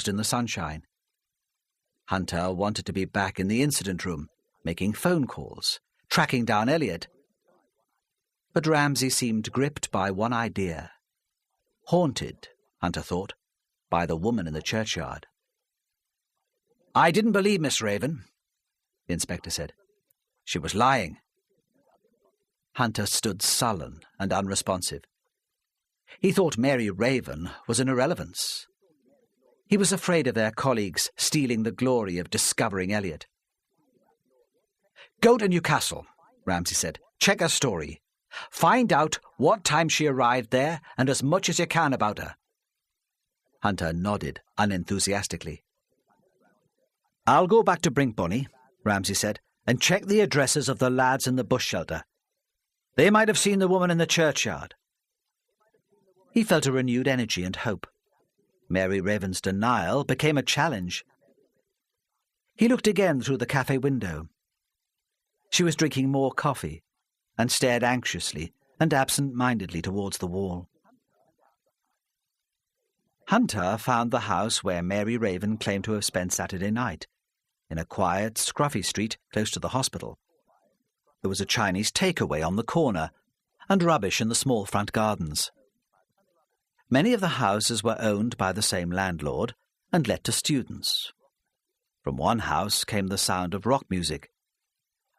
in the sunshine. Hunter wanted to be back in the incident room, making phone calls, tracking down Elliot. But Ramsay seemed gripped by one idea. Haunted, Hunter thought, by the woman in the churchyard. "I didn't believe Miss Raven," the inspector said. "She was lying." Hunter stood sullen and unresponsive. He thought Mary Raven was an irrelevance. He was afraid of their colleagues stealing the glory of discovering Elliot. "Go to Newcastle," Ramsay said. "Check her story. Find out what time she arrived there and as much as you can about her." Hunter nodded unenthusiastically. "I'll go back to Brinkbunny," Ramsay said, "and check the addresses of the lads in the bush shelter. They might have seen the woman in the churchyard." He felt a renewed energy and hope. Mary Raven's denial became a challenge. He looked again through the cafe window. She was drinking more coffee and stared anxiously and absent-mindedly towards the wall. Hunter found the house where Mary Raven claimed to have spent Saturday night, in a quiet, scruffy street close to the hospital. There was a Chinese takeaway on the corner and rubbish in the small front gardens. Many of the houses were owned by the same landlord and let to students. From one house came the sound of rock music.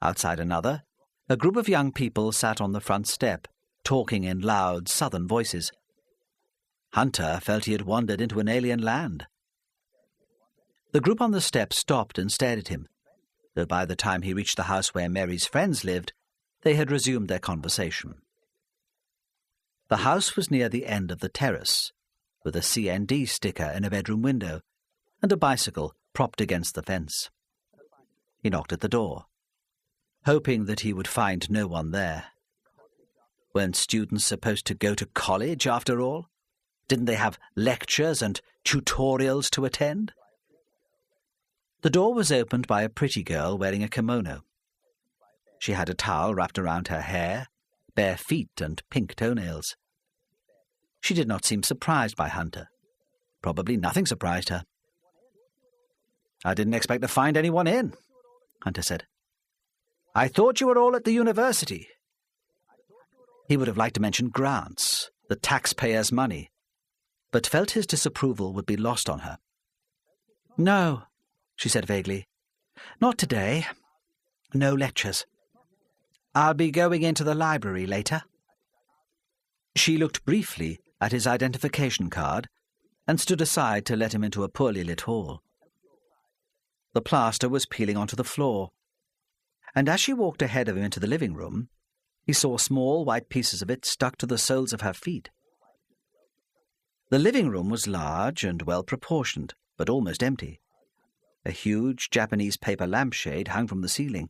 Outside another, a group of young people sat on the front step, talking in loud southern voices. Hunter felt he had wandered into an alien land. The group on the step stopped and stared at him, though by the time he reached the house where Mary's friends lived, they had resumed their conversation. The house was near the end of the terrace, with a CND sticker in a bedroom window and a bicycle propped against the fence. He knocked at the door, hoping that he would find no one there. Weren't students supposed to go to college, after all? Didn't they have lectures and tutorials to attend? The door was opened by a pretty girl wearing a kimono. She had a towel wrapped around her hair, bare feet and pink toenails. She did not seem surprised by Hunter. Probably nothing surprised her. "I didn't expect to find anyone in," Hunter said. "I thought you were all at the university." He would have liked to mention grants, the taxpayers' money, but felt his disapproval would be lost on her. "No," she said vaguely. "Not today. No lectures. I'll be going into the library later." She looked briefly at his identification card and stood aside to let him into a poorly lit hall. The plaster was peeling onto the floor, and as she walked ahead of him into the living room, he saw small white pieces of it stuck to the soles of her feet. The living room was large and well-proportioned, but almost empty. A huge Japanese paper lampshade hung from the ceiling.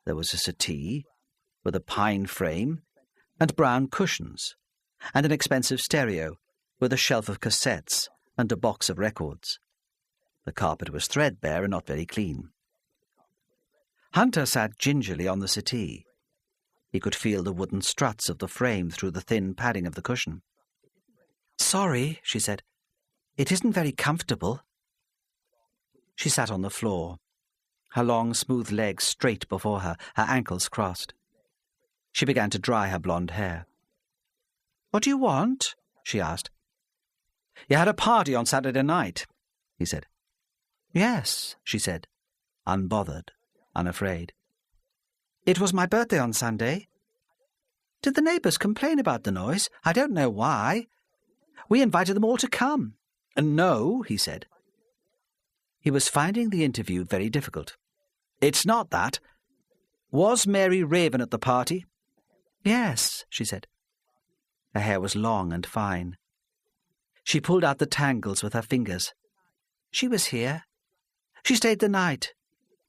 There was a settee with a pine frame and brown cushions, and an expensive stereo with a shelf of cassettes and a box of records. The carpet was threadbare and not very clean. Hunter sat gingerly on the settee. He could feel the wooden struts of the frame through the thin padding of the cushion. "Sorry," she said. "It isn't very comfortable." She sat on the floor, her long, smooth legs straight before her, her ankles crossed. She began to dry her blonde hair. "What do you want?" she asked. "You had a party on Saturday night," he said. "Yes," she said, unbothered, unafraid. "It was my birthday on Sunday." "Did the neighbours complain about the noise? I don't know why. We invited them all to come." "No," he said. He was finding the interview very difficult. "It's not that. Was Mary Raven at the party?" "Yes," she said. Her hair was long and fine. She pulled out the tangles with her fingers. "She was here. She stayed the night.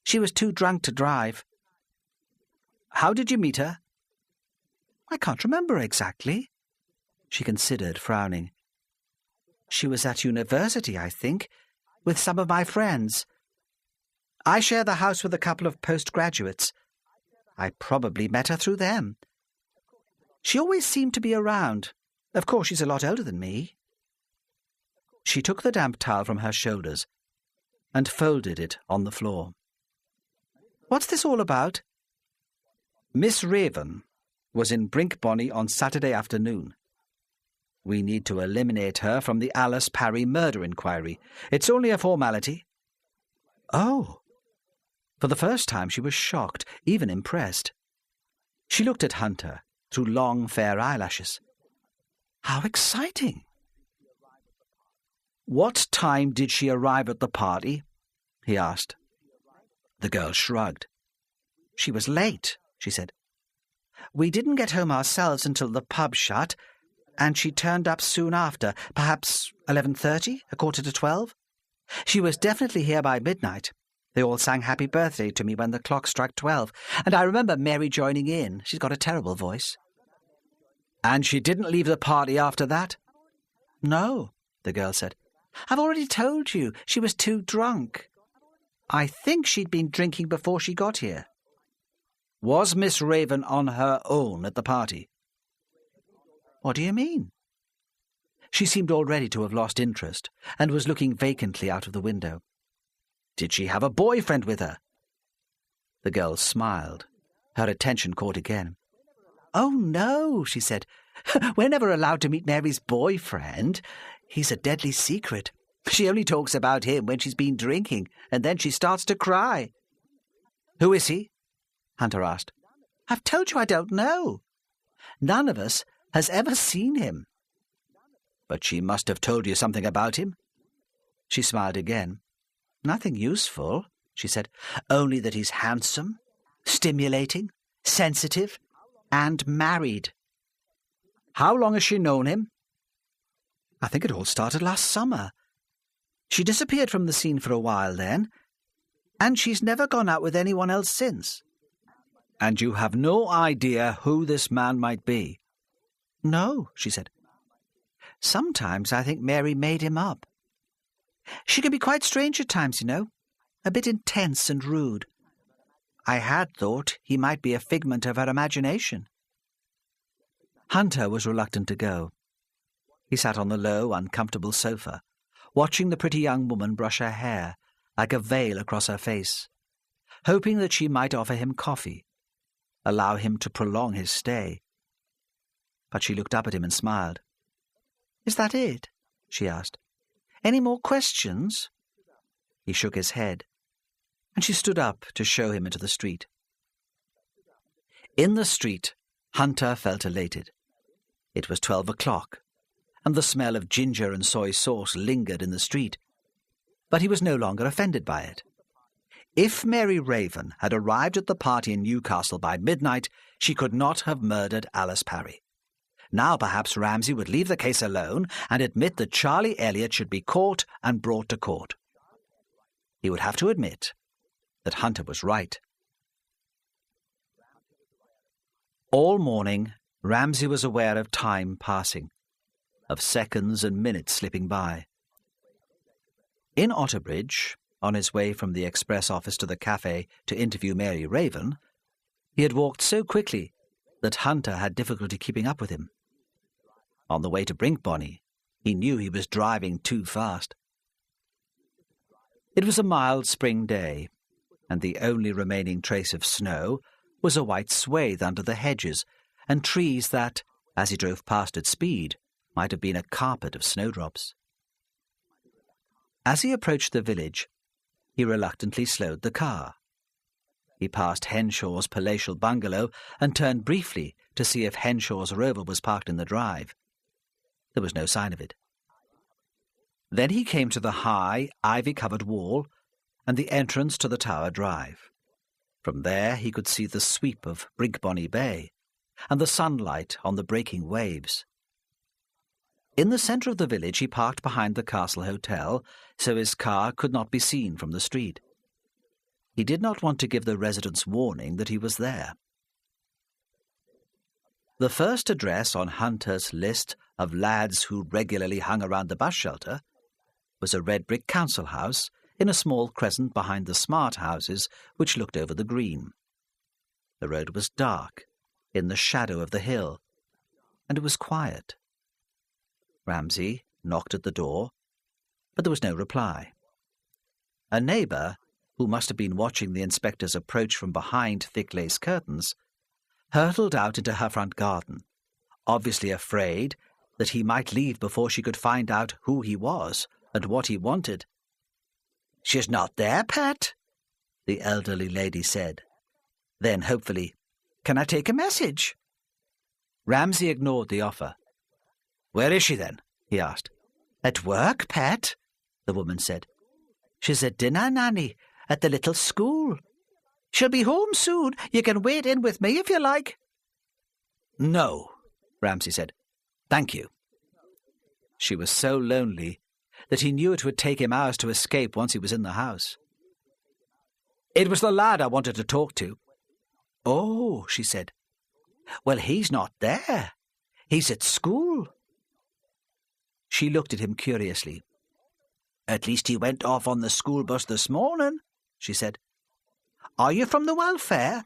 She was too drunk to drive." "How did you meet her?" "I can't remember exactly." She considered, frowning. "She was at university, I think, with some of my friends. I share the house with a couple of postgraduates. I probably met her through them. She always seemed to be around. Of course, she's a lot older than me." She took the damp towel from her shoulders and folded it on the floor. "What's this all about?" "Miss Raven was in Brinkbonny on Saturday afternoon. We need to eliminate her from the Alice Parry murder inquiry. It's only a formality." "Oh." For the first time she was shocked, even impressed. She looked at Hunter through long, fair eyelashes. "How exciting!" "What time did she arrive at the party?" he asked. The girl shrugged. "She was late," she said. "We didn't get home ourselves until the pub shut, and she turned up soon after, perhaps 11:30, 11:45. She was definitely here by midnight. They all sang happy birthday to me when the clock struck 12, and I remember Mary joining in. She's got a terrible voice." "And she didn't leave the party after that?" "No," the girl said. "I've already told you, she was too drunk. I think she'd been drinking before she got here." "Was Miss Raven on her own at the party?" "What do you mean?" She seemed already to have lost interest and was looking vacantly out of the window. "Did she have a boyfriend with her?" The girl smiled. Her attention caught again. "Oh, no," she said. "We're never allowed to meet Mary's boyfriend. He's a deadly secret. She only talks about him when she's been drinking, and then she starts to cry." "Who is he?" Hunter asked. "I've told you I don't know. None of us has ever seen him." "But she must have told you something about him?" She smiled again. "Nothing useful," she said. "Only that he's handsome, stimulating, sensitive, and married." "How long has she known him?" "I think it all started last summer. She disappeared from the scene for a while then, and she's never gone out with anyone else since." "And you have no idea who this man might be?" "No," she said. "Sometimes I think Mary made him up. She can be quite strange at times, you know, a bit intense and rude. I had thought he might be a figment of her imagination." Hunter was reluctant to go. He sat on the low, uncomfortable sofa, watching the pretty young woman brush her hair like a veil across her face, hoping that she might offer him coffee, allow him to prolong his stay. But she looked up at him and smiled. "Is that it?" she asked. "Any more questions?" He shook his head, and she stood up to show him into the street. In the street, Hunter felt elated. It was 12 o'clock, and the smell of ginger and soy sauce lingered in the street, but he was no longer offended by it. If Mary Raven had arrived at the party in Newcastle by midnight, she could not have murdered Alice Parry. Now perhaps Ramsay would leave the case alone and admit that Charlie Elliott should be caught and brought to court. He would have to admit that Hunter was right. All morning, Ramsay was aware of time passing, of seconds and minutes slipping by. In Otterbridge, on his way from the express office to the cafe to interview Mary Raven, he had walked so quickly that Hunter had difficulty keeping up with him. On the way to Brinkbonny, he knew he was driving too fast. It was a mild spring day, and the only remaining trace of snow was a white swathe under the hedges and trees that, as he drove past at speed, might have been a carpet of snowdrops. As he approached the village, he reluctantly slowed the car. He passed Henshaw's palatial bungalow and turned briefly to see if Henshaw's Rover was parked in the drive. There was no sign of it. Then he came to the high, ivy-covered wall and the entrance to the Tower Drive. From there he could see the sweep of Brinkbonny Bay and the sunlight on the breaking waves. In the centre of the village he parked behind the Castle Hotel, so his car could not be seen from the street. He did not want to give the residents warning that he was there. The first address on Hunter's list of lads who regularly hung around the bus shelter was a red brick council house in a small crescent behind the smart houses which looked over the green. The road was dark, in the shadow of the hill, and it was quiet. Ramsay knocked at the door but there was no reply. A neighbour, who must have been watching the inspector's approach from behind thick lace curtains, hurtled out into her front garden, obviously afraid that he might leave before she could find out who he was and what he wanted. "She's not there, Pat," the elderly lady said. Then, hopefully, "Can I take a message?" Ramsay ignored the offer. "Where is she, then?" he asked. "At work, Pat," the woman said. "She's a dinner nanny at the little school. She'll be home soon. You can wait in with me if you like." "No," Ramsay said. "Thank you." She was so lonely that he knew it would take him hours to escape once he was in the house. "It was the lad I wanted to talk to." "Oh," she said. "Well, he's not there. He's at school." She looked at him curiously. "At least he went off on the school bus this morning," she said. "Are you from the welfare?"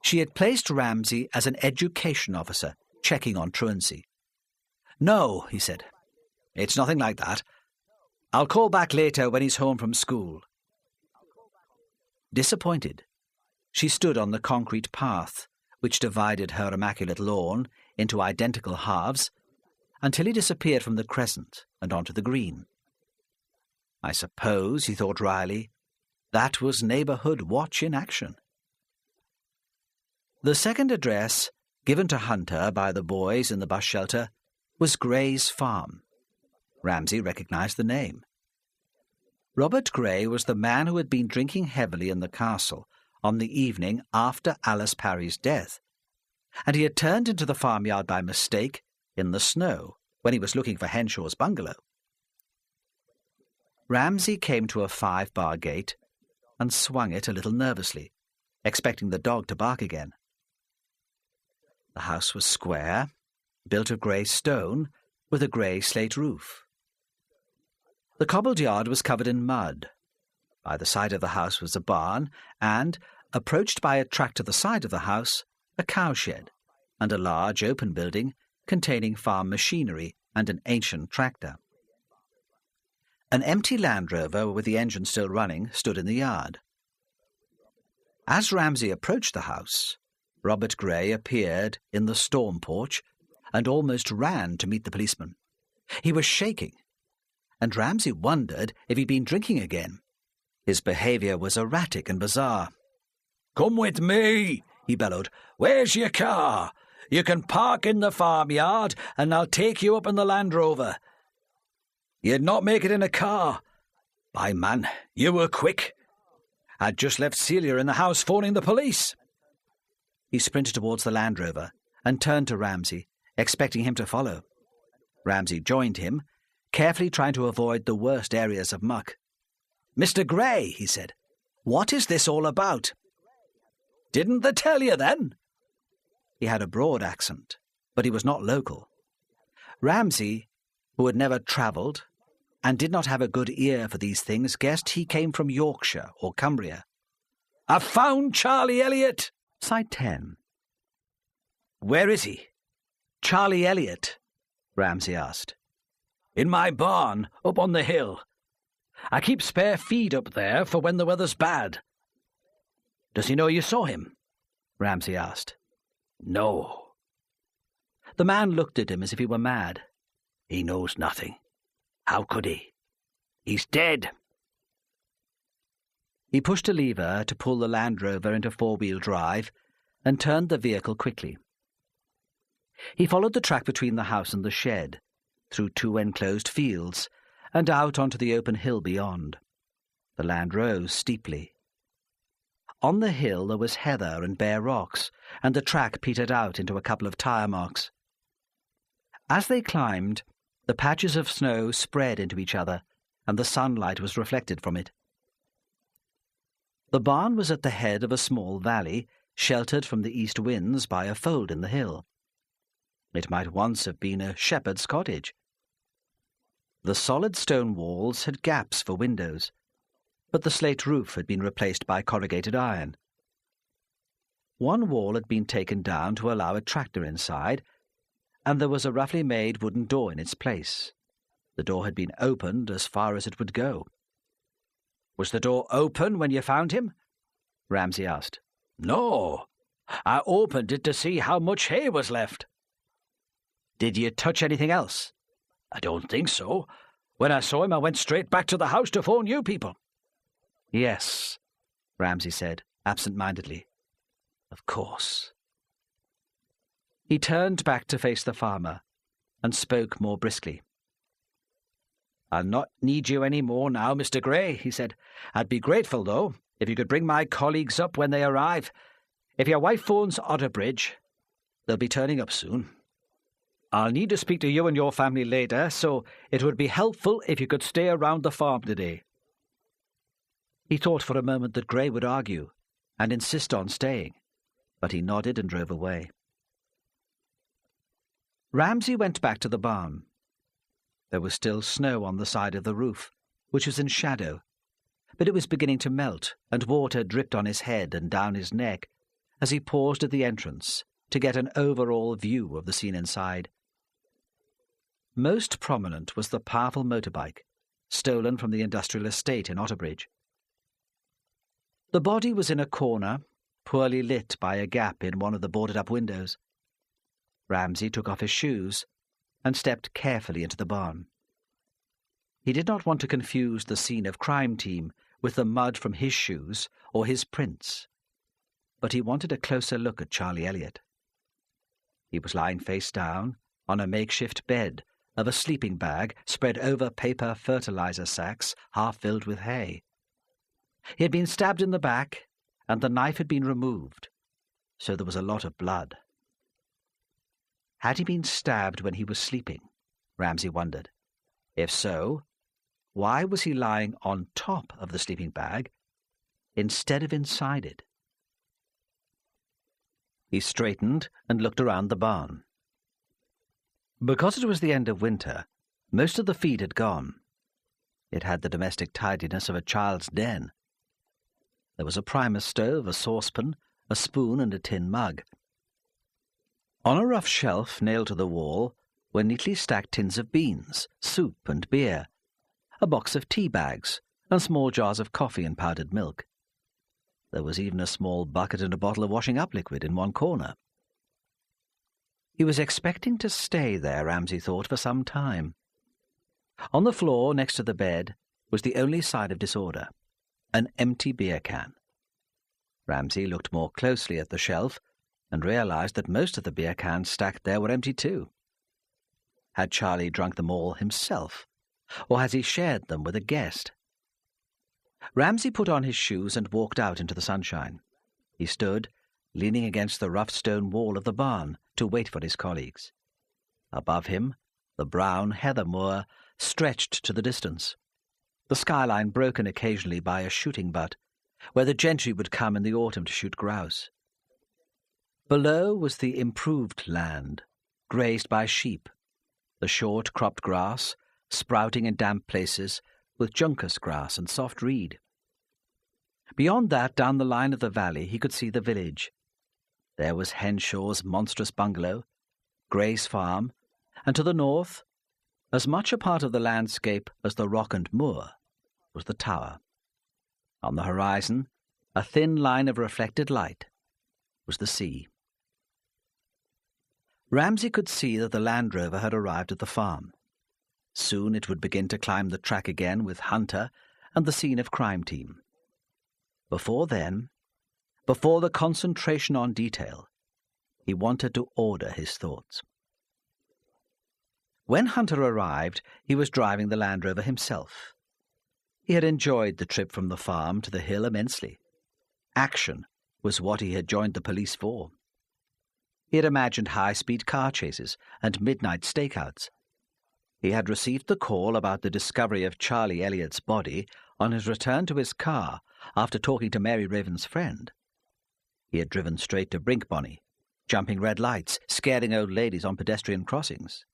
She had placed Ramsay as an education officer, checking on truancy. "No," he said. "It's nothing like that. I'll call back later when he's home from school." Disappointed, she stood on the concrete path which divided her immaculate lawn into identical halves until he disappeared from the crescent and onto the green. I suppose, he thought wryly, that was neighbourhood watch in action. The second address, given to Hunter by the boys in the bus shelter, was Gray's farm. Ramsay recognised the name. Robert Gray was the man who had been drinking heavily in the castle on the evening after Alice Parry's death, and he had turned into the farmyard by mistake in the snow when he was looking for Henshaw's bungalow. Ramsay came to a 5-bar gate and swung it a little nervously, expecting the dog to bark again. The house was square, built of grey stone, with a grey slate roof. The cobbled yard was covered in mud. By the side of the house was a barn, and, approached by a track to the side of the house, a cowshed, and a large open building containing farm machinery and an ancient tractor. An empty Land Rover with the engine still running stood in the yard. As Ramsay approached the house, Robert Gray appeared in the storm porch and almost ran to meet the policeman. He was shaking, and Ramsay wondered if he'd been drinking again. His behaviour was erratic and bizarre. "Come with me," he bellowed. "Where's your car? You can park in the farmyard, and I'll take you up in the Land Rover." "You'd not make it in a car." "By man, you were quick. I'd just left Celia in the house phoning the police." He sprinted towards the Land Rover and turned to Ramsay, expecting him to follow. Ramsay joined him, carefully trying to avoid the worst areas of muck. "Mr. Gray," he said, "what is this all about?" "Didn't they tell you then?" He had a broad accent, but he was not local. Ramsay, who had never travelled and did not have a good ear for these things, guessed he came from Yorkshire or Cumbria. "I've found Charlie Elliott." Side 10. "Where is he?" "Charlie Elliott?" Ramsay asked. "In my barn, up on the hill. I keep spare feed up there for when the weather's bad." "Does he know you saw him?" Ramsay asked. "No." The man looked at him as if he were mad. "He knows nothing. How could he? He's dead." He pushed a lever to pull the Land Rover into 4-wheel drive and turned the vehicle quickly. He followed the track between the house and the shed, through 2 enclosed fields, and out onto the open hill beyond. The land rose steeply. On the hill there was heather and bare rocks, and the track petered out into a couple of tyre marks. As they climbed, the patches of snow spread into each other, and the sunlight was reflected from it. The barn was at the head of a small valley, sheltered from the east winds by a fold in the hill. It might once have been a shepherd's cottage. The solid stone walls had gaps for windows, but the slate roof had been replaced by corrugated iron. One wall had been taken down to allow a tractor inside, and there was a roughly made wooden door in its place. The door had been opened as far as it would go. "Was the door open when you found him?" Ramsay asked. "No. I opened it to see how much hay was left." "Did you touch anything else?" "I don't think so. When I saw him, I went straight back to the house to phone you people." "Yes," Ramsay said, absent-mindedly. "Of course." He turned back to face the farmer and spoke more briskly. "I'll not need you any more now, Mr. Gray," he said. "I'd be grateful, though, if you could bring my colleagues up when they arrive. If your wife phones Otterbridge, they'll be turning up soon. I'll need to speak to you and your family later, so it would be helpful if you could stay around the farm today." He thought for a moment that Gray would argue and insist on staying, but he nodded and drove away. Ramsay went back to the barn. There was still snow on the side of the roof, which was in shadow, but it was beginning to melt, and water dripped on his head and down his neck as he paused at the entrance to get an overall view of the scene inside. Most prominent was the powerful motorbike, stolen from the industrial estate in Otterbridge. The body was in a corner, poorly lit by a gap in one of the boarded-up windows. Ramsay took off his shoes and stepped carefully into the barn. He did not want to confuse the scene of crime team with the mud from his shoes or his prints, but he wanted a closer look at Charlie Elliott. He was lying face down on a makeshift bed of a sleeping bag spread over paper fertilizer sacks half filled with hay. He had been stabbed in the back, and the knife had been removed, so there was a lot of blood. Had he been stabbed when he was sleeping? Ramsay wondered. If so, why was he lying on top of the sleeping bag instead of inside it? He straightened and looked around the barn. Because it was the end of winter, most of the feed had gone. It had the domestic tidiness of a child's den. There was a primer stove, a saucepan, a spoon, and a tin mug. On a rough shelf nailed to the wall were neatly stacked tins of beans, soup, and beer, a box of tea bags, and small jars of coffee and powdered milk. There was even a small bucket and a bottle of washing-up liquid in one corner. He was expecting to stay there, Ramsay thought, for some time. On the floor next to the bed was the only sign of disorder, an empty beer can. Ramsay looked more closely at the shelf and realized that most of the beer cans stacked there were empty too. Had Charlie drunk them all himself, or had he shared them with a guest? Ramsay put on his shoes and walked out into the sunshine. He stood, leaning against the rough stone wall of the barn, to wait for his colleagues. Above him, the brown heather moor stretched to the distance, the skyline broken occasionally by a shooting butt, where the gentry would come in the autumn to shoot grouse. Below was the improved land, grazed by sheep, the short cropped grass sprouting in damp places with juncus grass and soft reed. Beyond that, down the line of the valley, he could see the village. There was Henshaw's monstrous bungalow, Gray's farm, and to the north, as much a part of the landscape as the rock and moor, was the tower. On the horizon, a thin line of reflected light, was the sea. Ramsay could see that the Land Rover had arrived at the farm. Soon it would begin to climb the track again with Hunter and the scene of crime team. Before then, before the concentration on detail, he wanted to order his thoughts. When Hunter arrived, he was driving the Land Rover himself. He had enjoyed the trip from the farm to the hill immensely. Action was what he had joined the police for. He had imagined high-speed car chases and midnight stakeouts. He had received the call about the discovery of Charlie Elliott's body on his return to his car after talking to Mary Raven's friend. He had driven straight to Brinkbonny, jumping red lights, scaring old ladies on pedestrian crossings.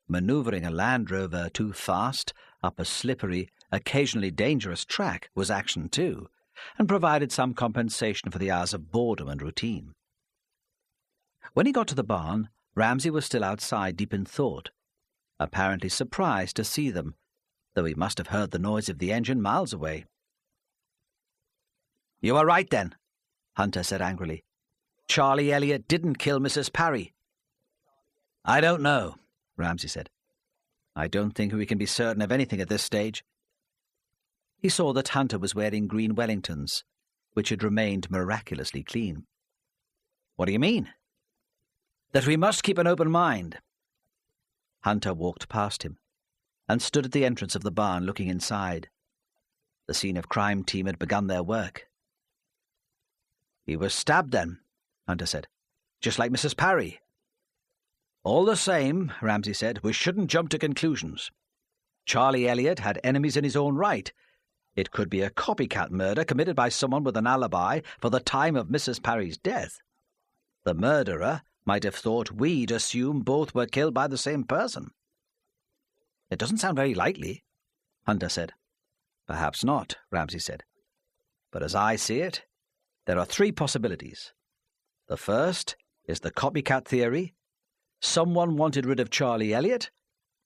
Manoeuvring a Land Rover too fast up a slippery, occasionally dangerous track was action too, and provided some compensation for the hours of boredom and routine. When he got to the barn, Ramsay was still outside, deep in thought. apparently surprised to see them, though he must have heard the noise of the engine miles away. "You were right, then," Hunter said angrily. "Charlie Elliott didn't kill Mrs. Parry." "I don't know," Ramsay said. "I don't think we can be certain of anything at this stage." He saw that Hunter was wearing green Wellingtons, which had remained miraculously clean. "What do you mean?" "That we must keep an open mind." Hunter walked past him and stood at the entrance of the barn looking inside. The scene of crime team had begun their work. "He was stabbed then," Hunter said, "just like Mrs. Parry." "All the same," Ramsay said, "we shouldn't jump to conclusions. Charlie Elliott had enemies in his own right. It could be a copycat murder committed by someone with an alibi for the time of Mrs. Parry's death. The murderer might have thought we'd assume both were killed by the same person." "It doesn't sound very likely," Hunter said. "Perhaps not," Ramsay said. "But as I see it, there are three possibilities. The first is the copycat theory. Someone wanted rid of Charlie Elliott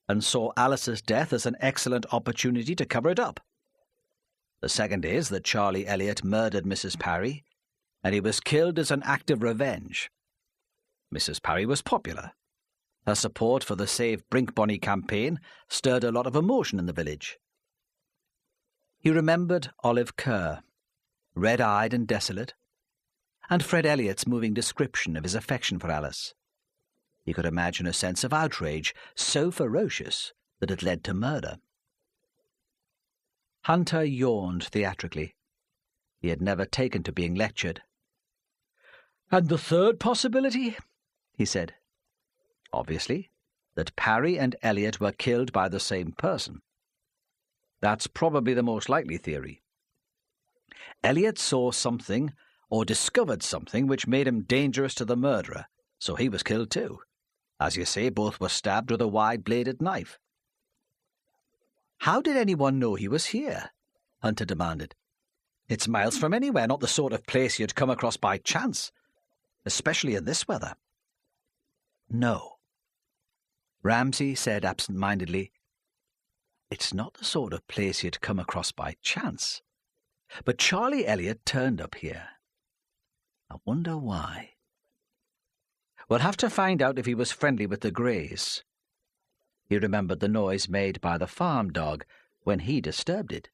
and saw Alice's death as an excellent opportunity to cover it up. The second is that Charlie Elliott murdered Mrs. Parry, and he was killed as an act of revenge. Mrs. Parry was popular. Her support for the Save Brinkbonny campaign stirred a lot of emotion in the village." He remembered Olive Kerr, red-eyed and desolate, and Fred Elliott's moving description of his affection for Alice. He could imagine a sense of outrage so ferocious that it led to murder. Hunter yawned theatrically. He had never taken to being lectured. "And the third possibility?" he said. "Obviously, that Parry and Elliott were killed by the same person. That's probably the most likely theory. Elliott saw something or discovered something which made him dangerous to the murderer, so he was killed too. As you say, both were stabbed with a wide-bladed knife." "How did anyone know he was here?" Hunter demanded. "It's miles from anywhere, not the sort of place you'd come across by chance, especially in this weather." "No," Ramsay said absent-mindedly. "It's not the sort of place you'd come across by chance. But Charlie Elliott turned up here. I wonder why. We'll have to find out if he was friendly with the Greys." He remembered the noise made by the farm dog when he disturbed it.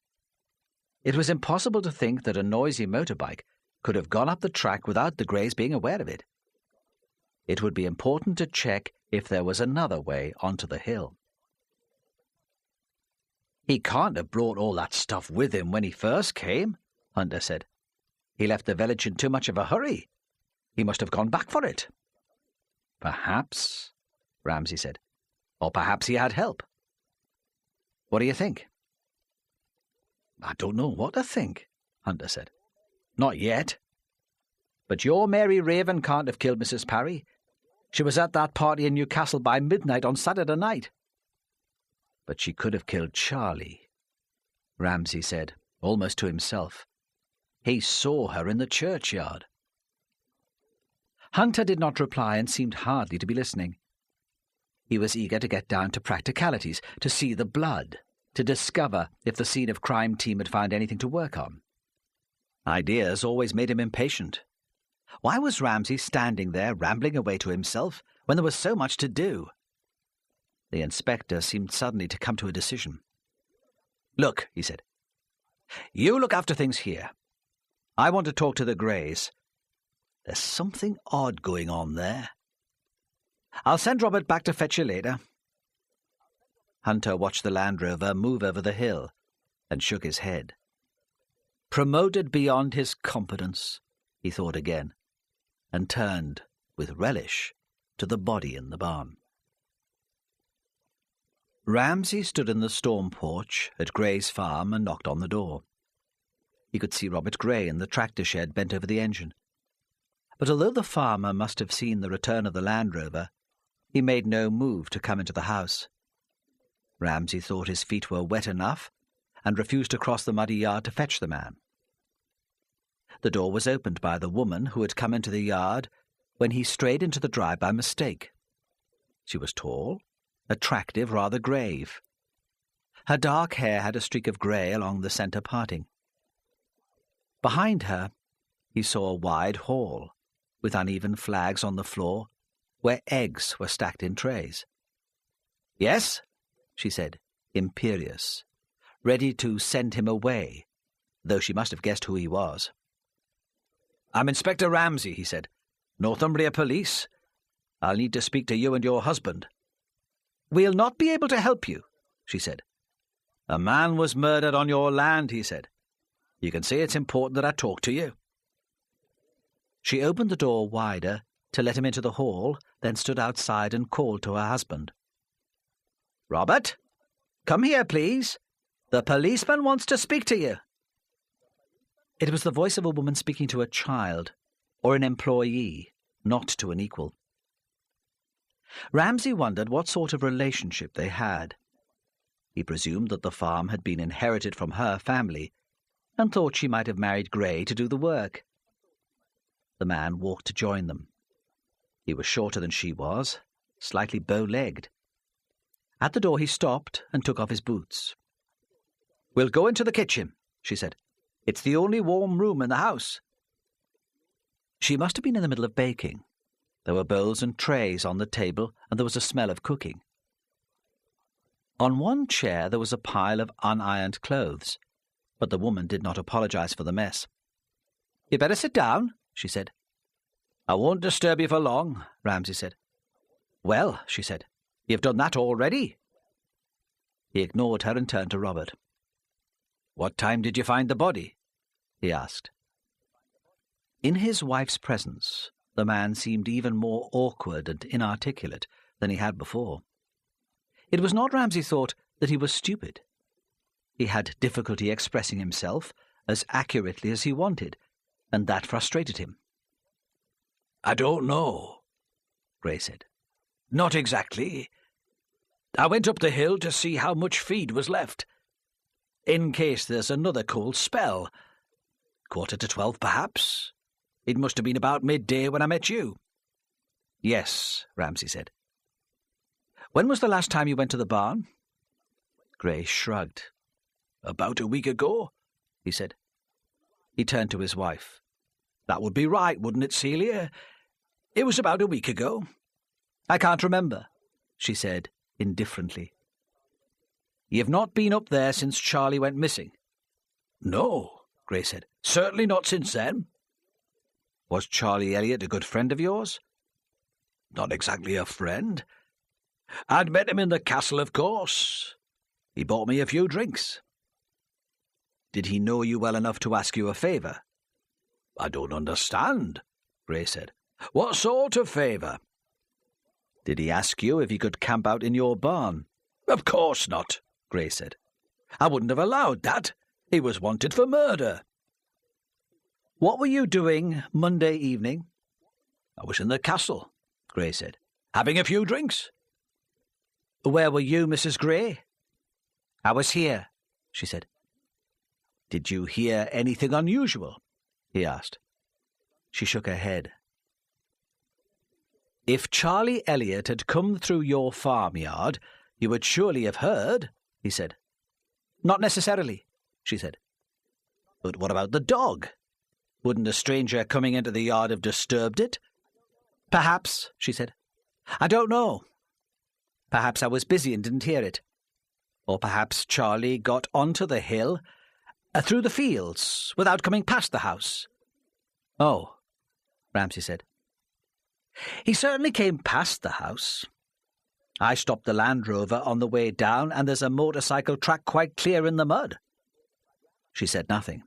It was impossible to think that a noisy motorbike could have gone up the track without the Greys being aware of it. It would be important to check if there was another way onto the hill. "He can't have brought all that stuff with him when he first came," Hunter said. "He left the village in too much of a hurry. He must have gone back for it." "Perhaps," Ramsay said. "Or perhaps he had help." "What do you think?" "I don't know what to think," Hunter said. "Not yet. But your Mary Raven can't have killed Mrs. Parry. She was at that party in Newcastle by midnight on Saturday night." "But she could have killed Charlie," Ramsay said, almost to himself. "He saw her in the churchyard." Hunter did not reply and seemed hardly to be listening. He was eager to get down to practicalities, to see the blood, to discover if the scene of crime team had found anything to work on. Ideas always made him impatient. Why was Ramsay standing there rambling away to himself when there was so much to do? The inspector seemed suddenly to come to a decision. "Look," he said, "you look after things here. I want to talk to the Greys. There's something odd going on there. I'll send Robert back to fetch you later." Hunter watched the Land Rover move over the hill and shook his head. Promoted beyond his competence, he thought again, and turned, with relish, to the body in the barn. Ramsay stood in the storm porch at Gray's farm and knocked on the door. He could see Robert Gray in the tractor shed bent over the engine. But although the farmer must have seen the return of the Land Rover, he made no move to come into the house. Ramsay thought his feet were wet enough and refused to cross the muddy yard to fetch the man. The door was opened by the woman who had come into the yard when he strayed into the drive by mistake. She was tall, attractive, rather grave. Her dark hair had a streak of grey along the centre parting. Behind her, he saw a wide hall, with uneven flags on the floor, where eggs were stacked in trays. "Yes?" she said, imperious, ready to send him away, though she must have guessed who he was. "I'm Inspector Ramsay," he said. "Northumbria Police. I'll need to speak to you and your husband." "We'll not be able to help you," she said. "A man was murdered on your land," he said. "You can see it's important that I talk to you." She opened the door wider to let him into the hall, then stood outside and called to her husband. "Robert, come here, please. The policeman wants to speak to you." It was the voice of a woman speaking to a child, or an employee, not to an equal. Ramsay wondered what sort of relationship they had. He presumed that the farm had been inherited from her family, and thought she might have married Gray to do the work. The man walked to join them. He was shorter than she was, slightly bow-legged. At the door he stopped and took off his boots. "We'll go into the kitchen," she said. "It's the only warm room in the house." She must have been in the middle of baking. There were bowls and trays on the table, and there was a smell of cooking. On one chair there was a pile of unironed clothes, but the woman did not apologize for the mess. "You'd better sit down," she said. "I won't disturb you for long," Ramsay said. "Well," she said, "you've done that already." He ignored her and turned to Robert. "What time did you find the body?" he asked. In his wife's presence, the man seemed even more awkward and inarticulate than he had before. It was not, Ramsay thought, that he was stupid. He had difficulty expressing himself as accurately as he wanted, and that frustrated him. "I don't know," Gray said. "Not exactly. I went up the hill to see how much feed was left, in case there's another cold spell. 11:45, perhaps. It must have been about midday when I met you." "Yes," Ramsay said. "When was the last time you went to the barn?" Gray shrugged. "About a week ago," he said. He turned to his wife. "That would be right, wouldn't it, Celia? It was about a week ago." "I can't remember," she said indifferently. "You've not been up there since Charlie went missing?" "No," Gray said. "Certainly not since then." "Was Charlie Elliot a good friend of yours?" "Not exactly a friend. I'd met him in the castle, of course. He bought me a few drinks." "Did he know you well enough to ask you a favour?" "I don't understand," Gray said. "What sort of favour?" "Did he ask you if he could camp out in your barn?" "Of course not," Gray said. "I wouldn't have allowed that. He was wanted for murder." "What were you doing Monday evening?" "I was in the castle," Gray said, "having a few drinks." "Where were you, Mrs. Gray?" "I was here," she said. "Did you hear anything unusual?" he asked. She shook her head. "If Charlie Elliot had come through your farmyard, you would surely have heard," he said. "Not necessarily," she said. "But what about the dog? Wouldn't a stranger coming into the yard have disturbed it?" "Perhaps," she said. "I don't know. Perhaps I was busy and didn't hear it. Or perhaps Charlie got onto the hill, through the fields, without coming past the house." "Oh," Ramsay said. "He certainly came past the house. I stopped the Land Rover on the way down, and there's a motorcycle track quite clear in the mud." She said nothing.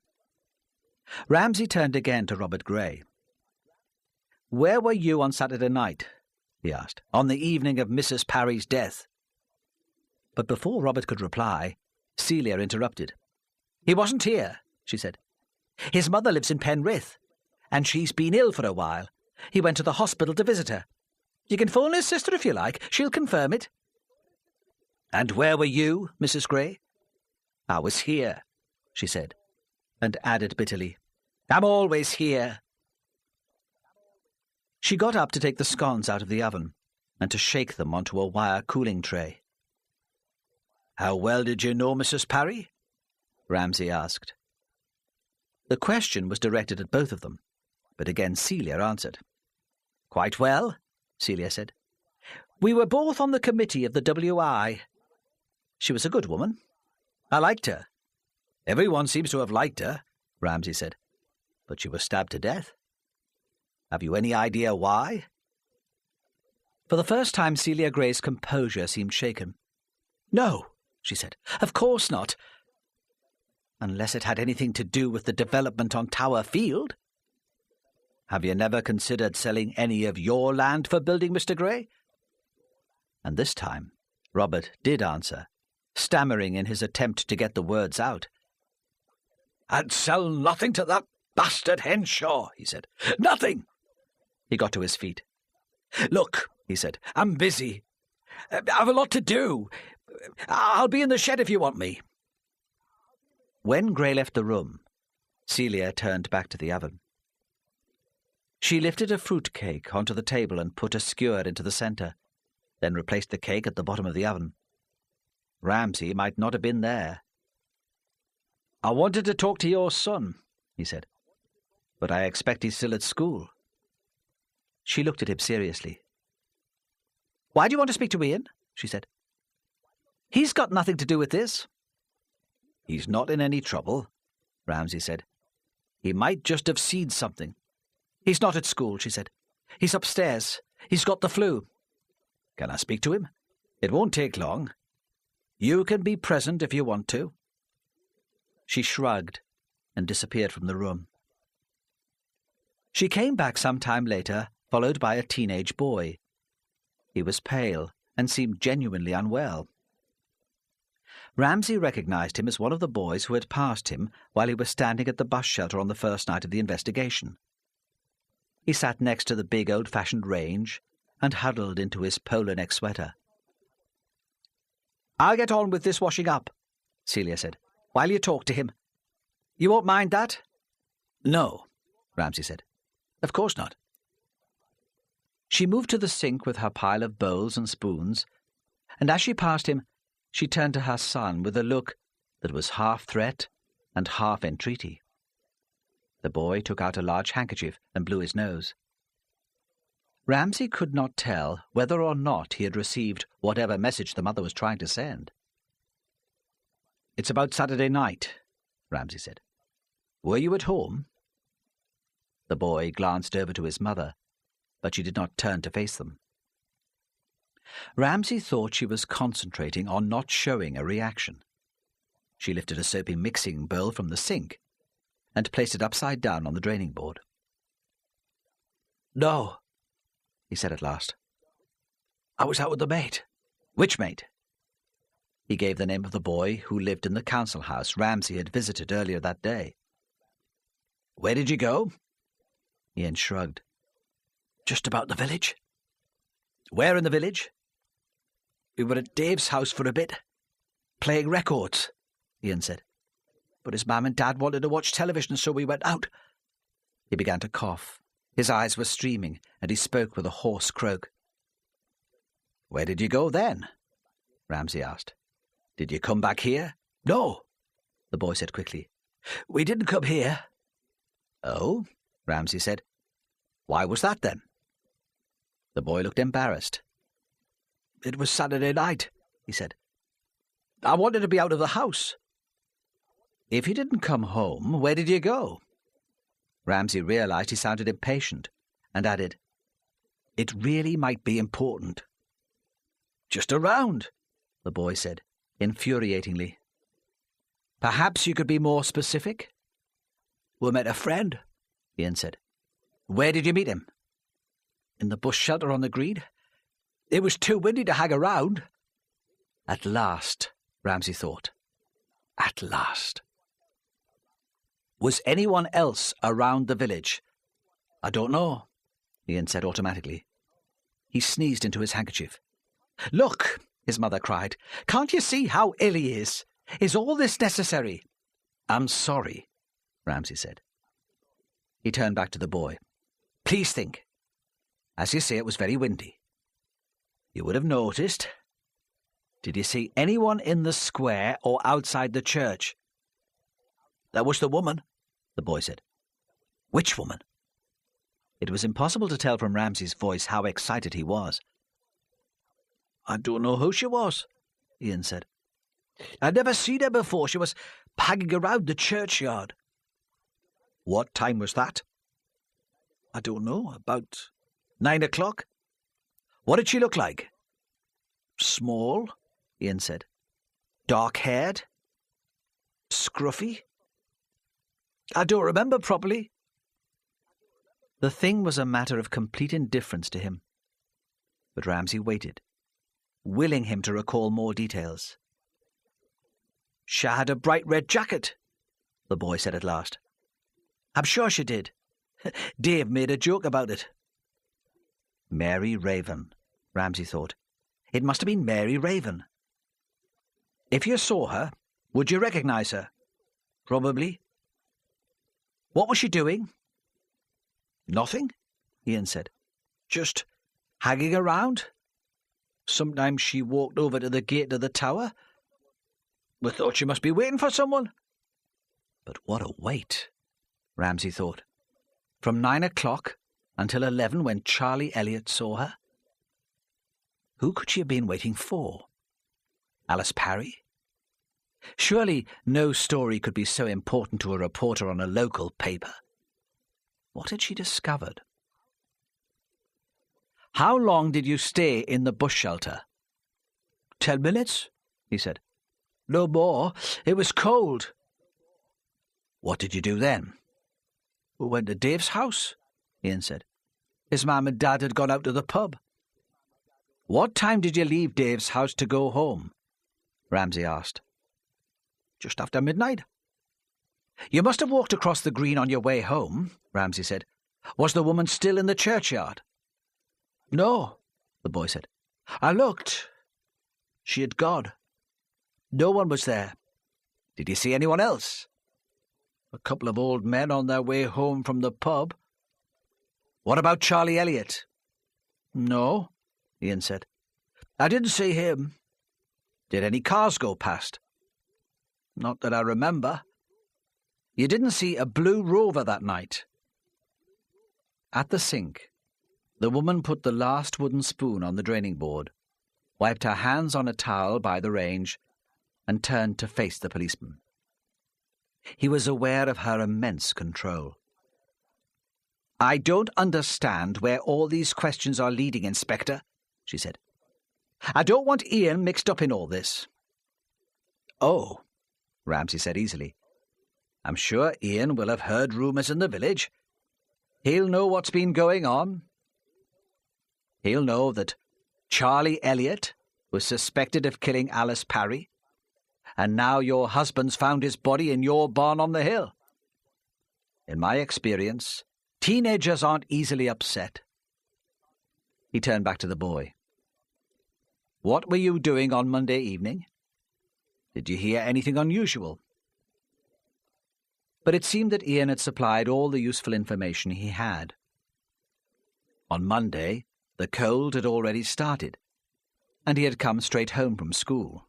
Ramsay turned again to Robert Gray. "Where were you on Saturday night?" he asked, "on the evening of Mrs. Parry's death?" But before Robert could reply, Celia interrupted. "He wasn't here," she said. "His mother lives in Penrith, and she's been ill for a while. He went to the hospital to visit her. You can phone his sister if you like. She'll confirm it." "And where were you, Mrs. Gray?" "I was here," she said, and added bitterly, "I'm always here." She got up to take the scones out of the oven, and to shake them onto a wire cooling tray. "How well did you know Mrs. Parry?" Ramsay asked. The question was directed at both of them, but again Celia answered. "Quite well," Celia said. "We were both on the committee of the WI. She was a good woman. I liked her. Everyone seems to have liked her," Ramsay said. "But she was stabbed to death. Have you any idea why?" For the first time, Celia Gray's composure seemed shaken. "No," she said. "Of course not. Unless it had anything to do with the development on Tower Field." "Have you never considered selling any of your land for building, Mr. Gray?" And this time, Robert did answer, stammering in his attempt to get the words out. "I'd sell nothing to that bastard Henshaw," he said. "Nothing!" He got to his feet. "Look," he said, "I'm busy. I've a lot to do. I'll be in the shed if you want me." When Gray left the room, Celia turned back to the oven. She lifted a fruit cake onto the table and put a skewer into the centre, then replaced the cake at the bottom of the oven. Ramsay might not have been there. "I wanted to talk to your son," he said, "but I expect he's still at school." She looked at him seriously. "Why do you want to speak to Ian?" she said. "He's got nothing to do with this." "He's not in any trouble," Ramsay said. "He might just have seen something." "He's not at school," she said. "He's upstairs. He's got the flu." "Can I speak to him? It won't take long. You can be present if you want to." She shrugged and disappeared from the room. She came back some time later, followed by a teenage boy. He was pale and seemed genuinely unwell. Ramsay recognized him as one of the boys who had passed him while he was standing at the bus shelter on the first night of the investigation. He sat next to the big old-fashioned range and huddled into his polo neck sweater. "I'll get on with this washing up," Celia said, "while you talk to him. You won't mind that?" "No," Ramsay said. "Of course not." She moved to the sink with her pile of bowls and spoons, and as she passed him, she turned to her son with a look that was half threat and half entreaty. The boy took out a large handkerchief and blew his nose. Ramsay could not tell whether or not he had received whatever message the mother was trying to send. "It's about Saturday night," Ramsay said. "Were you at home?" The boy glanced over to his mother, but she did not turn to face them. Ramsay thought she was concentrating on not showing a reaction. She lifted a soapy mixing bowl from the sink and placed it upside down on the draining board. "No," he said at last. "I was out with the mate." "Which mate?" He gave the name of the boy who lived in the council house Ramsay had visited earlier that day. "Where did you go?" Ian shrugged. "Just about the village." "Where in the village?" "We were at Dave's house for a bit, playing records," Ian said. "But his mum and dad wanted to watch television, so we went out." He began to cough. His eyes were streaming, and he spoke with a hoarse croak. "Where did you go then?" Ramsay asked. "Did you come back here?" "No," the boy said quickly. "We didn't come here." "Oh?" Ramsay said. "Why was that then?" The boy looked embarrassed. "It was Saturday night," he said. "I wanted to be out of the house." "If you didn't come home, where did you go?" Ramsay realized he sounded impatient and added, "It really might be important." "Just around," the boy said, infuriatingly. "Perhaps you could be more specific?" "We met a friend," Ian said. "Where did you meet him?" "In the bush shelter on the green. It was too windy to hang around." At last, Ramsay thought. At last. "Was anyone else around the village?" "I don't know," Ian said automatically. He sneezed into his handkerchief. "Look," his mother cried. "Can't you see how ill he is? Is all this necessary?" "I'm sorry," Ramsay said. He turned back to the boy. "Please think. As you say, it was very windy." You would have noticed. Did you see anyone in the square or outside the church? That was the woman, the boy said. Which woman? It was impossible to tell from Ramsay's voice how excited he was. I don't know who she was, Ian said. I'd never seen her before. She was hanging around the churchyard. What time was that? I don't know, about 9 o'clock. What did she look like? Small, Ian said. Dark-haired? Scruffy? I don't remember properly. The thing was a matter of complete indifference to him. But Ramsay waited, willing him to recall more details. She had a bright red jacket, the boy said at last. I'm sure she did. Dave made a joke about it. Mary Raven, Ramsay thought. It must have been Mary Raven. If you saw her, would you recognize her? Probably. What was she doing? Nothing, Ian said. Just hanging around. Sometimes she walked over to the gate of the tower. We thought she must be waiting for someone. But what a wait, Ramsay thought. From 9 o'clock until 11 when Charlie Elliott saw her. Who could she have been waiting for? Alice Parry? Surely no story could be so important to a reporter on a local paper. What had she discovered? How long did you stay in the bush shelter? 10 minutes, he said. No more. It was cold. What did you do then? We went to Dave's house, Ian said. His mum and dad had gone out to the pub. What time did you leave Dave's house to go home? Ramsay asked. Just after midnight. You must have walked across the green on your way home, Ramsay said. Was the woman still in the churchyard? No, the boy said. I looked. She had gone. No one was there. Did you see anyone else? A couple of old men on their way home from the pub. What about Charlie Elliott? No, Ian said. I didn't see him. Did any cars go past? Not that I remember. You didn't see a blue Rover that night? At the sink, the woman put the last wooden spoon on the draining board, wiped her hands on a towel by the range, and turned to face the policeman. He was aware of her immense control. I don't understand where all these questions are leading, Inspector, she said. I don't want Ian mixed up in all this. Oh, Ramsay said easily. I'm sure Ian will have heard rumours in the village. He'll know what's been going on. He'll know that Charlie Elliott was suspected of killing Alice Parry, and now your husband's found his body in your barn on the hill. In my experience, teenagers aren't easily upset. He turned back to the boy. What were you doing on Monday evening? Did you hear anything unusual? But it seemed that Ian had supplied all the useful information he had. On Monday, the cold had already started, and he had come straight home from school.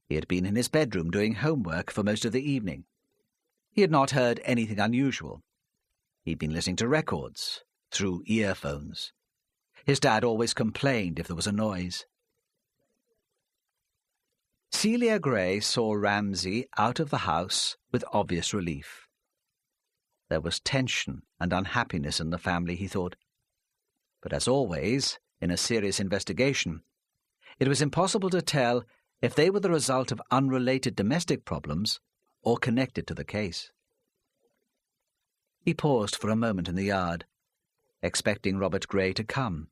He had been in his bedroom doing homework for most of the evening. He had not heard anything unusual. He'd been listening to records, through earphones. His dad always complained if there was a noise. Celia Gray saw Ramsay out of the house with obvious relief. There was tension and unhappiness in the family, he thought. But as always, in a serious investigation, it was impossible to tell if they were the result of unrelated domestic problems or connected to the case. He paused for a moment in the yard, expecting Robert Gray to come.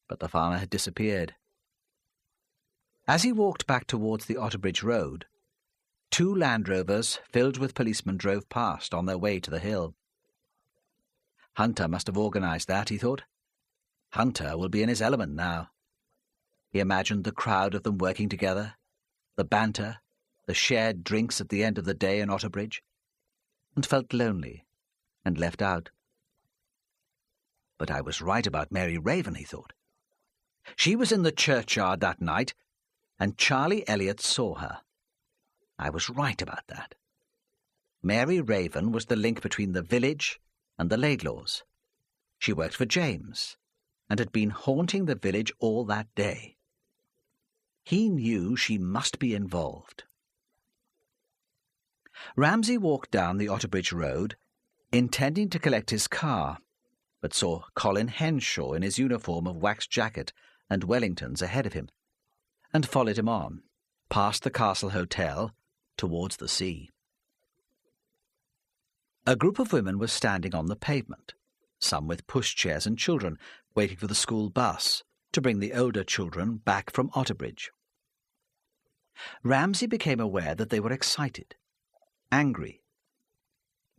But the farmer had disappeared. As he walked back towards the Otterbridge Road, 2 Land Rovers filled with policemen drove past on their way to the hill. Hunter must have organised that, he thought. Hunter will be in his element now. He imagined the crowd of them working together, the banter, the shared drinks at the end of the day in Otterbridge, and felt lonely and left out. But I was right about Mary Raven, he thought. She was in the churchyard that night, and Charlie Elliott saw her. I was right about that. Mary Raven was the link between the village and the Laidlaws. She worked for James, and had been haunting the village all that day. He knew she must be involved. Ramsay walked down the Otterbridge Road, intending to collect his car, but saw Colin Henshaw in his uniform of waxed jacket and Wellingtons ahead of him, and followed him on, past the Castle Hotel, towards the sea. A group of women was standing on the pavement, some with pushchairs and children, waiting for the school bus to bring the older children back from Otterbridge. Ramsay became aware that they were excited, angry.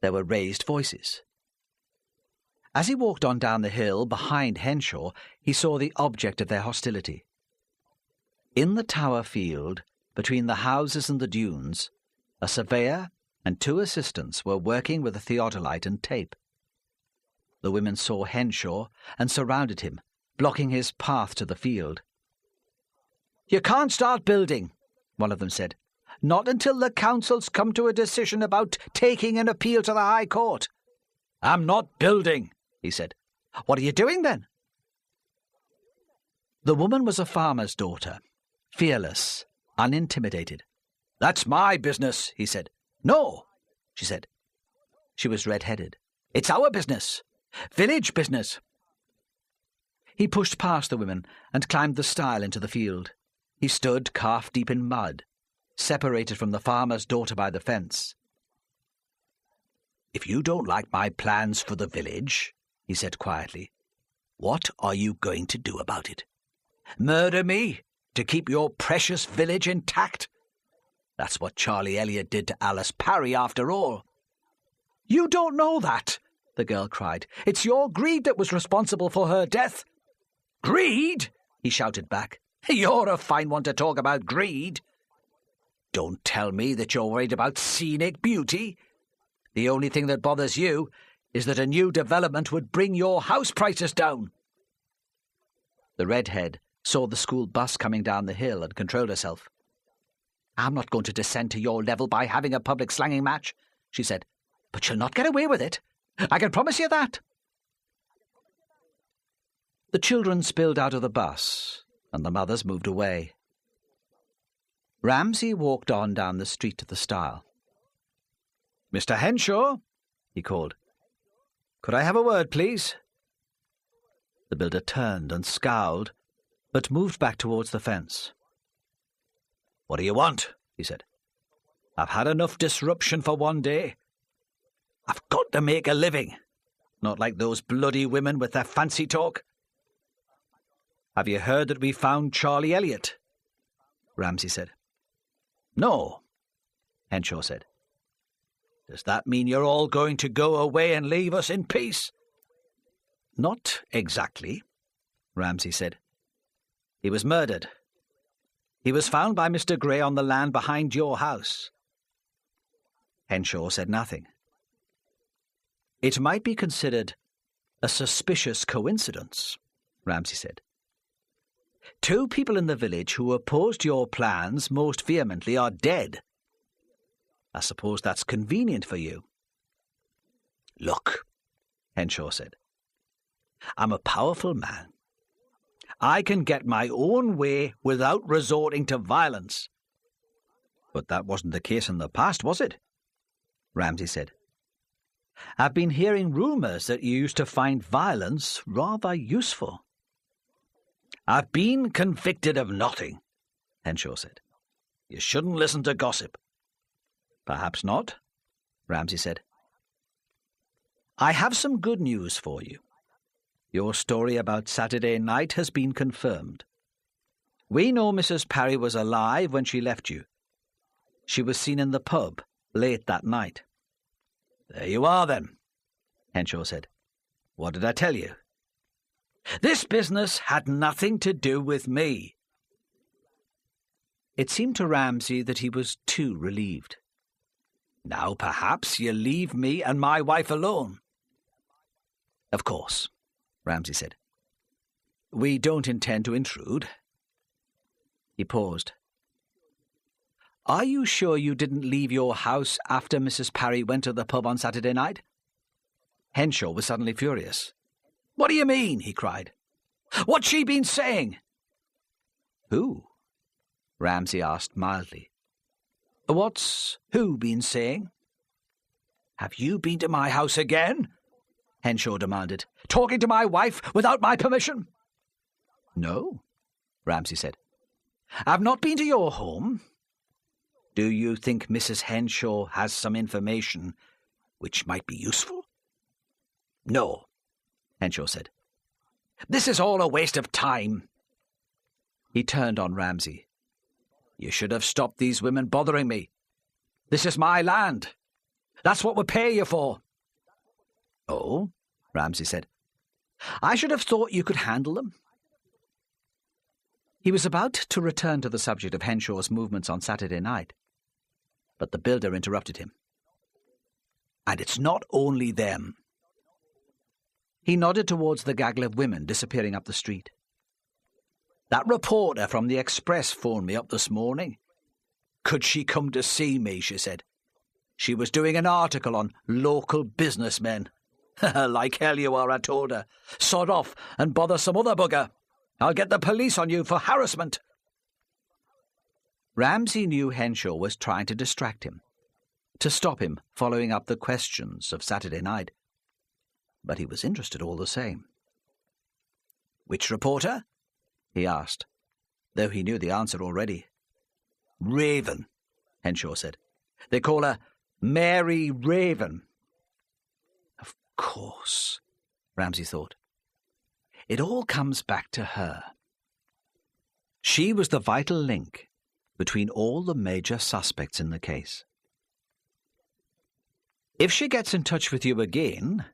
There were raised voices. As he walked on down the hill behind Henshaw, he saw the object of their hostility. In the Tower field, between the houses and the dunes, a surveyor and 2 assistants were working with a theodolite and tape. The women saw Henshaw and surrounded him, blocking his path to the field. "You can't start building," one of them said. "Not until the council's come to a decision about taking an appeal to the High Court." "I'm not building," he said. "What are you doing then?" The woman was a farmer's daughter, fearless, unintimidated. "That's my business," he said. "No," she said. She was red-headed. "It's our business. Village business." He pushed past the women and climbed the stile into the field. He stood calf-deep in mud, separated from the farmer's daughter by the fence. "If you don't like my plans for the village," he said quietly, "what are you going to do about it? Murder me to keep your precious village intact? That's what Charlie Elliott did to Alice Parry, after all." "You don't know that," the girl cried. "It's your greed that was responsible for her death." "Greed?" he shouted back. "You're a fine one to talk about greed. Don't tell me that you're worried about scenic beauty. The only thing that bothers you is that a new development would bring your house prices down." The redhead saw the school bus coming down the hill and controlled herself. "I'm not going to descend to your level by having a public slanging match," she said. "But you'll not get away with it. I can promise you that." The children spilled out of the bus, and the mothers moved away. Ramsay walked on down the street to the stile. "Mr. Henshaw," he called. "Could I have a word, please?" The builder turned and scowled, but moved back towards the fence. "What do you want?" he said. "I've had enough disruption for one day. I've got to make a living, not like those bloody women with their fancy talk." "Have you heard that we found Charlie Elliott?" Ramsay said. "No," Henshaw said. "Does that mean you're all going to go away and leave us in peace?" "Not exactly," Ramsay said. "He was murdered. He was found by Mr. Gray on the land behind your house." Henshaw said nothing. "It might be considered a suspicious coincidence," Ramsay said. "2 people in the village who opposed your plans most vehemently are dead. I suppose that's convenient for you." "Look," Henshaw said, "I'm a powerful man. I can get my own way without resorting to violence." "But that wasn't the case in the past, was it?" Ramsay said. "I've been hearing rumours that you used to find violence rather useful." "I've been convicted of nothing," Henshaw said. "You shouldn't listen to gossip." "Perhaps not," Ramsay said. "I have some good news for you. Your story about Saturday night has been confirmed. We know Mrs. Parry was alive when she left you. She was seen in the pub late that night." "There you are, then," Henshaw said. "What did I tell you? This business had nothing to do with me." It seemed to Ramsay that he was too relieved. "Now perhaps you'll leave me and my wife alone." "Of course," Ramsay said. We don't intend to intrude. He paused. Are you sure you didn't leave your house after Mrs. Parry went to the pub on Saturday night? Henshaw was suddenly furious. What do you mean? He cried. What's she been saying? Who? Ramsay asked mildly. What's who been saying? Have you been to my house again? Henshaw demanded. Talking to my wife without my permission? No, Ramsay said. I've not been to your home. Do you think Mrs. Henshaw has some information which might be useful? No, Henshaw said. This is all a waste of time. He turned on Ramsay. You should have stopped these women bothering me. This is my land. That's what we pay you for. Oh, Ramsay said. I should have thought you could handle them. He was about to return to the subject of Henshaw's movements on Saturday night, but the builder interrupted him. And it's not only them. He nodded towards the gaggle of women disappearing up the street. That reporter from the Express phoned me up this morning. Could she come to see me, she said. She was doing an article on local businessmen. Like hell you are, I told her. Sod off and bother some other bugger. I'll get the police on you for harassment. Ramsay knew Henshaw was trying to distract him, to stop him following up the questions of Saturday night. But he was interested all the same. Which reporter? He asked, though he knew the answer already. Raven, Henshaw said. They call her Mary Raven. Of course, Ramsay thought. It all comes back to her. She was the vital link between all the major suspects in the case. If she gets in touch with you again,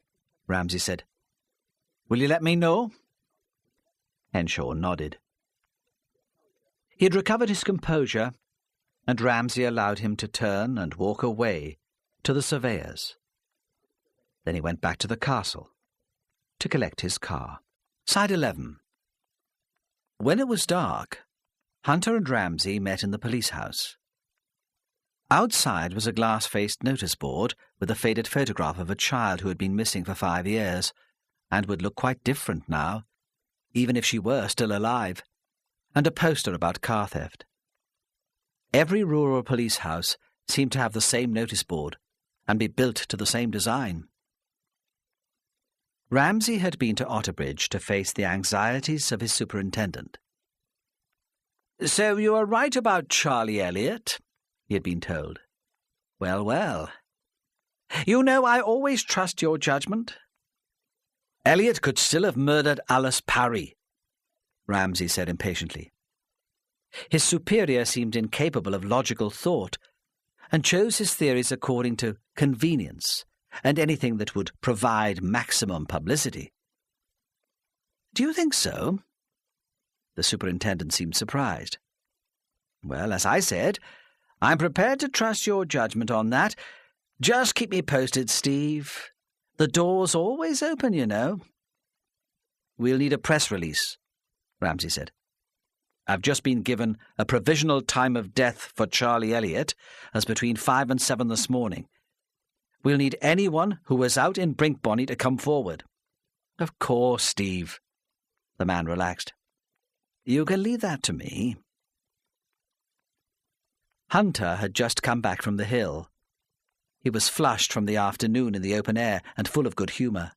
Ramsay said, will you let me know? Henshaw nodded. He had recovered his composure, and Ramsay allowed him to turn and walk away to the surveyors. Then he went back to the castle to collect his car. Side 11. When it was dark, Hunter and Ramsay met in the police house. Outside was a glass-faced notice board with a faded photograph of a child who had been missing for 5 years and would look quite different now, even if she were still alive, and a poster about car theft. Every rural police house seemed to have the same notice board and be built to the same design. Ramsay had been to Otterbridge to face the anxieties of his superintendent. So you are right about Charlie Elliot, he had been told. Well, well. You know I always trust your judgment. Elliot could still have murdered Alice Parry, Ramsay said impatiently. His superior seemed incapable of logical thought and chose his theories according to convenience and anything that would provide maximum publicity. Do you think so? The superintendent seemed surprised. Well, as I said, I'm prepared to trust your judgment on that. Just keep me posted, Steve. The door's always open, you know. We'll need a press release, Ramsay said. I've just been given a provisional time of death for Charlie Elliot as between 5 and 7 this morning. We'll need anyone who was out in Brinkbonny to come forward. Of course, Steve. The man relaxed. You can leave that to me. Hunter had just come back from the hill. He was flushed from the afternoon in the open air and full of good humour.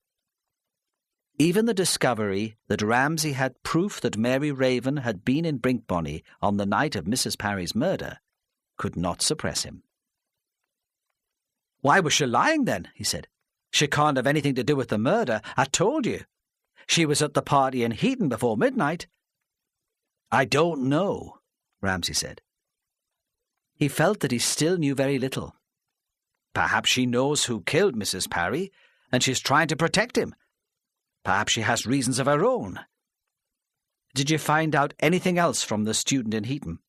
Even the discovery that Ramsay had proof that Mary Raven had been in Brinkbonny on the night of Mrs. Parry's murder could not suppress him. Why was she lying then? He said. She can't have anything to do with the murder. I told you. She was at the party in Heaton before midnight. I don't know, Ramsay said. He felt that he still knew very little. Perhaps she knows who killed Mrs. Parry, and she's trying to protect him. Perhaps she has reasons of her own. Did you find out anything else from the student in Heaton?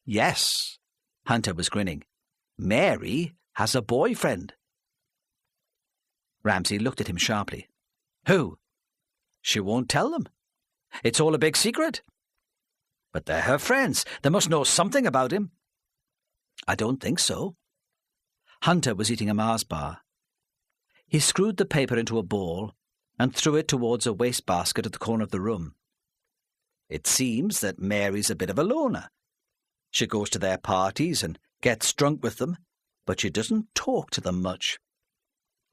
Yes, Hunter was grinning. Mary has a boyfriend. Ramsay looked at him sharply. Who? She won't tell them. It's all a big secret. But they're her friends. They must know something about him. I don't think so. Hunter was eating a Mars bar. He screwed the paper into a ball and threw it towards a wastebasket at the corner of the room. It seems that Mary's a bit of a loner. She goes to their parties and gets drunk with them, but she doesn't talk to them much.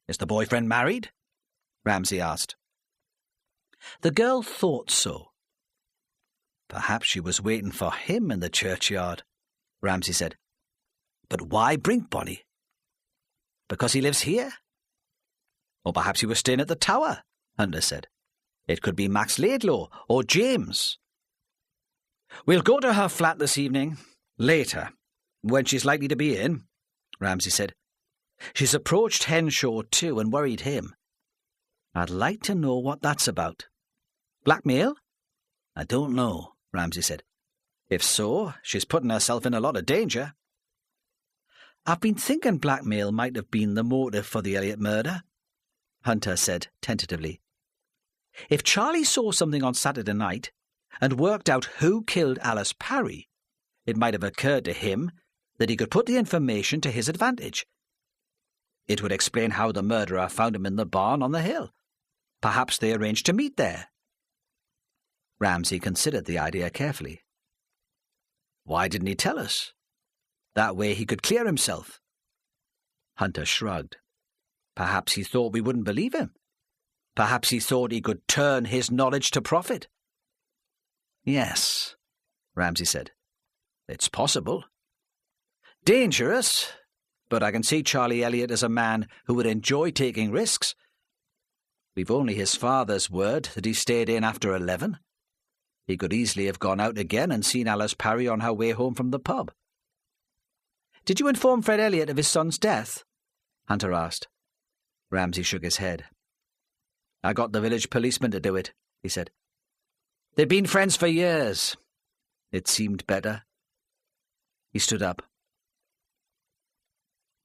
Is the boyfriend married? Ramsay asked. The girl thought so. Perhaps she was waiting for him in the churchyard, Ramsay said. But why Brinkbonny? Because he lives here? Or perhaps he was staying at the tower, Hunter said. It could be Max Laidlaw or James. We'll go to her flat this evening, later, when she's likely to be in, Ramsay said. She's approached Henshaw too and worried him. I'd like to know what that's about. Blackmail? I don't know, Ramsay said. If so, she's putting herself in a lot of danger. I've been thinking blackmail might have been the motive for the Elliot murder, Hunter said tentatively. If Charlie saw something on Saturday night and worked out who killed Alice Parry, it might have occurred to him that he could put the information to his advantage. It would explain how the murderer found him in the barn on the hill. Perhaps they arranged to meet there. Ramsay considered the idea carefully. Why didn't he tell us? That way he could clear himself. Hunter shrugged. Perhaps he thought we wouldn't believe him. Perhaps he thought he could turn his knowledge to profit. Yes, Ramsay said. It's possible. Dangerous, but I can see Charlie Elliot as a man who would enjoy taking risks. We've only his father's word that he stayed in after 11. He could easily have gone out again and seen Alice Parry on her way home from the pub. Did you inform Fred Elliot of his son's death? Hunter asked. Ramsay shook his head. I got the village policeman to do it, he said. They'd been friends for years. It seemed better. He stood up.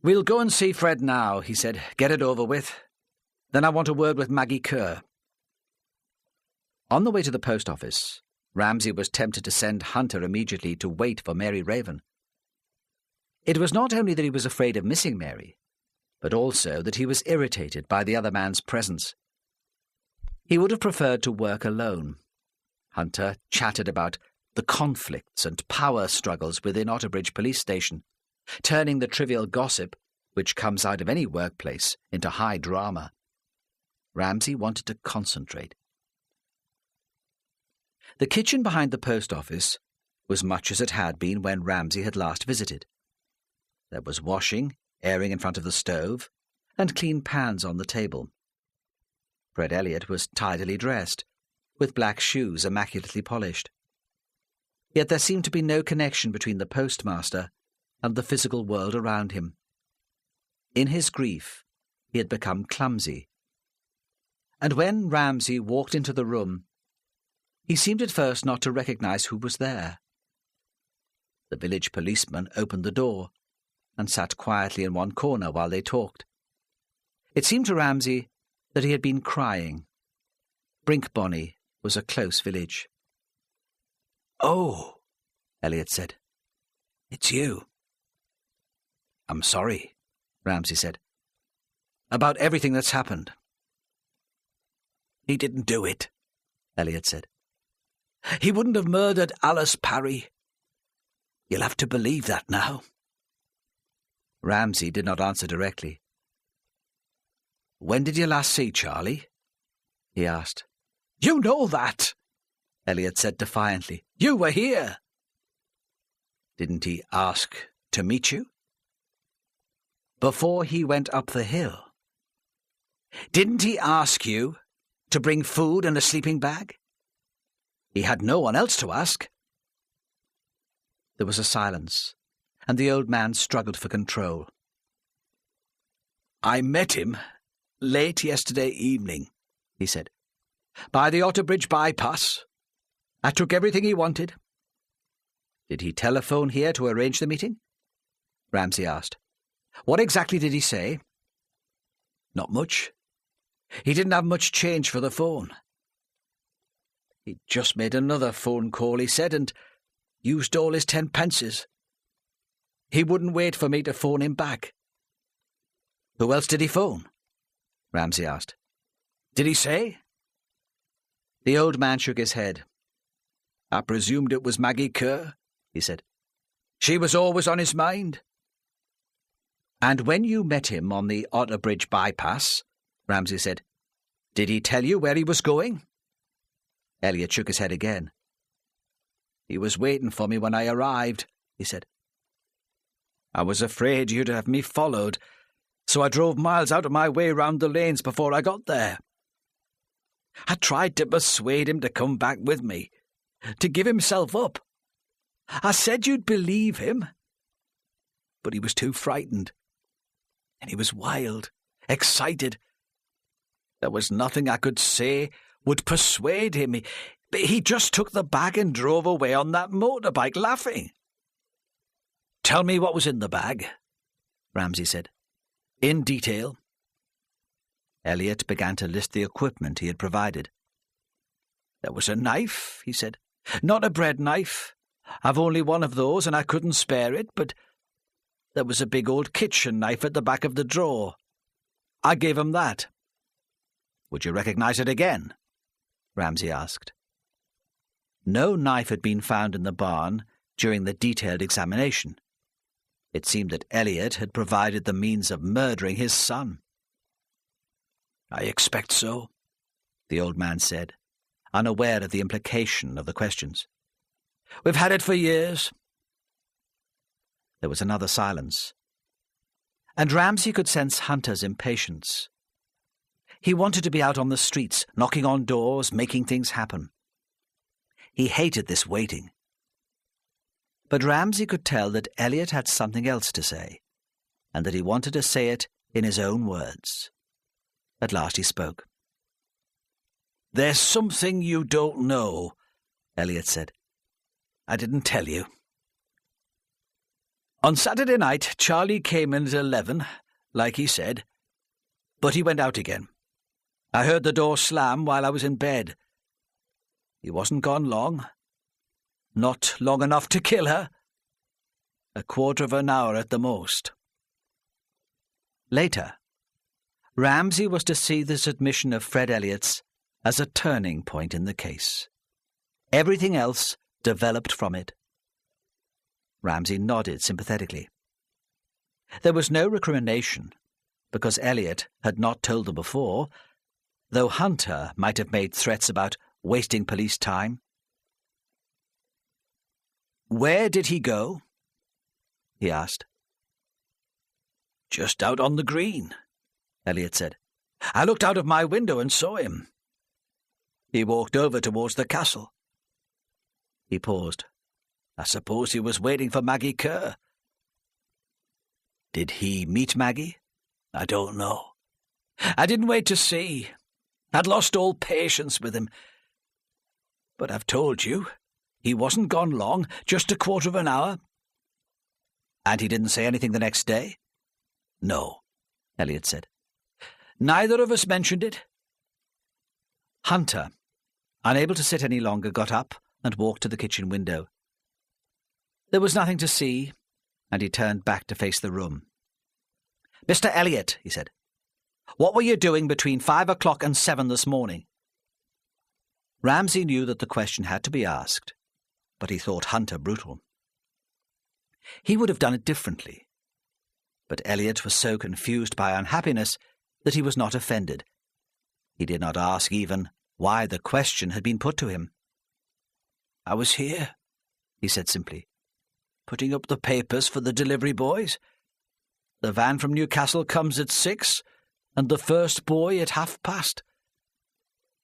We'll go and see Fred now, he said. Get it over with. Then I want a word with Maggie Kerr. On the way to the post office, Ramsay was tempted to send Hunter immediately to wait for Mary Raven. It was not only that he was afraid of missing Mary, but also that he was irritated by the other man's presence. He would have preferred to work alone. Hunter chatted about the conflicts and power struggles within Otterbridge Police Station, turning the trivial gossip, which comes out of any workplace, into high drama. Ramsay wanted to concentrate. The kitchen behind the post office was much as it had been when Ramsay had last visited. There was washing, airing in front of the stove, and clean pans on the table. Fred Elliot was tidily dressed, with black shoes immaculately polished. Yet there seemed to be no connection between the postmaster and the physical world around him. In his grief, he had become clumsy. And when Ramsay walked into the room, he seemed at first not to recognize who was there. The village policeman opened the door and sat quietly in one corner while they talked. It seemed to Ramsay that he had been crying. Brinkbonny was a close village. "Oh," Elliot said. "It's you." "I'm sorry," Ramsay said. "About everything that's happened." "He didn't do it," Elliot said. "He wouldn't have murdered Alice Parry. You'll have to believe that now." Ramsay did not answer directly. "When did you last see Charlie?" he asked. "You know that," Elliot said defiantly. "You were here." "Didn't he ask to meet you?" "Before he went up the hill." "Didn't he ask you to bring food and a sleeping bag? He had no one else to ask." There was a silence, and the old man struggled for control. "I met him late yesterday evening," he said, "by the Otterbridge bypass. I took everything he wanted." "Did he telephone here to arrange the meeting?" Ramsay asked. "What exactly did he say?" "Not much. He didn't have much change for the phone." He'd just made another phone call, he said, and used all his 10 pences. He wouldn't wait for me to phone him back. Who else did he phone? Ramsay asked. Did he say? The old man shook his head. I presumed it was Maggie Kerr, he said. She was always on his mind. And when you met him on the Otterbridge bypass, Ramsay said, did he tell you where he was going? Elliot shook his head again. He was waiting for me when I arrived, he said. I was afraid you'd have me followed, so I drove miles out of my way round the lanes before I got there. I tried to persuade him to come back with me, to give himself up. I said you'd believe him. But he was too frightened. And he was wild, excited. There was nothing I could say would persuade him. He just took the bag and drove away on that motorbike, laughing. Tell me what was in the bag, Ramsay said. In detail. Elliot began to list the equipment he had provided. There was a knife, he said. Not a bread knife. I've only one of those and I couldn't spare it, but there was a big old kitchen knife at the back of the drawer. I gave him that. Would you recognize it again? Ramsay asked. No knife had been found in the barn during the detailed examination. It seemed that Elliot had provided the means of murdering his son. I expect so, the old man said, unaware of the implication of the questions. We've had it for years. There was another silence, and Ramsay could sense Hunter's impatience. He wanted to be out on the streets, knocking on doors, making things happen. He hated this waiting. But Ramsay could tell that Elliot had something else to say, and that he wanted to say it in his own words. At last he spoke. There's something you don't know, Elliot said. I didn't tell you. On Saturday night, Charlie came in at 11, like he said, but he went out again. I heard the door slam while I was in bed. He wasn't gone long. Not long enough to kill her. A quarter of an hour at the most. Later, Ramsay was to see this admission of Fred Elliott's as a turning point in the case. Everything else developed from it. Ramsay nodded sympathetically. There was no recrimination, because Elliott had not told them before, though Hunter might have made threats about wasting police time. Where did he go? He asked. Just out on the green, Elliot said. I looked out of my window and saw him. He walked over towards the castle. He paused. I suppose he was waiting for Maggie Kerr. Did he meet Maggie? I don't know. I didn't wait to see. I'd lost all patience with him. But I've told you, he wasn't gone long, just a quarter of an hour. And he didn't say anything the next day? No, Elliot said. Neither of us mentioned it. Hunter, unable to sit any longer, got up and walked to the kitchen window. There was nothing to see, and he turned back to face the room. Mr. Elliot, he said, what were you doing between 5 o'clock and 7 this morning? Ramsay knew that the question had to be asked, but he thought Hunter brutal. He would have done it differently, but Elliot was so confused by unhappiness that he was not offended. He did not ask even why the question had been put to him. I was here, he said simply, putting up the papers for the delivery boys. The van from Newcastle comes at 6, and the first boy at past.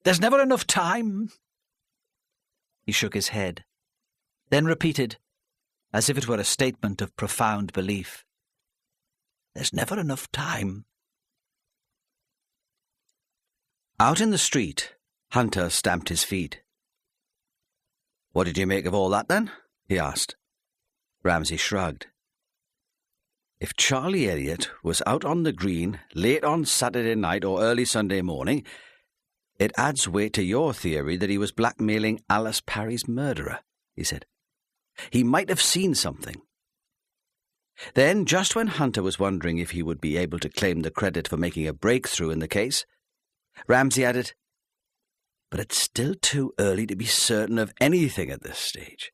There's never enough time. He shook his head, then repeated, as if it were a statement of profound belief. There's never enough time. Out in the street, Hunter stamped his feet. What did you make of all that, then? He asked. Ramsay shrugged. If Charlie Elliott was out on the green late on Saturday night or early Sunday morning, "It adds weight to your theory that he was blackmailing Alice Parry's murderer," he said. "He might have seen something." Then, just when Hunter was wondering if he would be able to claim the credit for making a breakthrough in the case, Ramsay added, "But it's still too early to be certain of anything at this stage.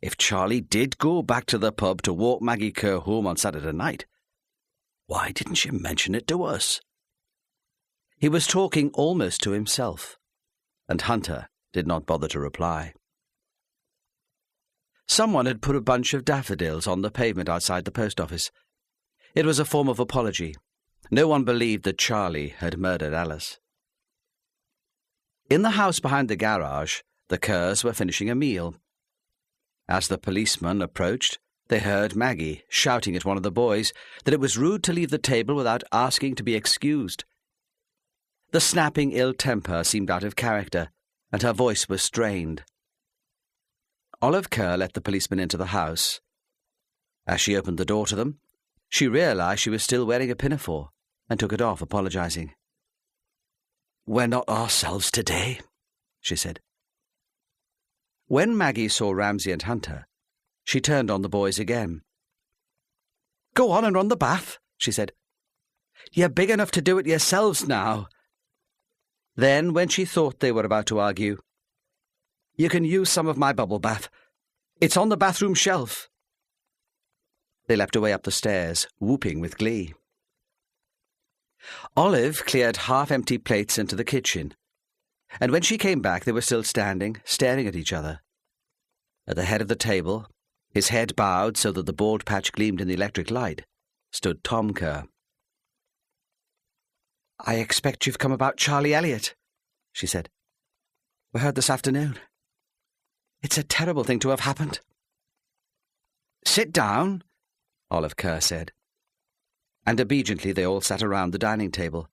If Charlie did go back to the pub to walk Maggie Kerr home on Saturday night, why didn't she mention it to us?" He was talking almost to himself, and Hunter did not bother to reply. Someone had put a bunch of daffodils on the pavement outside the post office. It was a form of apology. No one believed that Charlie had murdered Alice. In the house behind the garage, the Kerrs were finishing a meal. As the policeman approached, they heard Maggie shouting at one of the boys that it was rude to leave the table without asking to be excused. The snapping ill temper seemed out of character, and her voice was strained. Olive Kerr let the policeman into the house. As she opened the door to them, she realized she was still wearing a pinafore and took it off, apologizing. "We're not ourselves today," she said. When Maggie saw Ramsay and Hunter, she turned on the boys again. "Go on and run the bath," she said. "You're big enough to do it yourselves now." Then, when she thought they were about to argue, "You can use some of my bubble bath. It's on the bathroom shelf." They leapt away up the stairs, whooping with glee. Olive cleared half-empty plates into the kitchen, and when she came back they were still standing, staring at each other. At the head of the table, his head bowed so that the bald patch gleamed in the electric light, stood Tom Kerr. "I expect you've come about Charlie Elliott," she said. "We heard this afternoon. It's a terrible thing to have happened." "Sit down," Olive Kerr said. And obediently they all sat around the dining table,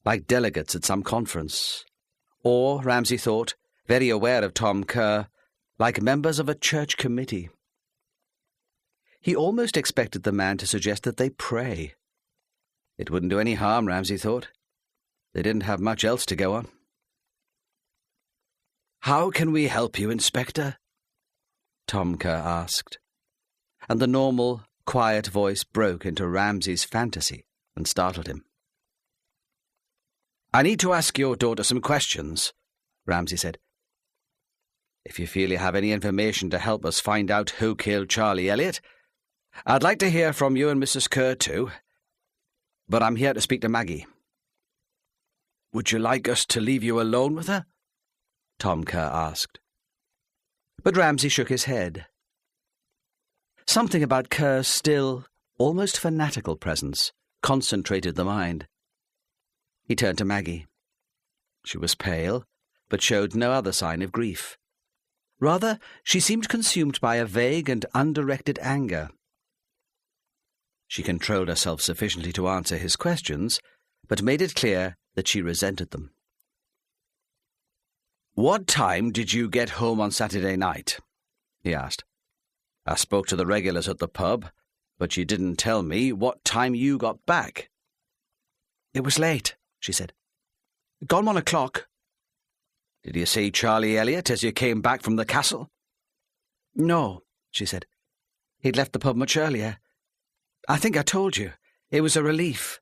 like delegates at some conference. Or, Ramsay thought, very aware of Tom Kerr, like members of a church committee. He almost expected the man to suggest that they pray. It wouldn't do any harm, Ramsay thought. They didn't have much else to go on. "How can we help you, Inspector?" Tom Kerr asked, and the normal, quiet voice broke into Ramsay's fantasy and startled him. "I need to ask your daughter some questions," Ramsay said. "If you feel you have any information to help us find out who killed Charlie Elliott, I'd like to hear from you and Mrs. Kerr too. But I'm here to speak to Maggie." "Would you like us to leave you alone with her?" Tom Kerr asked. But Ramsay shook his head. Something about Kerr's still, almost fanatical presence concentrated the mind. He turned to Maggie. She was pale, but showed no other sign of grief. Rather, she seemed consumed by a vague and undirected anger. She controlled herself sufficiently to answer his questions, but made it clear that she resented them. "What time did you get home on Saturday night?" he asked. "I spoke to the regulars at the pub, but you didn't tell me what time you got back." "It was late," she said. "Gone 1 o'clock. "Did you see Charlie Elliott as you came back from the castle?" "No," she said. "He'd left the pub much earlier. I think I told you. It was a relief."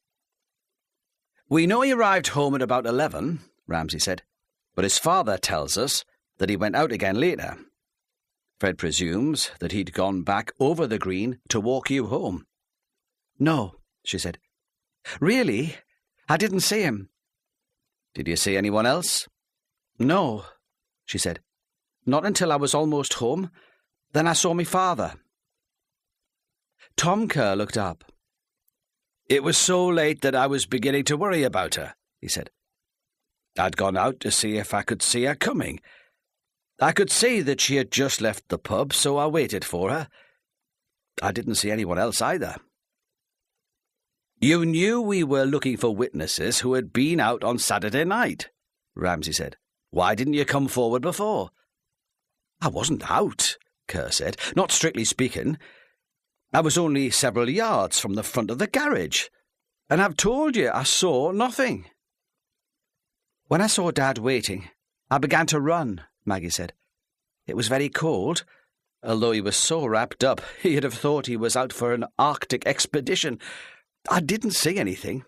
"We know he arrived home at about 11, Ramsay said, "but his father tells us that he went out again later. Fred presumes that he'd gone back over the green to walk you home." "No," she said. "Really? I didn't see him." "Did you see anyone else?" "No," she said. "Not until I was almost home. Then I saw me father." Tom Kerr looked up. "It was so late that I was beginning to worry about her," he said. "I'd gone out to see if I could see her coming. I could see that she had just left the pub, so I waited for her. I didn't see anyone else either." "You knew we were looking for witnesses who had been out on Saturday night," Ramsay said. "Why didn't you come forward before?" "I wasn't out," Kerr said. "Not strictly speaking. I was only several yards from the front of the garage, and I've told you I saw nothing." When I saw Dad waiting, I began to run, Maggie said. It was very cold. Although he was so wrapped up, he'd have thought he was out for an Arctic expedition. I didn't see anything.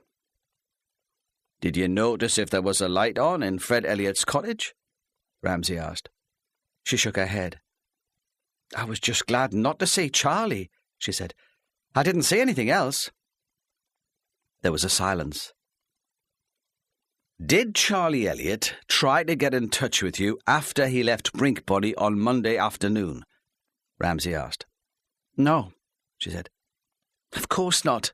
Did you notice if there was a light on in Fred Elliott's cottage? Ramsay asked. She shook her head. I was just glad not to see Charlie, she said. I didn't see anything else. There was a silence. Did Charlie Elliott try to get in touch with you after he left Brinkbody on Monday afternoon? Ramsay asked. No, she said. Of course not.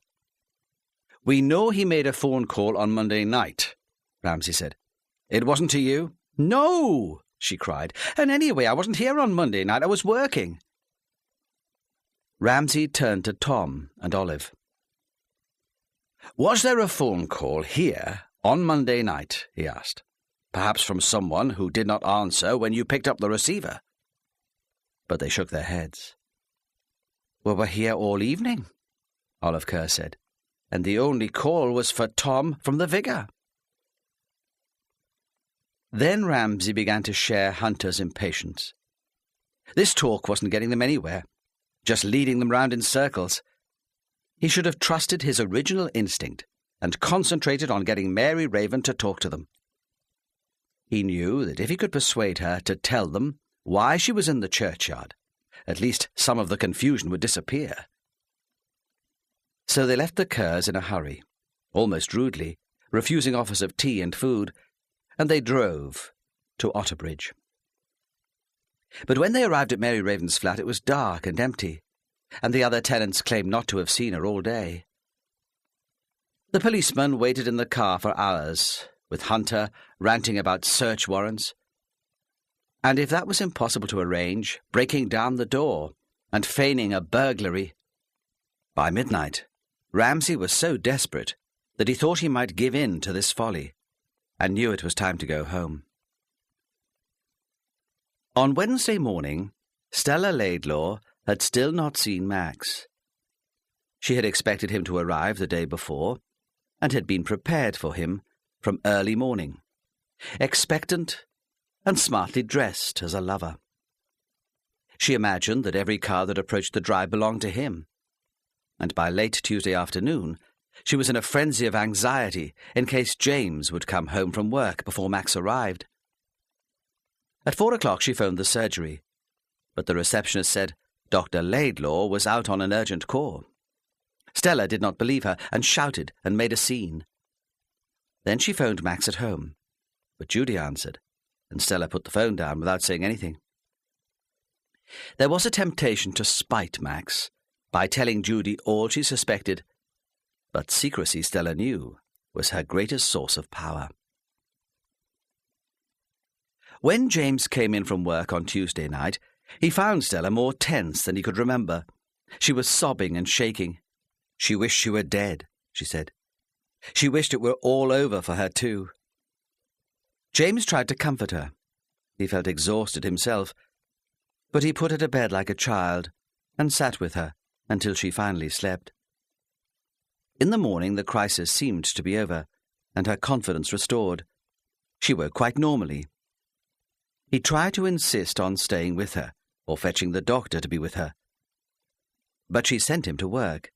We know he made a phone call on Monday night, Ramsay said. It wasn't to you? No, she cried. And anyway, I wasn't here on Monday night. I was working. Ramsay turned to Tom and Olive. Was there a phone call here on Monday night? He asked. Perhaps from someone who did not answer when you picked up the receiver. But they shook their heads. We were here all evening, Olive Kerr said, and the only call was for Tom from the vicar. Then Ramsay began to share Hunter's impatience. This talk wasn't getting them anywhere, just leading them round in circles. He should have trusted his original instinct and concentrated on getting Mary Raven to talk to them. He knew that if he could persuade her to tell them why she was in the churchyard, at least some of the confusion would disappear. So they left the Kerrs in a hurry, almost rudely, refusing offers of tea and food, and they drove to Otterbridge. But when they arrived at Mary Raven's flat, it was dark and empty, and the other tenants claimed not to have seen her all day. The policeman waited in the car for hours, with Hunter ranting about search warrants, and if that was impossible to arrange, breaking down the door and feigning a burglary. By midnight, Ramsay was so desperate that he thought he might give in to this folly, and knew it was time to go home. On Wednesday morning, Stella Laidlaw had still not seen Max. She had expected him to arrive the day before, and had been prepared for him from early morning, expectant and smartly dressed as a lover. She imagined that every car that approached the drive belonged to him, and by late Tuesday afternoon she was in a frenzy of anxiety in case James would come home from work before Max arrived. At 4 o'clock she phoned the surgery, but the receptionist said Dr. Laidlaw was out on an urgent call. Stella did not believe her and shouted and made a scene. Then she phoned Max at home, but Judy answered, and Stella put the phone down without saying anything. There was a temptation to spite Max by telling Judy all she suspected, but secrecy, Stella knew, was her greatest source of power. When James came in from work on Tuesday night, he found Stella more tense than he could remember. She was sobbing and shaking. She wished she were dead, she said. She wished it were all over for her too. James tried to comfort her. He felt exhausted himself, but he put her to bed like a child and sat with her until she finally slept. In the morning the crisis seemed to be over, and her confidence restored. She woke quite normally. He tried to insist on staying with her, or fetching the doctor to be with her, but she sent him to work.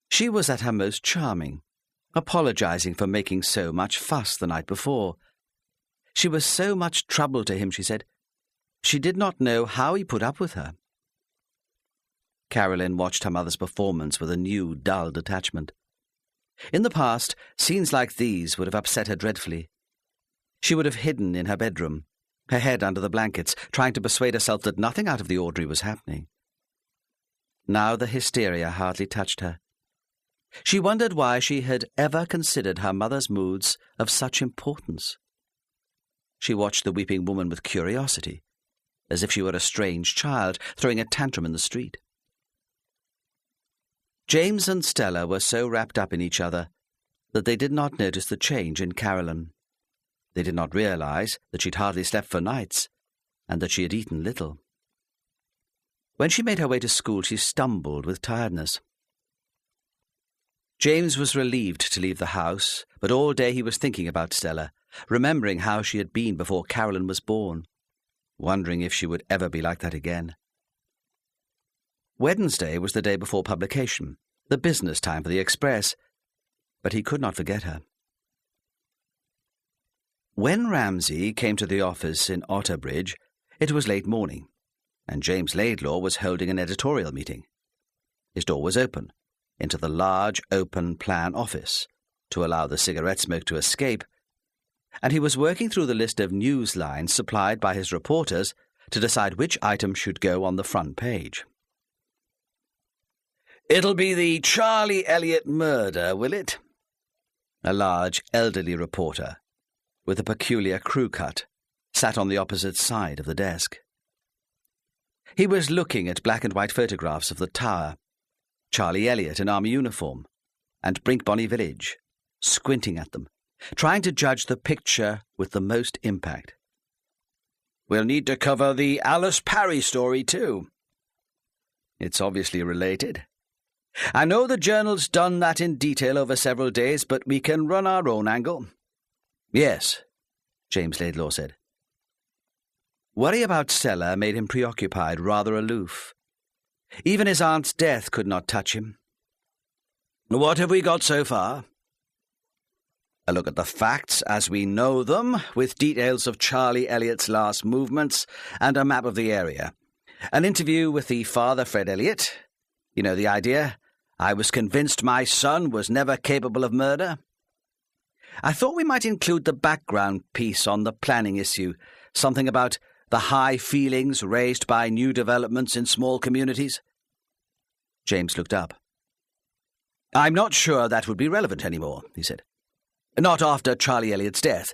She was at her most charming, apologizing for making so much fuss the night before. She was so much trouble to him, she said. She did not know how he put up with her. Carolyn watched her mother's performance with a new, dull detachment. In the past, scenes like these would have upset her dreadfully. She would have hidden in her bedroom, her head under the blankets, trying to persuade herself that nothing out of the ordinary was happening. Now the hysteria hardly touched her. She wondered why she had ever considered her mother's moods of such importance. She watched the weeping woman with curiosity, as if she were a strange child throwing a tantrum in the street. James and Stella were so wrapped up in each other that they did not notice the change in Carolyn. They did not realize that she'd hardly slept for nights, and that she had eaten little. When she made her way to school, she stumbled with tiredness. James was relieved to leave the house, but all day he was thinking about Stella, remembering how she had been before Carolyn was born, wondering if she would ever be like that again. Wednesday was the day before publication, the business time for the Express, but he could not forget her. When Ramsay came to the office in Otterbridge, it was late morning, and James Laidlaw was holding an editorial meeting. His door was open, into the large open-plan office, to allow the cigarette smoke to escape, and he was working through the list of news lines supplied by his reporters to decide which item should go on the front page. "It'll be the Charlie Elliott murder, will it?" A large, elderly reporter, with a peculiar crew cut, sat on the opposite side of the desk. He was looking at black-and-white photographs of the Tower, Charlie Elliott in army uniform, and Brinkbonny Village, squinting at them, trying to judge the picture with the most impact. "We'll need to cover the Alice Parry story, too. It's obviously related. I know the Journal's done that in detail over several days, but we can run our own angle." "Yes," James Laidlaw said. Worry about Stella made him preoccupied, rather aloof. Even his aunt's death could not touch him. "What have we got so far?" "A look at the facts as we know them, with details of Charlie Elliott's last movements and a map of the area. An interview with the father, Fred Elliott. You know the idea. I was convinced my son was never capable of murder. I thought we might include the background piece on the planning issue, something about the high feelings raised by new developments in small communities." James looked up. "I'm not sure that would be relevant anymore," he said. "Not after Charlie Elliott's death.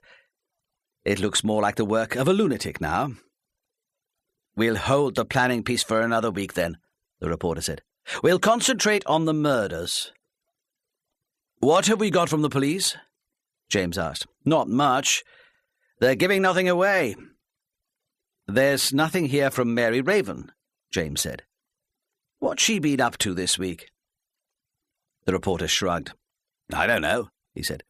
It looks more like the work of a lunatic now." "We'll hold the planning piece for another week, then," the reporter said. "We'll concentrate on the murders." "What have we got from the police?" James asked. "Not much. They're giving nothing away." "There's nothing here from Mary Raven," James said. "What's she been up to this week?" The reporter shrugged. "I don't know," he said.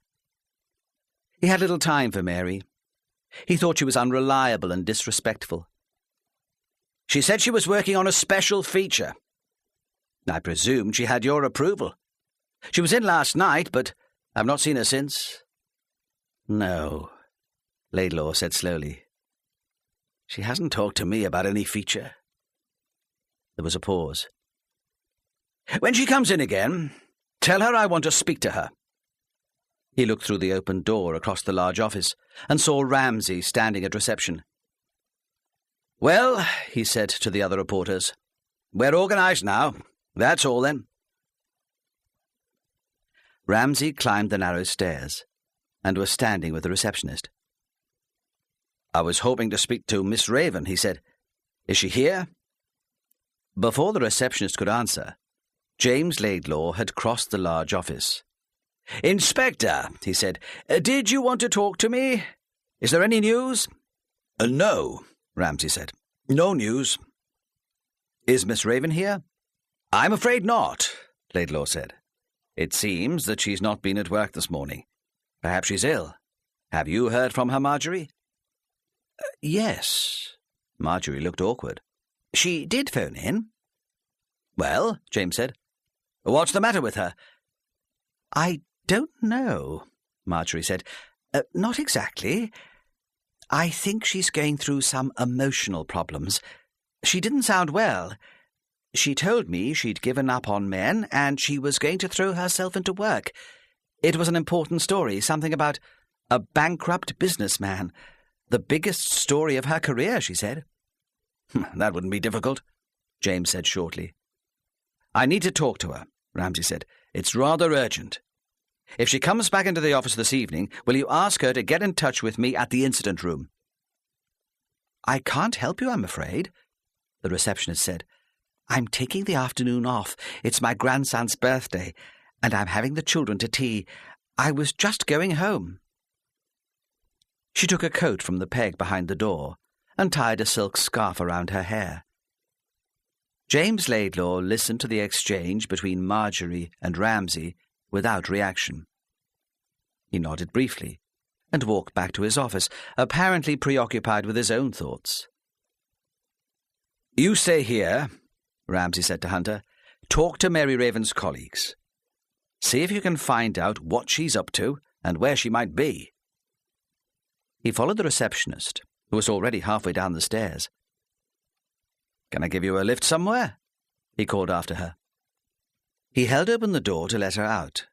He had little time for Mary. He thought she was unreliable and disrespectful. "She said she was working on a special feature. I presumed she had your approval. She was in last night, but I've not seen her since." "No," Laidlaw said slowly. "She hasn't talked to me about any feature." There was a pause. "When she comes in again, tell her I want to speak to her." He looked through the open door across the large office and saw Ramsay standing at reception. "Well," he said to the other reporters, "we're organised now. That's all, then." Ramsay climbed the narrow stairs and was standing with the receptionist. "I was hoping to speak to Miss Raven," he said. "Is she here?" Before the receptionist could answer, James Laidlaw had crossed the large office. "Inspector," he said, "did you want to talk to me? Is there any news?" "No," Ramsay said. "No news." "Is Miss Raven here?" "I'm afraid not," Laidlaw said. "It seems that she's not been at work this morning. Perhaps she's ill. Have you heard from her, Marjorie?" "Yes." Marjorie looked awkward. "She did phone in." "Well," James said, "what's the matter with her?" "I don't know," Marjorie said. "Not exactly. I think she's going through some emotional problems. She didn't sound well. She told me she'd given up on men and she was going to throw herself into work. It was an important story, something about a bankrupt businessman. The biggest story of her career, she said." "That wouldn't be difficult," James said shortly. "I need to talk to her," Ramsay said. "It's rather urgent. If she comes back into the office this evening, will you ask her to get in touch with me at the incident room?" "I can't help you, I'm afraid," the receptionist said. "I'm taking the afternoon off. It's my grandson's birthday, and I'm having the children to tea. I was just going home." She took a coat from the peg behind the door and tied a silk scarf around her hair. James Laidlaw listened to the exchange between Marjorie and Ramsay without reaction. He nodded briefly and walked back to his office, apparently preoccupied with his own thoughts. "You stay here," Ramsay said to Hunter. "Talk to Mary Raven's colleagues. See if you can find out what she's up to and where she might be." He followed the receptionist, who was already halfway down the stairs. "Can I give you a lift somewhere?" he called after her. He held open the door to let her out,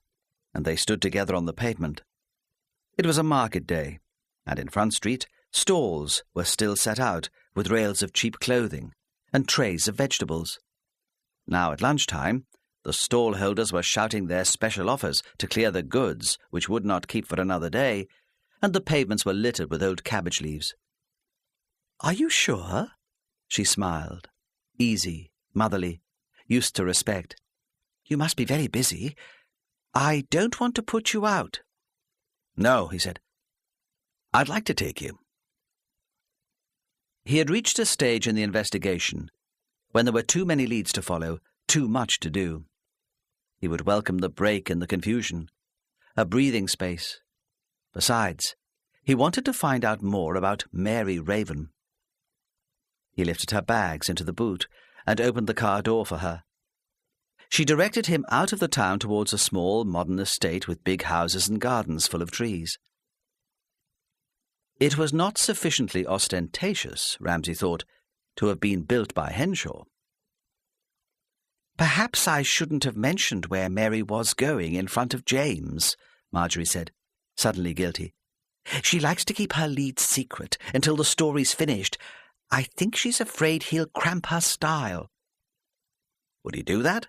and they stood together on the pavement. It was a market day, and in Front Street, stalls were still set out with rails of cheap clothing and trays of vegetables. Now at lunchtime, the stall holders were shouting their special offers to clear the goods which would not keep for another day, and the pavements were littered with old cabbage leaves. "Are you sure?" She smiled, easy, motherly, used to respect. "You must be very busy. I don't want to put you out." "No," he said. "I'd like to take you." He had reached a stage in the investigation when there were too many leads to follow, too much to do. He would welcome the break in the confusion, a breathing space. Besides, he wanted to find out more about Mary Raven. He lifted her bags into the boot and opened the car door for her. She directed him out of the town towards a small, modern estate with big houses and gardens full of trees. It was not sufficiently ostentatious, Ramsay thought, to have been built by Henshaw. "Perhaps I shouldn't have mentioned where Mary was going in front of James," Marjorie said, suddenly guilty. "She likes to keep her leads secret until the story's finished. I think she's afraid he'll cramp her style." "Would he do that?"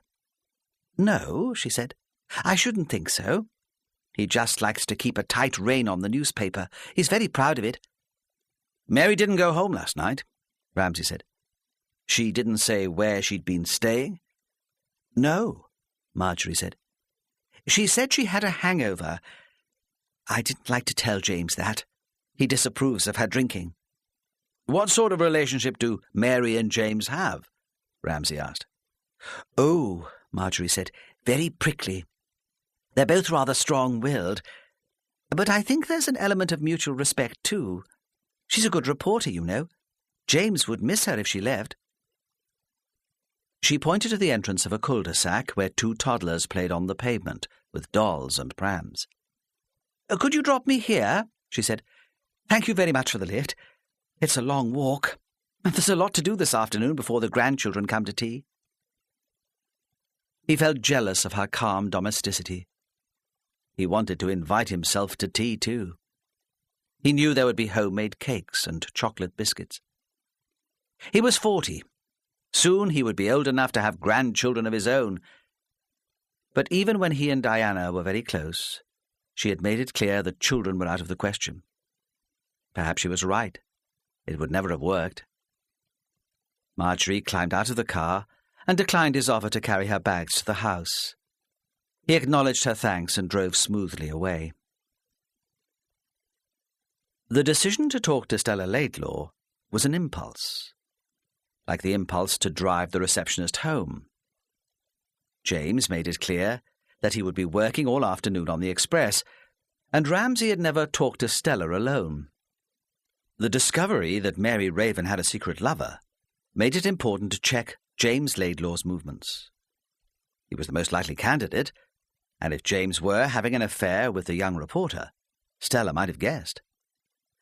"No," she said. "I shouldn't think so. He just likes to keep a tight rein on the newspaper. He's very proud of it." "Mary didn't go home last night," Ramsay said. "She didn't say where she'd been staying?" "No," Marjorie said. "She said she had a hangover. I didn't like to tell James that. He disapproves of her drinking." "What sort of relationship do Mary and James have?" Ramsay asked. "Oh," Marjorie said, "very prickly. They're both rather strong-willed. But I think there's an element of mutual respect, too. She's a good reporter, you know. James would miss her if she left." She pointed to the entrance of a cul-de-sac where two toddlers played on the pavement with dolls and prams. "Could you drop me here?" she said. "Thank you very much for the lift. It's a long walk, and there's a lot to do this afternoon before the grandchildren come to tea." He felt jealous of her calm domesticity. He wanted to invite himself to tea, too. He knew there would be homemade cakes and chocolate biscuits. He was 40. Soon he would be old enough to have grandchildren of his own. But even when he and Diana were very close, she had made it clear that children were out of the question. Perhaps she was right. It would never have worked. Marjorie climbed out of the car and declined his offer to carry her bags to the house. He acknowledged her thanks and drove smoothly away. The decision to talk to Stella Laidlaw was an impulse, like the impulse to drive the receptionist home. James made it clear that he would be working all afternoon on the express, and Ramsay had never talked to Stella alone. The discovery that Mary Raven had a secret lover made it important to check James Laidlaw's movements. He was the most likely candidate, and if James were having an affair with the young reporter, Stella might have guessed.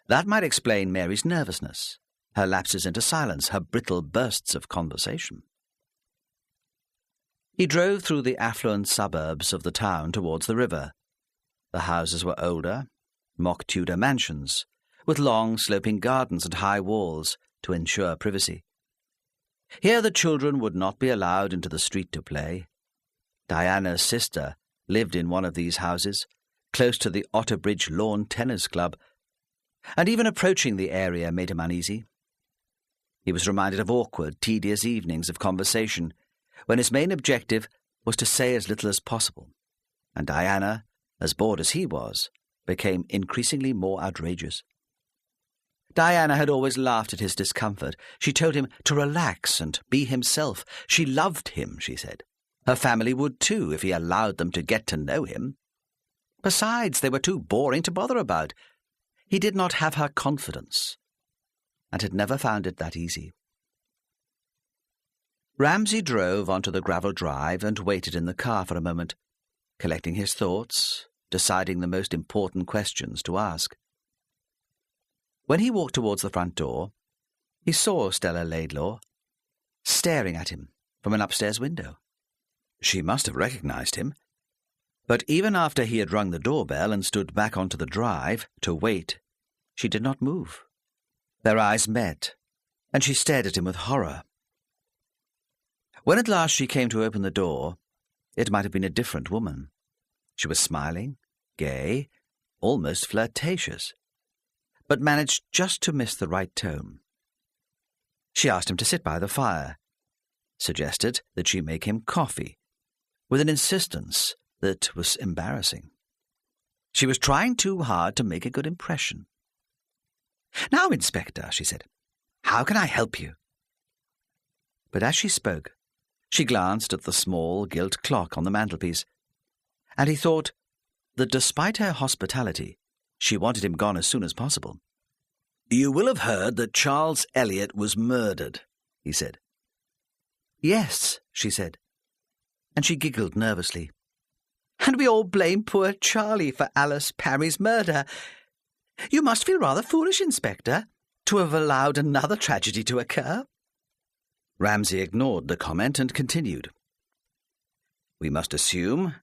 That might explain Mary's nervousness, her lapses into silence, her brittle bursts of conversation. He drove through the affluent suburbs of the town towards the river. The houses were older, mock Tudor mansions, with long sloping gardens and high walls to ensure privacy. Here the children would not be allowed into the street to play. Diana's sister lived in one of these houses, close to the Otterbridge Lawn Tennis Club, and even approaching the area made him uneasy. He was reminded of awkward, tedious evenings of conversation, when his main objective was to say as little as possible, and Diana, as bored as he was, became increasingly more outrageous. Diana had always laughed at his discomfort. She told him to relax and be himself. She loved him, she said, Her family would too if he allowed them to get to know him. Besides, they were too boring to bother about. He did not have her confidence, and had never found it that easy. Ramsay drove onto the gravel drive and waited in the car for a moment, collecting his thoughts, deciding the most important questions to ask. When he walked towards the front door, he saw Stella Laidlaw staring at him from an upstairs window. She must have recognized him, but even after he had rung the doorbell and stood back onto the drive to wait, she did not move. Their eyes met, and she stared at him with horror. When at last she came to open the door, it might have been a different woman. She was smiling, gay, almost flirtatious, but managed just to miss the right tone. She asked him to sit by the fire, suggested that she make him coffee, with an insistence that was embarrassing. She was trying too hard to make a good impression. "Now, Inspector," she said, "how can I help you?" But as she spoke, she glanced at the small gilt clock on the mantelpiece, and he thought that despite her hospitality, she wanted him gone as soon as possible. "You will have heard that Charles Elliot was murdered," he said. "Yes," she said, and she giggled nervously. "And we all blame poor Charlie for Alice Parry's murder. You must feel rather foolish, Inspector, to have allowed another tragedy to occur." Ramsay ignored the comment and continued. "We must assume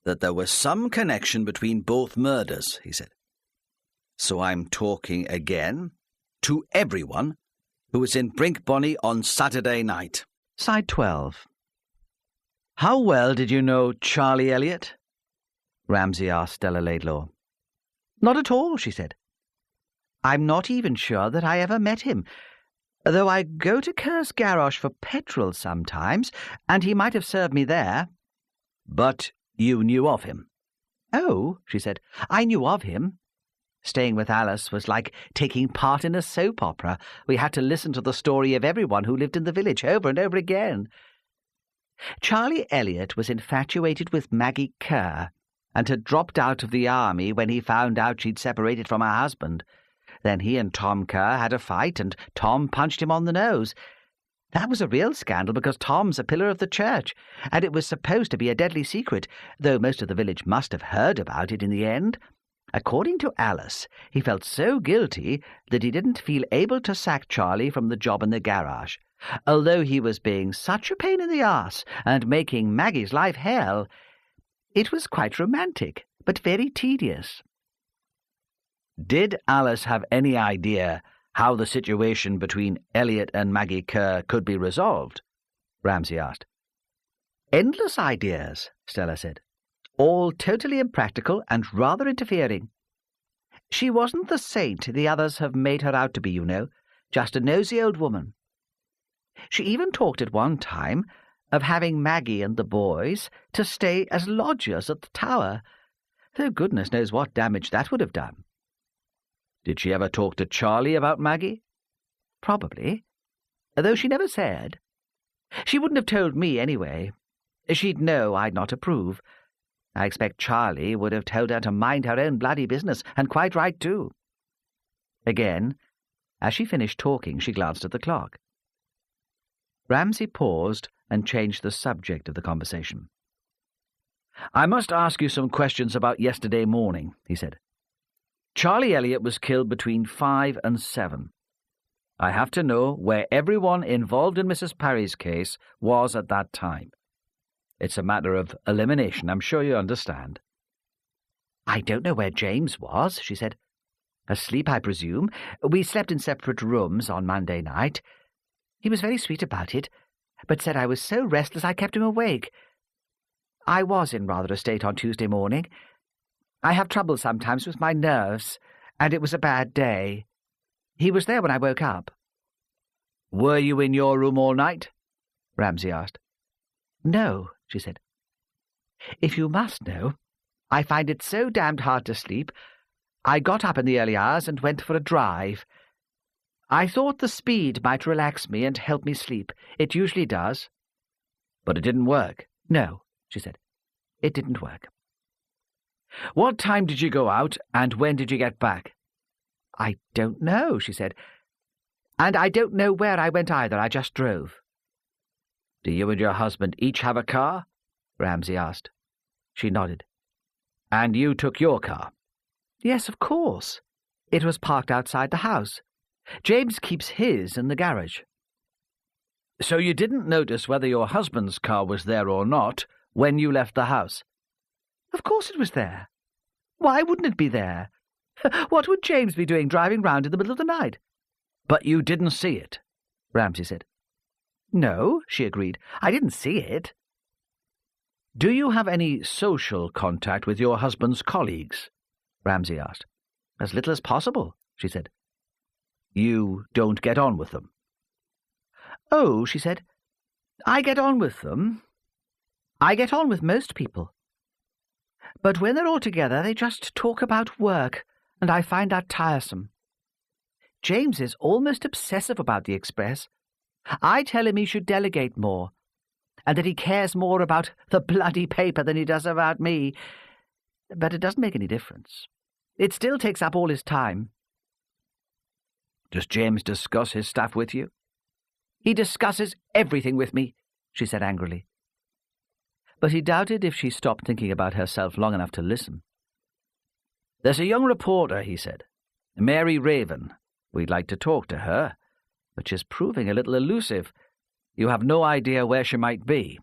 that there was some connection between both murders," he said. "So I'm talking again to everyone who was in Brinkbonny on Saturday night." Side 12. "How well did you know Charlie Elliot?" Ramsay asked Stella Laidlaw. "Not at all," she said. "I'm not even sure that I ever met him, though I go to Kerr's garage for petrol sometimes, and he might have served me there." "But you knew of him?" "Oh," she said, "I knew of him. Staying with Alice was like taking part in a soap opera. We had to listen to the story of everyone who lived in the village over and over again. Charlie Elliot was infatuated with Maggie Kerr and had dropped out of the army when he found out she'd separated from her husband. Then he and Tom Kerr had a fight, and Tom punched him on the nose. That was a real scandal because Tom's a pillar of the church, and it was supposed to be a deadly secret, though most of the village must have heard about it in the end. According to Alice, he felt so guilty that he didn't feel able to sack Charlie from the job in the garage, although he was being such a pain in the arse and making Maggie's life hell. It was quite romantic, but very tedious." "Did Alice have any idea how the situation between Elliot and Maggie Kerr could be resolved?" Ramsay asked. "Endless ideas," Stella said. "All totally impractical and rather interfering. She wasn't the saint the others have made her out to be, you know, just a nosy old woman. She even talked at one time of having Maggie and the boys to stay as lodgers at the tower, though goodness knows what damage that would have done." "Did she ever talk to Charlie about Maggie?" "Probably, though she never said. She wouldn't have told me anyway. She'd know I'd not approve. I expect Charlie would have told her to mind her own bloody business, and quite right too." Again, as she finished talking, she glanced at the clock. Ramsay paused and changed the subject of the conversation. "I must ask you some questions about yesterday morning," he said. "Charlie Elliot was killed between 5 and 7. I have to know where everyone involved in Mrs. Parry's case was at that time. It's a matter of elimination, I'm sure you understand." "I don't know where James was," she said. "Asleep, I presume. We slept in separate rooms on Monday night. He was very sweet about it, but said I was so restless I kept him awake. I was in rather a state on Tuesday morning. I have trouble sometimes with my nerves, and it was a bad day. He was there when I woke up." "Were you in your room all night?" Ramsay asked. "No," she said. "If you must know, I find it so damned hard to sleep. I got up in the early hours and went for a drive. I thought the speed might relax me and help me sleep. It usually does." "But it didn't work?" No, she said. It didn't work. What time did you go out, and when did you get back? I don't know, she said. And I don't know where I went either. I just drove. Do you and your husband each have a car? Ramsay asked. She nodded. And you took your car? Yes, of course. It was parked outside the house. James keeps his in the garage. So you didn't notice whether your husband's car was there or not when you left the house? Of course it was there. Why wouldn't it be there? What would James be doing driving round in the middle of the night? But you didn't see it, Ramsay said. No, she agreed. I didn't see it. Do you have any social contact with your husband's colleagues? Ramsay asked. As little as possible, she said. You don't get on with them? Oh, she said, I get on with them. I get on with most people. But when they're all together, they just talk about work, and I find that tiresome. James is almost obsessive about the Express. I tell him he should delegate more, and that he cares more about the bloody paper than he does about me. But it doesn't make any difference. It still takes up all his time. Does James discuss his stuff with you? He discusses everything with me, she said angrily. But he doubted if she stopped thinking about herself long enough to listen. There's a young reporter, he said, Mary Raven. We'd like to talk to her, but she's proving a little elusive. You have no idea where she might be.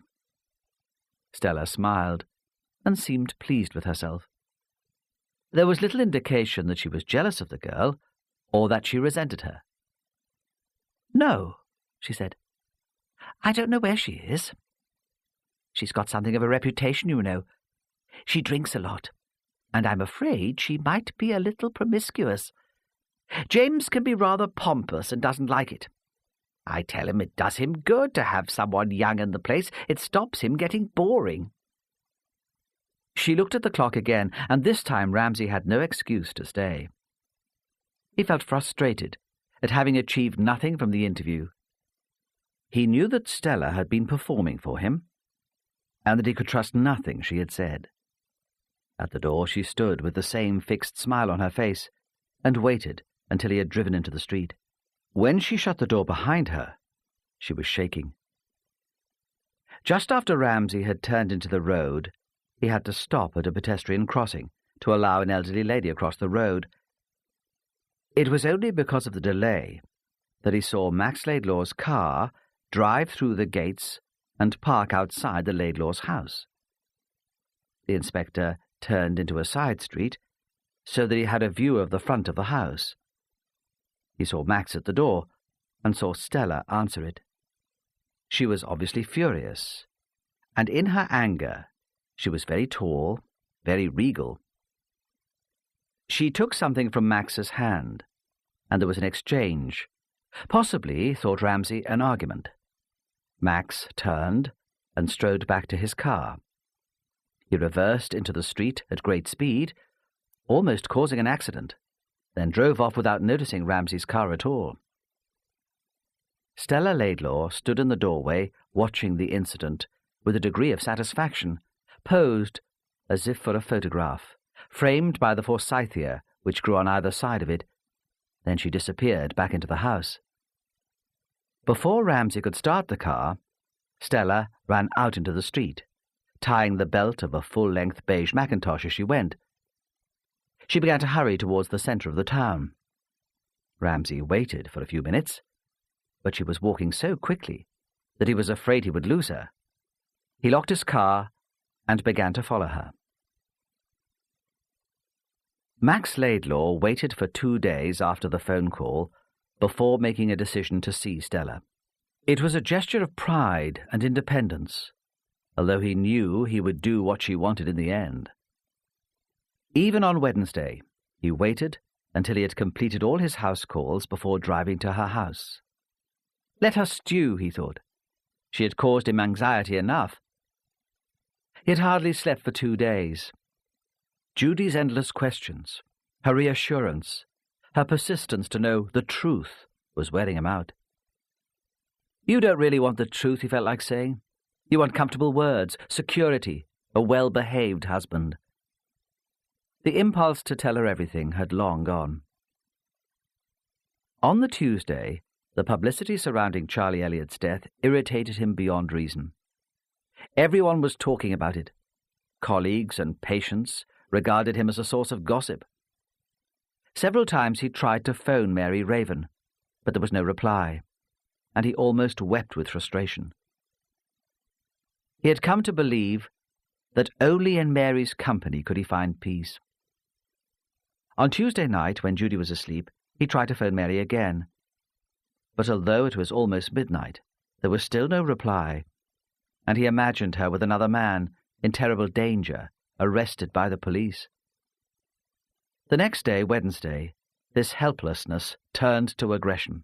Stella smiled and seemed pleased with herself. There was little indication that she was jealous of the girl or that she resented her. No, she said. I don't know where she is. She's got something of a reputation, you know. She drinks a lot, and I'm afraid she might be a little promiscuous. James can be rather pompous and doesn't like it. I tell him it does him good to have someone young in the place. It stops him getting boring. She looked at the clock again, and this time Ramsay had no excuse to stay. He felt frustrated at having achieved nothing from the interview. He knew that Stella had been performing for him, and that he could trust nothing she had said. At the door she stood with the same fixed smile on her face, and waited until he had driven into the street. When she shut the door behind her, she was shaking. Just after Ramsay had turned into the road, he had to stop at a pedestrian crossing to allow an elderly lady across the road. It was only because of the delay that he saw Max Laidlaw's car drive through the gates and park outside the Laidlaws' house. The inspector turned into a side street so that he had a view of the front of the house. He saw Max at the door and saw Stella answer it. She was obviously furious, and in her anger she was very tall, very regal. She took something from Max's hand, and there was an exchange. Possibly, thought Ramsay, an argument. Max turned and strode back to his car. He reversed into the street at great speed, almost causing an accident, then drove off without noticing Ramsay's car at all. Stella Laidlaw stood in the doorway, watching the incident with a degree of satisfaction, posed as if for a photograph, framed by the forsythia which grew on either side of it. Then she disappeared back into the house. Before Ramsay could start the car, Stella ran out into the street, tying the belt of a full-length beige mackintosh as she went. She began to hurry towards the centre of the town. Ramsay waited for a few minutes, but she was walking so quickly that he was afraid he would lose her. He locked his car and began to follow her. Max Laidlaw waited for 2 days after the phone call before making a decision to see Stella. It was a gesture of pride and independence, although he knew he would do what she wanted in the end. Even on Wednesday, he waited until he had completed all his house calls before driving to her house. Let her stew, he thought. She had caused him anxiety enough. He had hardly slept for 2 days. Judy's endless questions, her reassurance, her persistence to know the truth was wearing him out. You don't really want the truth, he felt like saying. You want comfortable words, security, a well-behaved husband. The impulse to tell her everything had long gone. On the Tuesday, the publicity surrounding Charlie Elliott's death irritated him beyond reason. Everyone was talking about it. Colleagues and patients regarded him as a source of gossip. Several times he tried to phone Mary Raven, but there was no reply, and he almost wept with frustration. He had come to believe that only in Mary's company could he find peace. On Tuesday night, when Judy was asleep, he tried to phone Mary again, but although it was almost midnight, there was still no reply, and he imagined her with another man, in terrible danger, arrested by the police. The next day, Wednesday, this helplessness turned to aggression.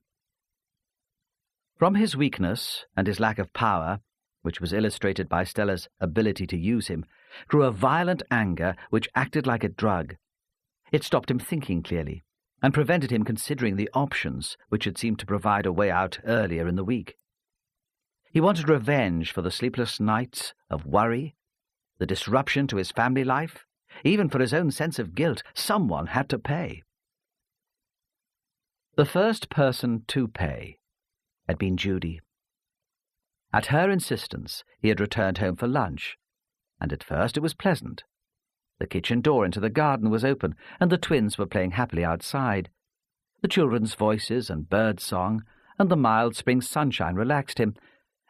From his weakness and his lack of power, which was illustrated by Stella's ability to use him, grew a violent anger which acted like a drug. It stopped him thinking clearly, and prevented him considering the options which had seemed to provide a way out earlier in the week. He wanted revenge for the sleepless nights of worry, the disruption to his family life, even for his own sense of guilt. Someone had to pay. The first person to pay had been Judy. At her insistence, he had returned home for lunch, and at first it was pleasant. The kitchen door into the garden was open, and the twins were playing happily outside. The children's voices and bird song and the mild spring sunshine relaxed him,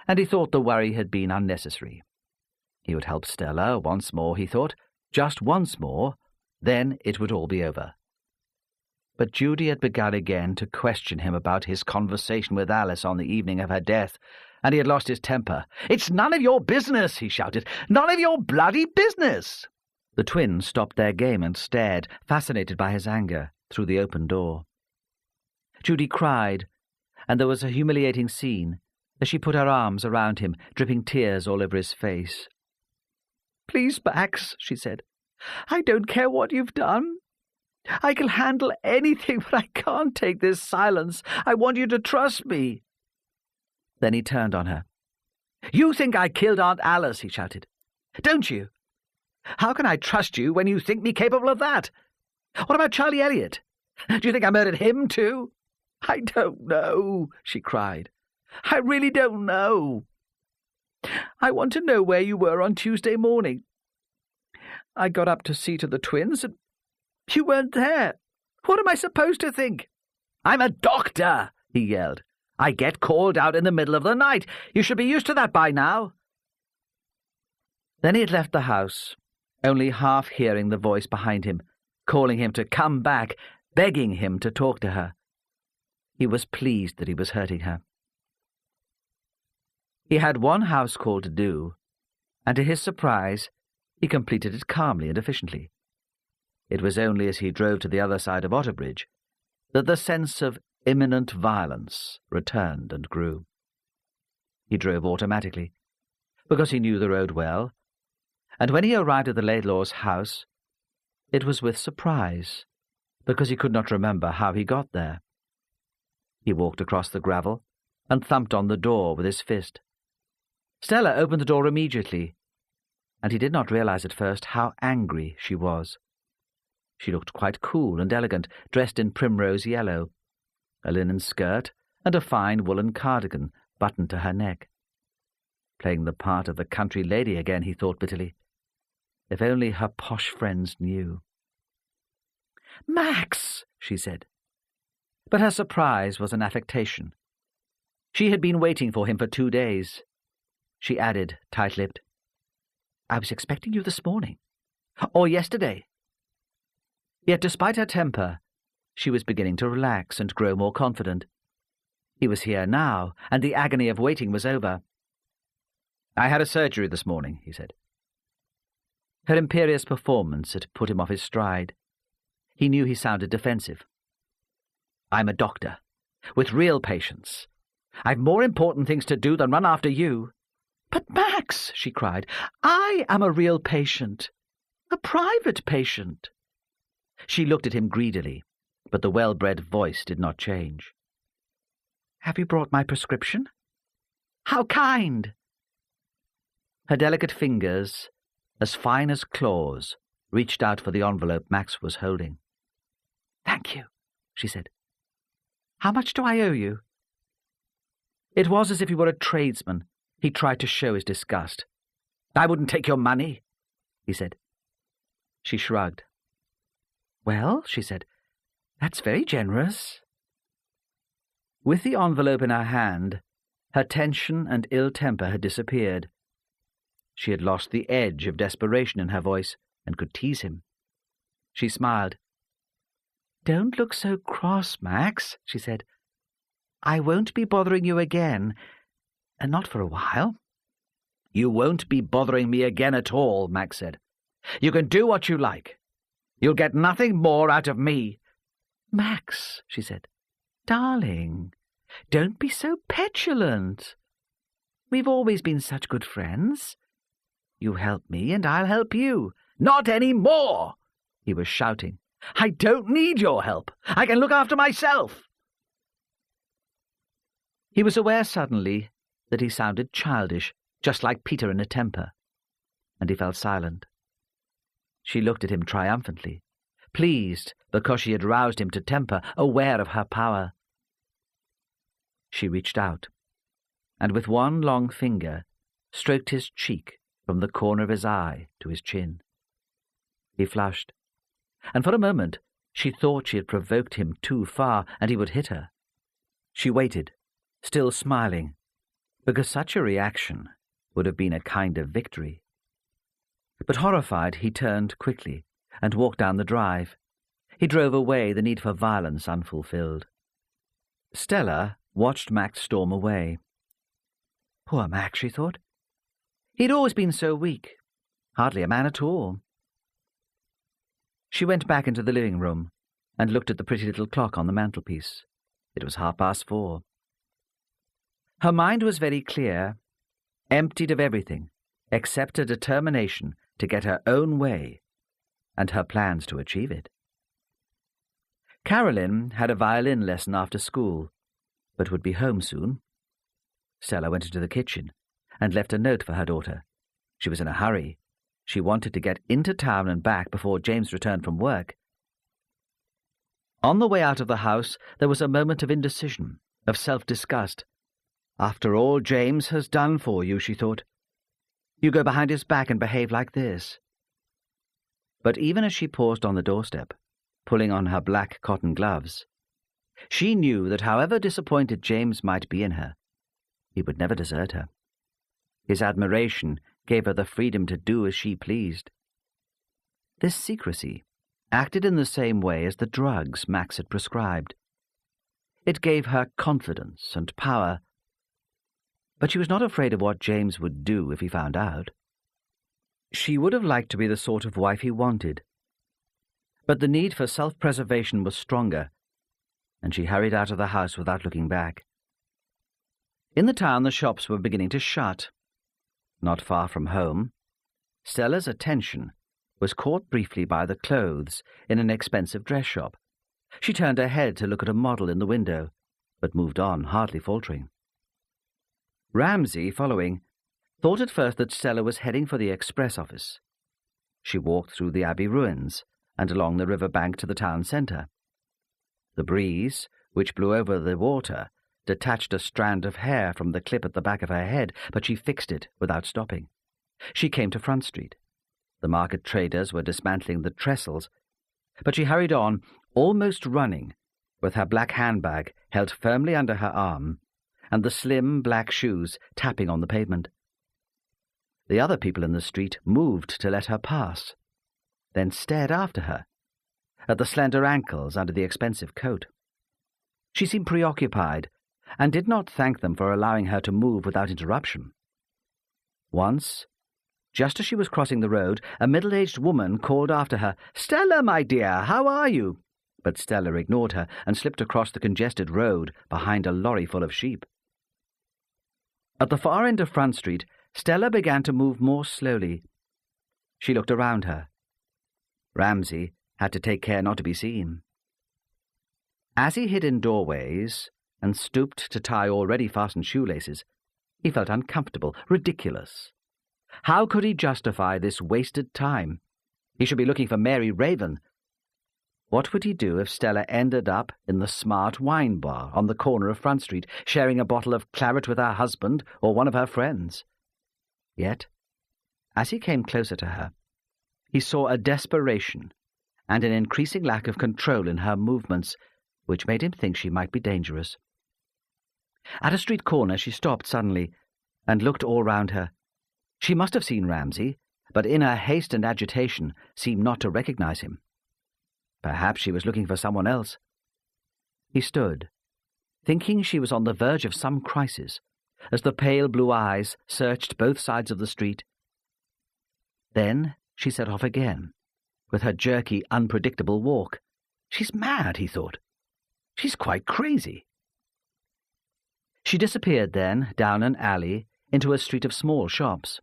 and he thought the worry had been unnecessary. He would help Stella once more, he thought, just once more, then it would all be over. But Judy had begun again to question him about his conversation with Alice on the evening of her death, and he had lost his temper. "It's none of your business," he shouted. "None of your bloody business!" The twins stopped their game and stared, fascinated by his anger, through the open door. Judy cried, and there was a humiliating scene as she put her arms around him, dripping tears all over his face. "Please, Max," she said. "I don't care what you've done. I can handle anything, but I can't take this silence. I want you to trust me." Then he turned on her. "You think I killed Aunt Alice," he shouted. "Don't you? How can I trust you when you think me capable of that? What about Charlie Elliott? Do you think I murdered him too?" "I don't know," she cried. "I really don't know. I want to know where you were on Tuesday morning. I got up to see to the twins, and you weren't there. What am I supposed to think?" "I'm a doctor," he yelled. "I get called out in the middle of the night. You should be used to that by now." Then he had left the house, only half hearing the voice behind him, calling him to come back, begging him to talk to her. He was pleased that he was hurting her. He had one house call to do, and to his surprise, he completed it calmly and efficiently. It was only as he drove to the other side of Otterbridge that the sense of imminent violence returned and grew. He drove automatically, because he knew the road well, and when he arrived at the Laidlaw's house, it was with surprise, because he could not remember how he got there. He walked across the gravel and thumped on the door with his fist. Stella opened the door immediately, and he did not realize at first how angry she was. She looked quite cool and elegant, dressed in primrose yellow, a linen skirt and a fine woolen cardigan buttoned to her neck. Playing the part of the country lady again, he thought bitterly. If only her posh friends knew. "Max," she said. But her surprise was an affectation. She had been waiting for him for 2 days. She added, tight-lipped, "I was expecting you this morning. Or yesterday." Yet despite her temper, she was beginning to relax and grow more confident. He was here now, and the agony of waiting was over. "I had a surgery this morning," he said. Her imperious performance had put him off his stride. He knew he sounded defensive. "I'm a doctor, with real patients. I've more important things to do than run after you." "But Max," she cried, "I am a real patient, a private patient." She looked at him greedily, but the well-bred voice did not change. "Have you brought my prescription?" "How kind!" Her delicate fingers, as fine as claws, reached out for the envelope Max was holding. "Thank you," she said. "How much do I owe you?" It was as if he were a tradesman. He tried to show his disgust. "I wouldn't take your money," he said. She shrugged. "Well," she said, "that's very generous." With the envelope in her hand, her tension and ill temper had disappeared. She had lost the edge of desperation in her voice and could tease him. She smiled. "Don't look so cross, Max," she said. "I won't be bothering you again, and not for a while." "You won't be bothering me again at all," Max said. "You can do what you like. You'll get nothing more out of me." "Max," she said, "darling, don't be so petulant. We've always been such good friends. You help me and I'll help you." "Not any more!" he was shouting. "I don't need your help. I can look after myself." He was aware suddenly that he sounded childish, just like Peter in a temper, and he felt silent. She looked at him triumphantly, pleased because she had roused him to temper, aware of her power. She reached out, and with one long finger stroked his cheek from the corner of his eye to his chin. He flushed, and for a moment she thought she had provoked him too far and he would hit her. She waited, still smiling, because such a reaction would have been a kind of victory. But horrified, he turned quickly and walked down the drive. He drove away, the need for violence unfulfilled. Stella watched Max storm away. Poor Max, she thought. He'd always been so weak, hardly a man at all. She went back into the living room and looked at the pretty little clock on the mantelpiece. It was 4:30. Her mind was very clear, emptied of everything except a determination to get her own way and her plans to achieve it. Carolyn had a violin lesson after school, but would be home soon. Stella went into the kitchen and left a note for her daughter. She was in a hurry. She wanted to get into town and back before James returned from work. On the way out of the house, there was a moment of indecision, of self-disgust. After all James has done for you, she thought, you go behind his back and behave like this. But even as she paused on the doorstep, pulling on her black cotton gloves, she knew that however disappointed James might be in her, he would never desert her. His admiration gave her the freedom to do as she pleased. This secrecy acted in the same way as the drugs Max had prescribed. It gave her confidence and power, but she was not afraid of what James would do if he found out. She would have liked to be the sort of wife he wanted, but the need for self-preservation was stronger, and she hurried out of the house without looking back. In the town the shops were beginning to shut. Not far from home, Stella's attention was caught briefly by the clothes in an expensive dress shop. She turned her head to look at a model in the window, but moved on, hardly faltering. Ramsay, following, thought at first that Stella was heading for the express office. She walked through the Abbey ruins and along the river bank to the town centre. The breeze, which blew over the water, detached a strand of hair from the clip at the back of her head, but she fixed it without stopping. She came to Front Street. The market traders were dismantling the trestles, but she hurried on, almost running, with her black handbag held firmly under her arm, and the slim black shoes tapping on the pavement. The other people in the street moved to let her pass, then stared after her, at the slender ankles under the expensive coat. She seemed preoccupied, and did not thank them for allowing her to move without interruption. Once, just as she was crossing the road, a middle-aged woman called after her, "Stella, my dear, how are you?" But Stella ignored her and slipped across the congested road behind a lorry full of sheep. At the far end of Front Street, Stella began to move more slowly. She looked around her. Ramsay had to take care not to be seen. As he hid in doorways and stooped to tie already fastened shoelaces, he felt uncomfortable, ridiculous. How could he justify this wasted time? He should be looking for Mary Raven. What would he do if Stella ended up in the smart wine bar on the corner of Front Street, sharing a bottle of claret with her husband or one of her friends? Yet, as he came closer to her, he saw a desperation and an increasing lack of control in her movements, which made him think she might be dangerous. At a street corner she stopped suddenly and looked all round her. She must have seen Ramsay, but in her haste and agitation seemed not to recognize him. Perhaps she was looking for someone else. He stood, thinking she was on the verge of some crisis, as the pale blue eyes searched both sides of the street. Then she set off again, with her jerky, unpredictable walk. She's mad, he thought. She's quite crazy. She disappeared then down an alley into a street of small shops.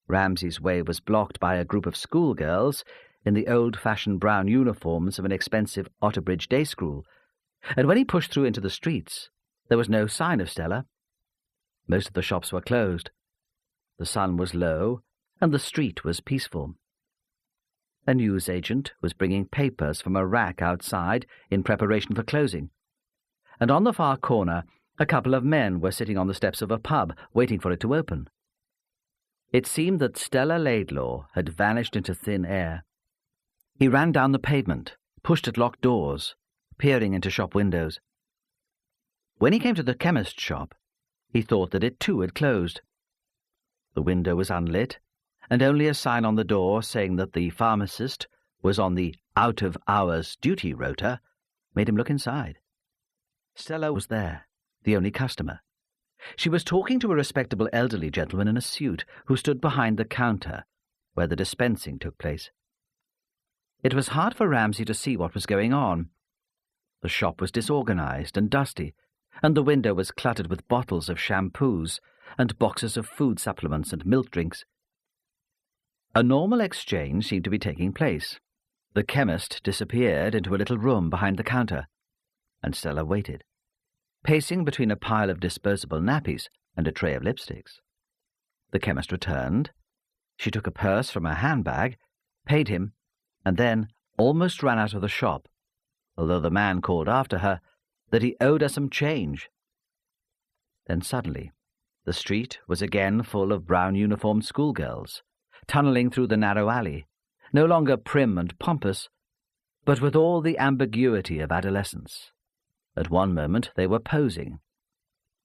Ramsay's way was blocked by a group of schoolgirls in the old-fashioned brown uniforms of an expensive Otterbridge day school, and when he pushed through into the streets, there was no sign of Stella. Most of the shops were closed. The sun was low, and the street was peaceful. A newsagent was bringing papers from a rack outside in preparation for closing, and on the far corner a couple of men were sitting on the steps of a pub, waiting for it to open. It seemed that Stella Laidlaw had vanished into thin air. He ran down the pavement, pushed at locked doors, peering into shop windows. When he came to the chemist's shop, he thought that it too had closed. The window was unlit, and only a sign on the door saying that the pharmacist was on the out-of-hours duty rota made him look inside. Stella was there, the only customer. She was talking to a respectable elderly gentleman in a suit who stood behind the counter where the dispensing took place. It was hard for Ramsay to see what was going on. The shop was disorganized and dusty, and the window was cluttered with bottles of shampoos and boxes of food supplements and milk drinks. A normal exchange seemed to be taking place. The chemist disappeared into a little room behind the counter, and Stella waited, pacing between a pile of disposable nappies and a tray of lipsticks. The chemist returned. She took a purse from her handbag, paid him, and then almost ran out of the shop, although the man called after her that he owed her some change. Then suddenly the street was again full of brown-uniformed schoolgirls, tunnelling through the narrow alley, no longer prim and pompous, but with all the ambiguity of adolescence. At one moment they were posing,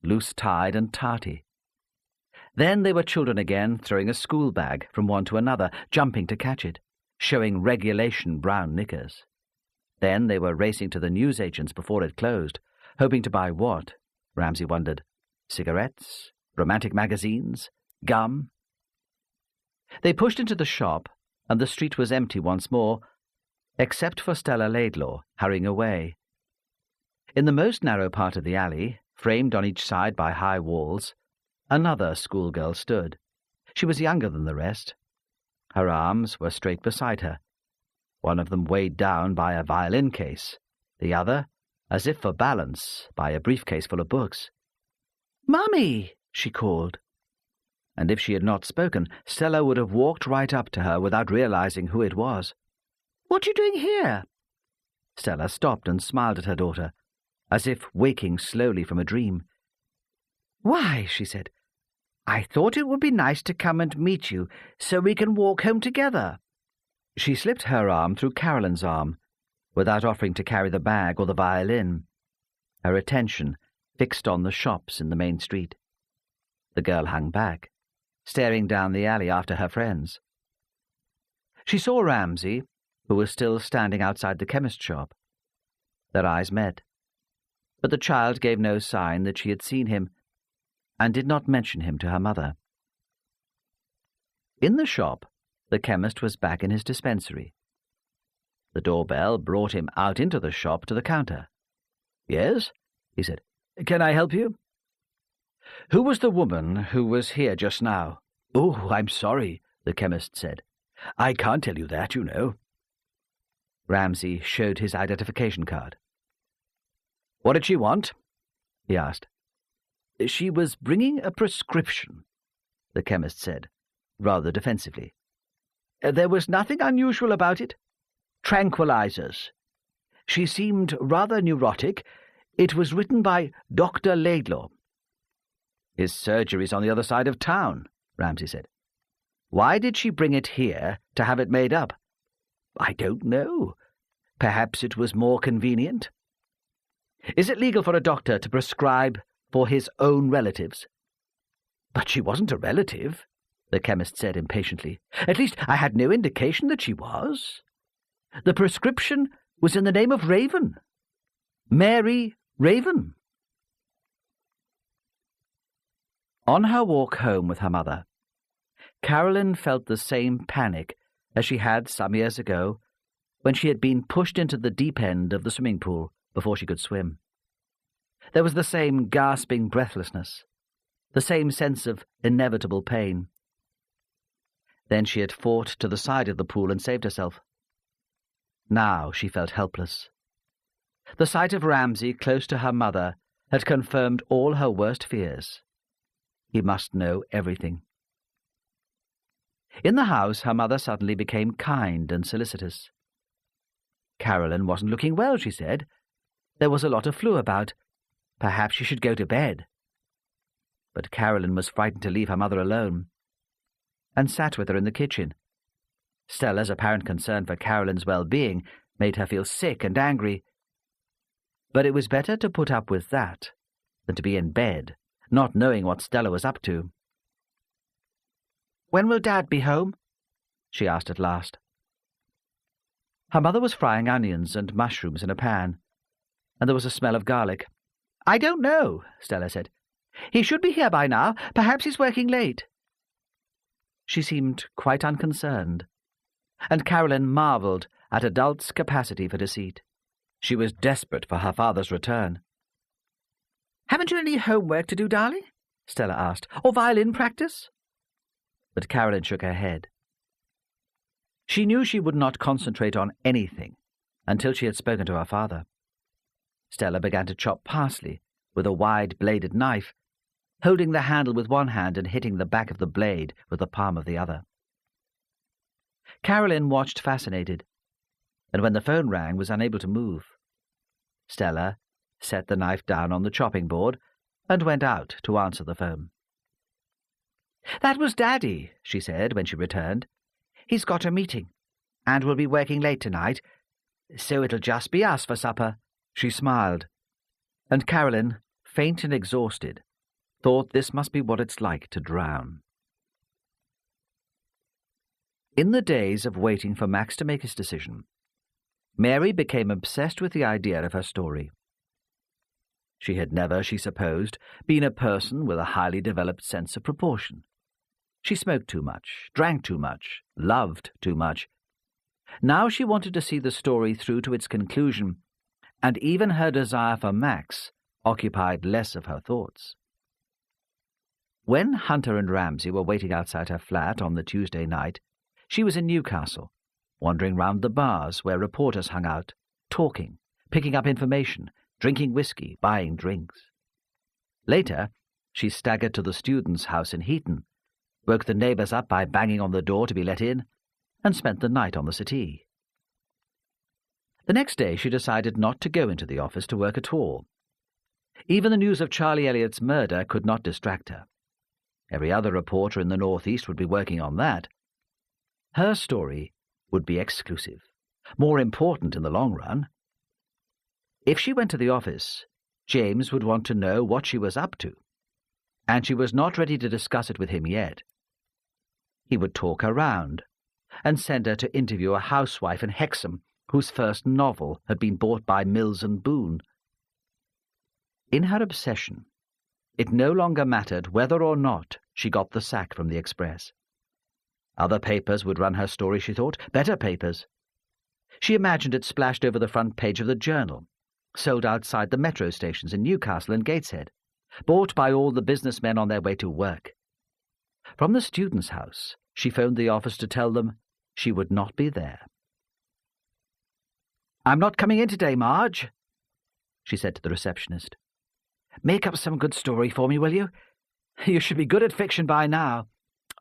loose-tied and tarty. Then they were children again, throwing a school bag from one to another, jumping to catch it, showing regulation brown knickers. Then they were racing to the newsagents before it closed, hoping to buy what, Ramsay wondered. Cigarettes? Romantic magazines? Gum? They pushed into the shop, and the street was empty once more, except for Stella Laidlaw hurrying away. In the most narrow part of the alley, framed on each side by high walls, another schoolgirl stood. She was younger than the rest. Her arms were straight beside her, one of them weighed down by a violin case, the other, as if for balance, by a briefcase full of books. "Mummy!" she called. And if she had not spoken, Stella would have walked right up to her without realizing who it was. "What are you doing here?" Stella stopped and smiled at her daughter, as if waking slowly from a dream. "Why," she said, "I thought it would be nice to come and meet you so we can walk home together." She slipped her arm through Carolyn's arm, without offering to carry the bag or the violin, her attention fixed on the shops in the main street. The girl hung back, staring down the alley after her friends. She saw Ramsay, who was still standing outside the chemist's shop. Their eyes met, but the child gave no sign that she had seen him, and did not mention him to her mother. In the shop, the chemist was back in his dispensary. The doorbell brought him out into the shop to the counter. "Yes," he said. "Can I help you?" "Who was the woman who was here just now?" "Oh, I'm sorry," the chemist said. "I can't tell you that, you know." Ramsay showed his identification card. "What did she want?" he asked. "She was bringing a prescription," the chemist said. rather defensively. There was nothing unusual about it. Tranquilizers. She seemed rather neurotic. It was written by Dr. Laidlaw. His surgery's on the other side of town, Ramsay said. Why did she bring it here to have it made up? I don't know. Perhaps it was more convenient. Is it legal for a doctor to prescribe for his own relatives? But she wasn't a relative, the chemist said impatiently. At least I had no indication that she was. The prescription was in the name of Raven. Mary Raven. On her walk home with her mother, Carolyn felt the same panic as she had some years ago when she had been pushed into the deep end of the swimming pool before she could swim. There was the same gasping breathlessness, the same sense of inevitable pain. Then she had fought to the side of the pool and saved herself. Now she felt helpless. The sight of Ramsay close to her mother had confirmed all her worst fears. He must know everything. In the house, her mother suddenly became kind and solicitous. Carolyn wasn't looking well, she said. There was a lot of flu about. Perhaps she should go to bed. But Carolyn was frightened to leave her mother alone, and sat with her in the kitchen. Stella's apparent concern for Carolyn's well-being made her feel sick and angry. But it was better to put up with that than to be in bed, not knowing what Stella was up to. "When will Dad be home?" she asked at last. Her mother was frying onions and mushrooms in a pan, and there was a smell of garlic. "I don't know," Stella said. "He should be here by now. Perhaps he's working late." She seemed quite unconcerned, and Carolyn marvelled at adults' capacity for deceit. She was desperate for her father's return. "Haven't you any homework to do, darling?" Stella asked. "Or violin practice?" But Carolyn shook her head. She knew she would not concentrate on anything until she had spoken to her father. Stella began to chop parsley with a wide-bladed knife, holding the handle with one hand and hitting the back of the blade with the palm of the other. Carolyn watched fascinated, and when the phone rang was unable to move. Stella set the knife down on the chopping board and went out to answer the phone. "That was Daddy," she said when she returned. "He's got a meeting, and will be working late tonight, so it'll just be us for supper." She smiled, and Carolyn, faint and exhausted, thought this must be what it's like to drown. In the days of waiting for Max to make his decision, Mary became obsessed with the idea of her story. She had never, she supposed, been a person with a highly developed sense of proportion. She smoked too much, drank too much, loved too much. Now she wanted to see the story through to its conclusion, and even her desire for Max occupied less of her thoughts. When Hunter and Ramsay were waiting outside her flat on the Tuesday night, she was in Newcastle, wandering round the bars where reporters hung out, talking, picking up information, drinking whiskey, buying drinks. Later, she staggered to the students' house in Heaton, woke the neighbours up by banging on the door to be let in, and spent the night on the settee. The next day she decided not to go into the office to work at all. Even the news of Charlie Elliott's murder could not distract her. Every other reporter in the Northeast would be working on that. Her story would be exclusive, more important in the long run. If she went to the office, James would want to know what she was up to, and she was not ready to discuss it with him yet. He would talk her round and send her to interview a housewife in Hexham whose first novel had been bought by Mills and Boon. In her obsession, it no longer mattered whether or not she got the sack from the Express. Other papers would run her story, she thought, better papers. She imagined it splashed over the front page of the Journal, sold outside the metro stations in Newcastle and Gateshead, bought by all the businessmen on their way to work. From the students' house, she phoned the office to tell them she would not be there. "I'm not coming in today, Marge," she said to the receptionist. "Make up some good story for me, will you? You should be good at fiction by now."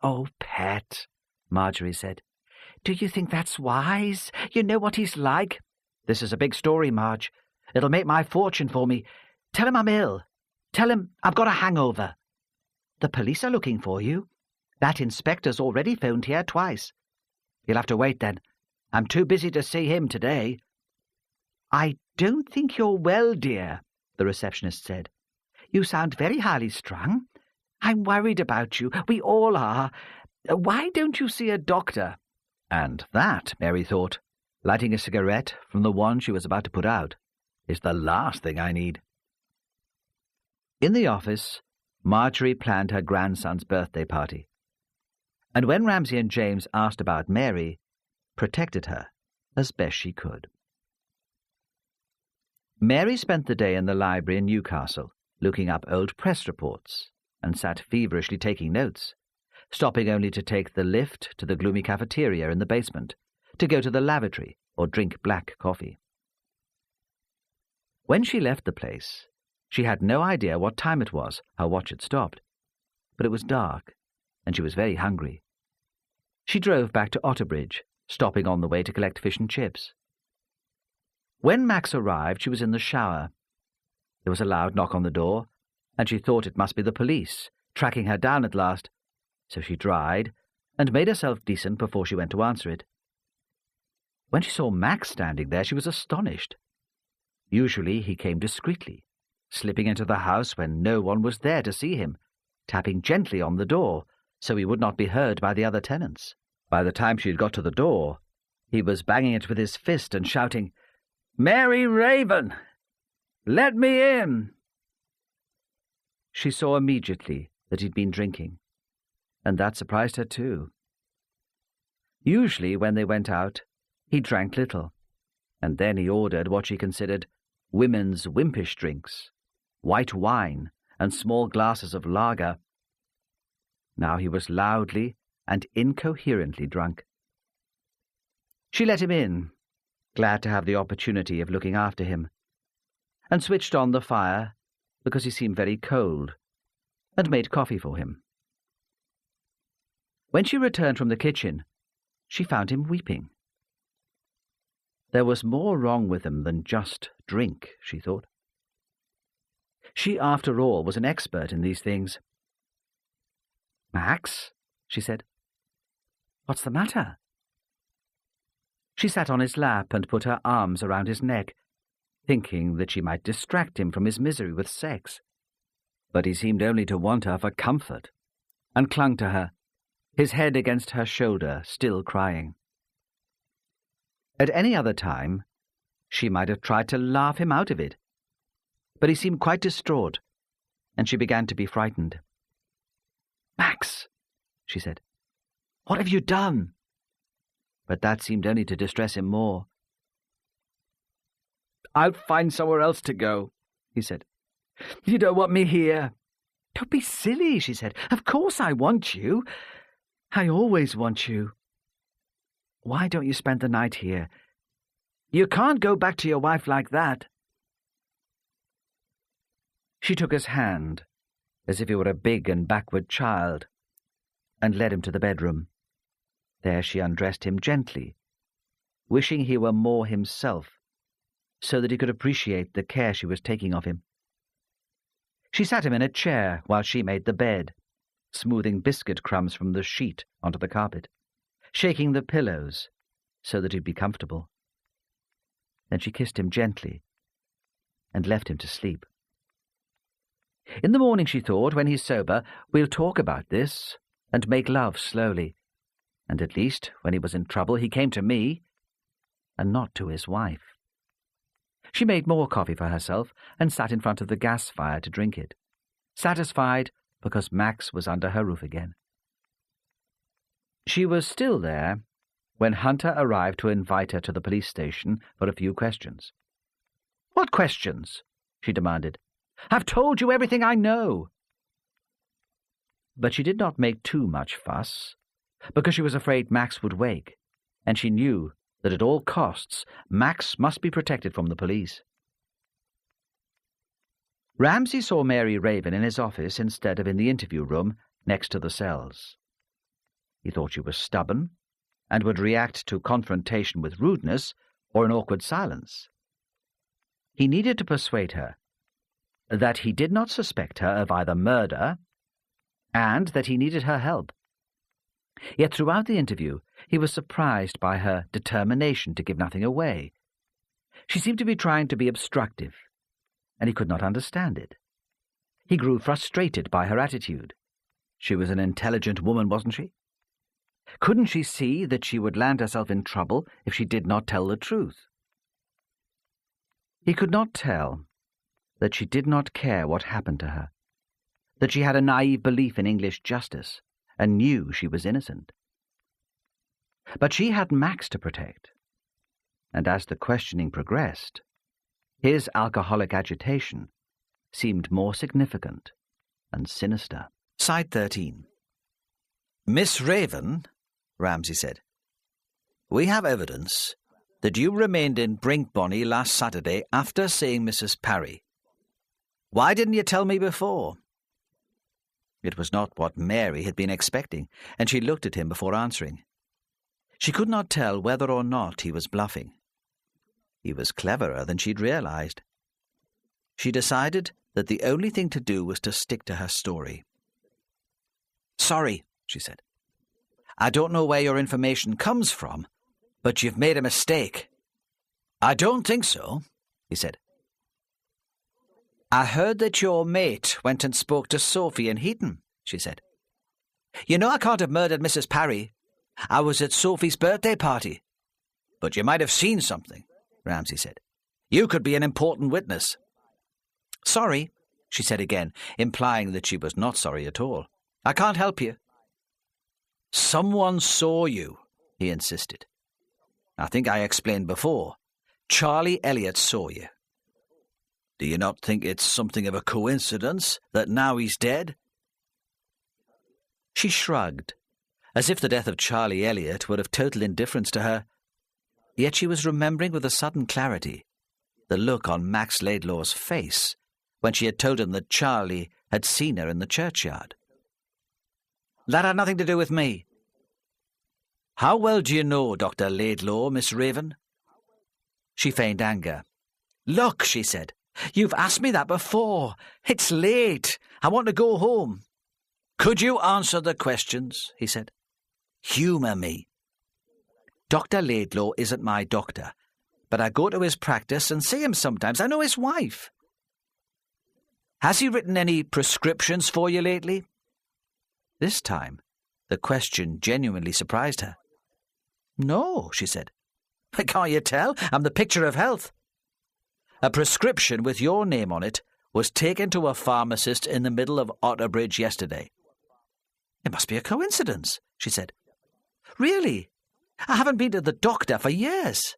"Oh, Pet," Marjorie said. "Do you think that's wise? You know what he's like." "This is a big story, Marge. It'll make my fortune for me. Tell him I'm ill. Tell him I've got a hangover. The police are looking for you. That inspector's already phoned here twice. You'll have to wait then. I'm too busy to see him today." "I don't think you're well, dear," the receptionist said. "You sound very highly strung. I'm worried about you. We all are. Why don't you see a doctor?" And that, Mary thought, lighting a cigarette from the one she was about to put out, is the last thing I need. In the office, Marjorie planned her grandson's birthday party, and when Ramsay and James asked about Mary, protected her as best she could. Mary spent the day in the library in Newcastle, looking up old press reports, and sat feverishly taking notes, stopping only to take the lift to the gloomy cafeteria in the basement, to go to the lavatory or drink black coffee. When she left the place, she had no idea what time it was. Her watch had stopped. But it was dark, and she was very hungry. She drove back to Otterbridge, stopping on the way to collect fish and chips. When Max arrived, she was in the shower. There was a loud knock on the door, and she thought it must be the police, tracking her down at last, so she dried and made herself decent before she went to answer it. When she saw Max standing there, she was astonished. Usually he came discreetly, slipping into the house when no one was there to see him, tapping gently on the door so he would not be heard by the other tenants. By the time she had got to the door, he was banging it with his fist and shouting, "Mary Raven! Let me in!" She saw immediately that he'd been drinking, and that surprised her too. Usually, when they went out, he drank little, and then he ordered what she considered women's wimpish drinks, white wine and small glasses of lager. Now he was loudly and incoherently drunk. She let him in, glad to have the opportunity of looking after him, and switched on the fire because he seemed very cold, and made coffee for him. When she returned from the kitchen, she found him weeping. There was more wrong with him than just drink, she thought. She, after all, was an expert in these things. "Max," she said, "what's the matter?" She sat on his lap and put her arms around his neck, thinking that she might distract him from his misery with sex. But he seemed only to want her for comfort, and clung to her, his head against her shoulder, still crying. At any other time, she might have tried to laugh him out of it, but he seemed quite distraught, and she began to be frightened. "Max," she said, "what have you done?" But that seemed only to distress him more. "I'll find somewhere else to go," he said. "You don't want me here." "Don't be silly," she said. "Of course I want you. I always want you. Why don't you spend the night here? You can't go back to your wife like that." She took his hand, as if he were a big and backward child, and led him to the bedroom. There she undressed him gently, wishing he were more himself, so that he could appreciate the care she was taking of him. She sat him in a chair while she made the bed, smoothing biscuit crumbs from the sheet onto the carpet, shaking the pillows so that he'd be comfortable. Then she kissed him gently and left him to sleep. In the morning, she thought, when he's sober, we'll talk about this and make love slowly. And at least, when he was in trouble, he came to me, and not to his wife. She made more coffee for herself and sat in front of the gas fire to drink it, satisfied because Max was under her roof again. She was still there when Hunter arrived to invite her to the police station for a few questions. "What questions?" she demanded. "I've told you everything I know." But she did not make too much fuss, because she was afraid Max would wake, and she knew that at all costs Max must be protected from the police. Ramsay saw Mary Raven in his office instead of in the interview room next to the cells. He thought she was stubborn and would react to confrontation with rudeness or an awkward silence. He needed to persuade her that he did not suspect her of either murder and that he needed her help. Yet throughout the interview he was surprised by her determination to give nothing away. She seemed to be trying to be obstructive, and he could not understand it. He grew frustrated by her attitude. She was an intelligent woman, wasn't she? Couldn't she see that she would land herself in trouble if she did not tell the truth? He could not tell that she did not care what happened to her, that she had a naive belief in English justice and knew she was innocent. But she had Max to protect, and as the questioning progressed, his alcoholic agitation seemed more significant and sinister. Side 13. Miss Raven, Ramsay said, we have evidence that you remained in Brinkbonny last Saturday after seeing Mrs. Parry. Why didn't you tell me before? It was not what Mary had been expecting, and she looked at him before answering. She could not tell whether or not he was bluffing. He was cleverer than she'd realized. She decided that the only thing to do was to stick to her story. Sorry, she said. I don't know where your information comes from, but you've made a mistake. I don't think so, he said. I heard that your mate went and spoke to Sophie in Heaton, she said. You know I can't have murdered Mrs. Parry. I was at Sophie's birthday party. But you might have seen something, Ramsay said. You could be an important witness. Sorry, she said again, implying that she was not sorry at all. I can't help you. Someone saw you, he insisted. I think I explained before. Charlie Elliot saw you. Do you not think it's something of a coincidence that now he's dead? She shrugged, as if the death of Charlie Elliot were of total indifference to her. Yet she was remembering with a sudden clarity the look on Max Laidlaw's face when she had told him that Charlie had seen her in the churchyard. That had nothing to do with me. How well do you know Dr. Laidlaw, Miss Raven? She feigned anger. Look, she said, you've asked me that before. It's late. I want to go home. Could you answer the questions? He said. Humour me. Dr. Laidlaw isn't my doctor, but I go to his practice and see him sometimes. I know his wife. Has he written any prescriptions for you lately? This time, the question genuinely surprised her. No, she said. Can't you tell? I'm the picture of health. A prescription with your name on it was taken to a pharmacist in the middle of Otterbridge yesterday. It must be a coincidence, she said. Really? I haven't been to the doctor for years.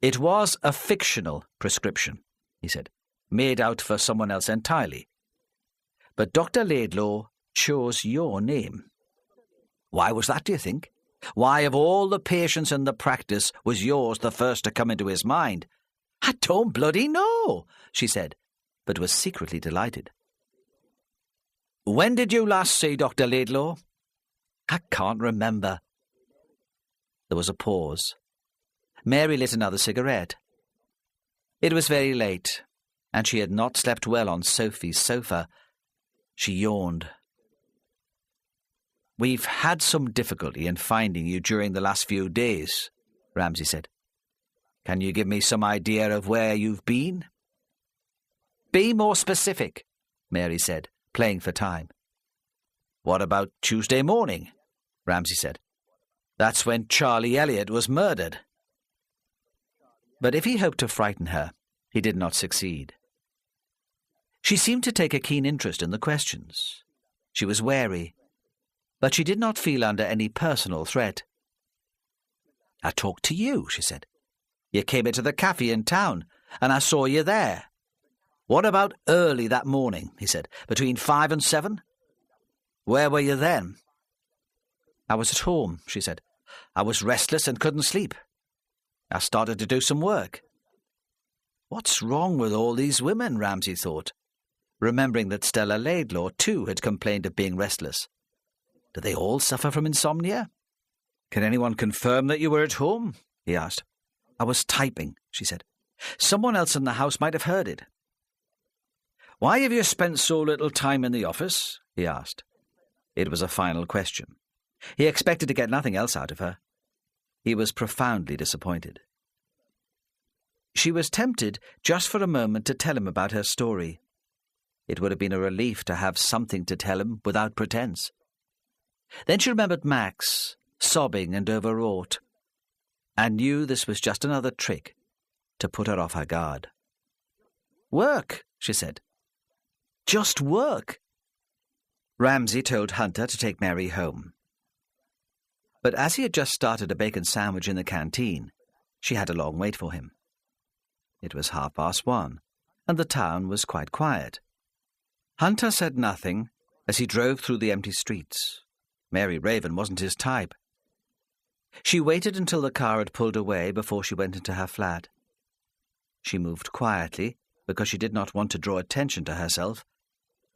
It was a fictional prescription, he said, made out for someone else entirely. But Dr. Laidlaw chose your name. Why was that, do you think? Why, of all the patients in the practice, was yours the first to come into his mind? I don't bloody know, she said, but was secretly delighted. When did you last see Dr. Laidlaw? I can't remember. There was a pause. Mary lit another cigarette. It was very late, and she had not slept well on Sophie's sofa. She yawned. We've had some difficulty in finding you during the last few days, Ramsay said. Can you give me some idea of where you've been? Be more specific, Mary said, playing for time. What about Tuesday morning? Ramsay said. That's when Charlie Elliot was murdered. But if he hoped to frighten her, he did not succeed. She seemed to take a keen interest in the questions. She was wary, but she did not feel under any personal threat. I talked to you, she said. You came into the cafe in town, and I saw you there. What about early that morning, he said, between 5 and 7? Where were you then? I was at home, she said. I was restless and couldn't sleep. I started to do some work. What's wrong with all these women, Ramsay thought, remembering that Stella Laidlaw too had complained of being restless. Do they all suffer from insomnia? Can anyone confirm that you were at home? He asked. I was typing, she said. Someone else in the house might have heard it. Why have you spent so little time in the office? He asked. It was a final question. He expected to get nothing else out of her. He was profoundly disappointed. She was tempted just for a moment to tell him about her story. It would have been a relief to have something to tell him without pretense. Then she remembered Max, sobbing and overwrought, and knew this was just another trick to put her off her guard. Work, she said. Just work. Ramsay told Hunter to take Mary home. But as he had just started a bacon sandwich in the canteen, she had a long wait for him. It was 1:30, and the town was quite quiet. Hunter said nothing as he drove through the empty streets. Mary Raven wasn't his type. She waited until the car had pulled away before she went into her flat. She moved quietly because she did not want to draw attention to herself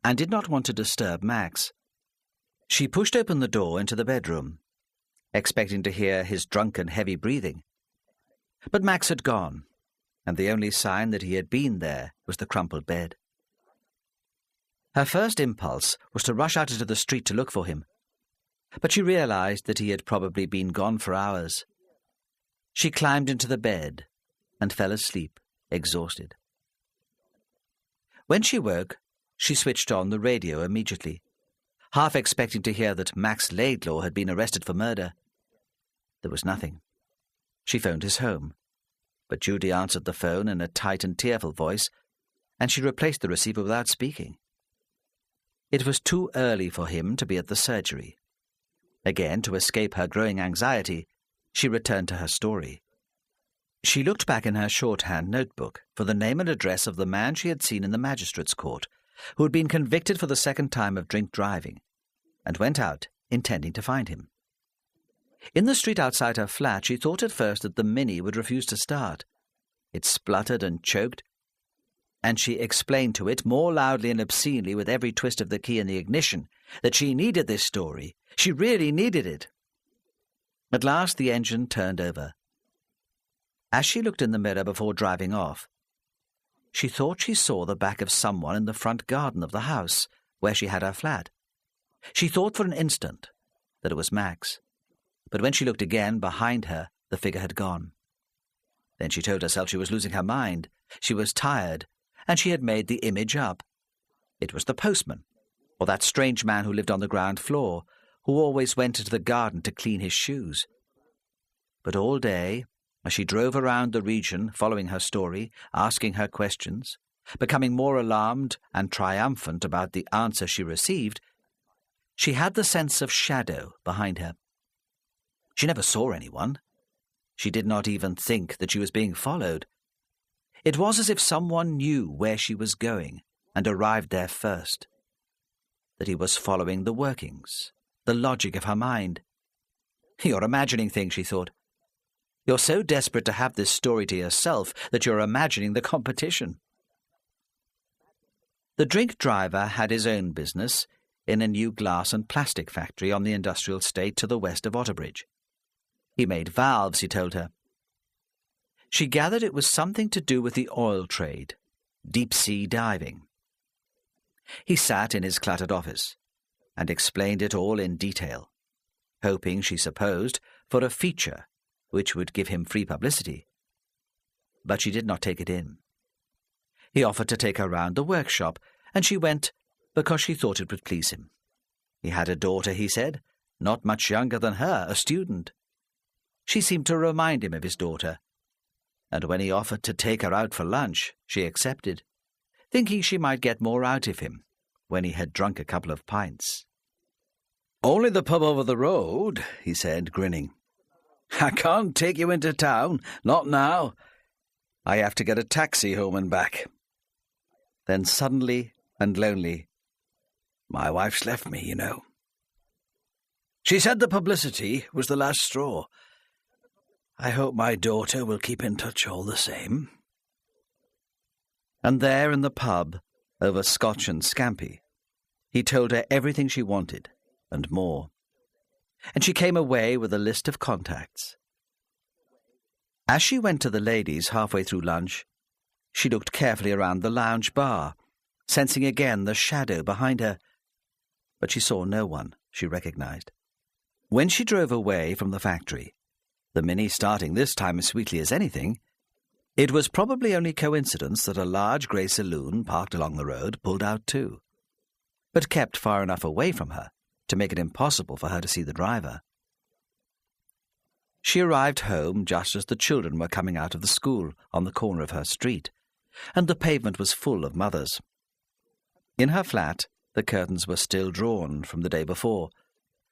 and did not want to disturb Max. She pushed open the door into the bedroom, expecting to hear his drunken, heavy breathing. But Max had gone, and the only sign that he had been there was the crumpled bed. Her first impulse was to rush out into the street to look for him, but she realized that he had probably been gone for hours. She climbed into the bed and fell asleep, exhausted. When she woke, she switched on the radio immediately, half expecting to hear that Max Laidlaw had been arrested for murder. There was nothing. She phoned his home, but Judy answered the phone in a tight and tearful voice, and she replaced the receiver without speaking. It was too early for him to be at the surgery. Again, to escape her growing anxiety, she returned to her story. She looked back in her shorthand notebook for the name and address of the man she had seen in the magistrate's court, who had been convicted for the second time of drink driving, and went out, intending to find him. In the street outside her flat, she thought at first that the Mini would refuse to start. It spluttered and choked, and she explained to it more loudly and obscenely with every twist of the key in the ignition that she needed this story. She really needed it. At last the engine turned over. As she looked in the mirror before driving off, she thought she saw the back of someone in the front garden of the house where she had her flat. She thought for an instant that it was Max, but when she looked again behind her, the figure had gone. Then she told herself she was losing her mind. She was tired, and she had made the image up. It was the postman, or that strange man who lived on the ground floor, who always went into the garden to clean his shoes. But all day, as she drove around the region following her story, asking her questions, becoming more alarmed and triumphant about the answer she received, she had the sense of shadow behind her. She never saw anyone. She did not even think that she was being followed. It was as if someone knew where she was going and arrived there first, that he was following the workings, the logic of her mind. You're imagining things, she thought. You're so desperate to have this story to yourself that you're imagining the competition. The drink driver had his own business in a new glass and plastic factory on the industrial estate to the west of Otterbridge. He made valves, he told her. She gathered it was something to do with the oil trade, deep-sea diving. He sat in his cluttered office and explained it all in detail, hoping, she supposed, for a feature which would give him free publicity. But she did not take it in. He offered to take her round the workshop, and she went because she thought it would please him. He had a daughter, he said, not much younger than her, a student. She seemed to remind him of his daughter, and when he offered to take her out for lunch, she accepted, thinking she might get more out of him when he had drunk a couple of pints. "Only the pub over the road," he said, grinning. "I can't take you into town, not now. I have to get a taxi home and back." Then suddenly and lonely, "My wife's left me, you know. She said the publicity was the last straw. I hope my daughter will keep in touch all the same." And there in the pub, over Scotch and scampi, he told her everything she wanted, and more. and she came away with a list of contacts. As she went to the ladies halfway through lunch, she looked carefully around the lounge bar, sensing again the shadow behind her, but she saw no one she recognized. When she drove away from the factory, the Mini starting this time as sweetly as anything, it was probably only coincidence that a large grey saloon parked along the road pulled out too, but kept far enough away from her to make it impossible for her to see the driver. She arrived home just as the children were coming out of the school on the corner of her street, and the pavement was full of mothers. In her flat, the curtains were still drawn from the day before,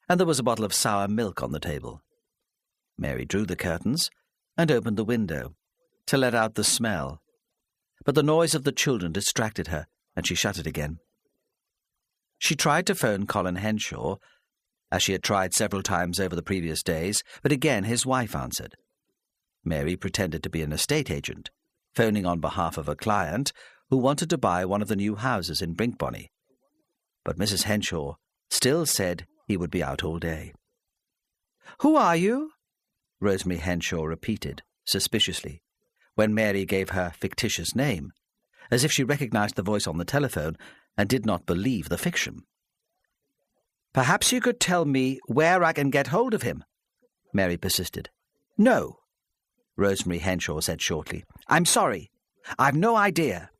and there was a bottle of sour milk on the table. Mary drew the curtains and opened the window to let out the smell, but the noise of the children distracted her, and she shut it again. She tried to phone Colin Henshaw, as she had tried several times over the previous days, but again his wife answered. Mary pretended to be an estate agent, phoning on behalf of a client who wanted to buy one of the new houses in Brinkbonny, but Mrs. Henshaw still said he would be out all day. "Who are you?" Rosemary Henshaw repeated, suspiciously, when Mary gave her fictitious name, as if she recognized the voice on the telephone and did not believe the fiction. "Perhaps you could tell me where I can get hold of him," Mary persisted. "No," Rosemary Henshaw said shortly. "I'm sorry. I've no idea."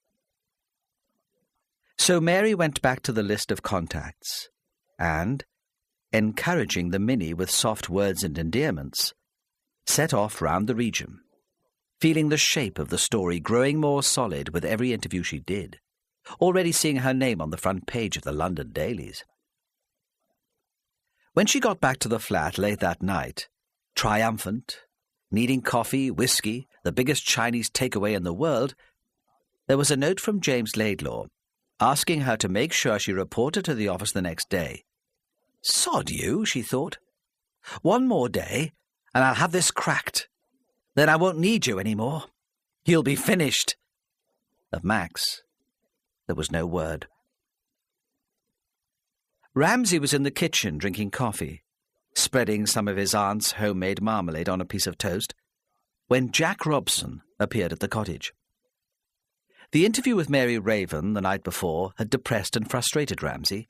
So Mary went back to the list of contacts and, encouraging the Mini with soft words and endearments, set off round the region, feeling the shape of the story growing more solid with every interview she did, already seeing her name on the front page of the London dailies. When she got back to the flat late that night, triumphant, needing coffee, whiskey, the biggest Chinese takeaway in the world, there was a note from James Laidlaw asking her to make sure she reported to the office the next day. "Sod you," she thought. "One more day, and I'll have this cracked. Then I won't need you any more. You'll be finished." Of Max, there was no word. Ramsay was in the kitchen drinking coffee, spreading some of his aunt's homemade marmalade on a piece of toast, when Jack Robson appeared at the cottage. The interview with Mary Raven the night before had depressed and frustrated Ramsay.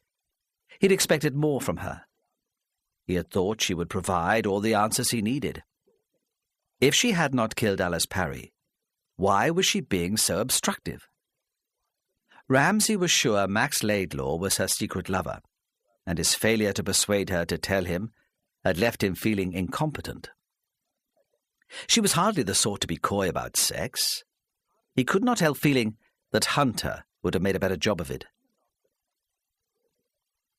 He'd expected more from her. He had thought she would provide all the answers he needed. If she had not killed Alice Parry, why was she being so obstructive? Ramsay was sure Max Laidlaw was her secret lover, and his failure to persuade her to tell him had left him feeling incompetent. She was hardly the sort to be coy about sex. He could not help feeling that Hunter would have made a better job of it.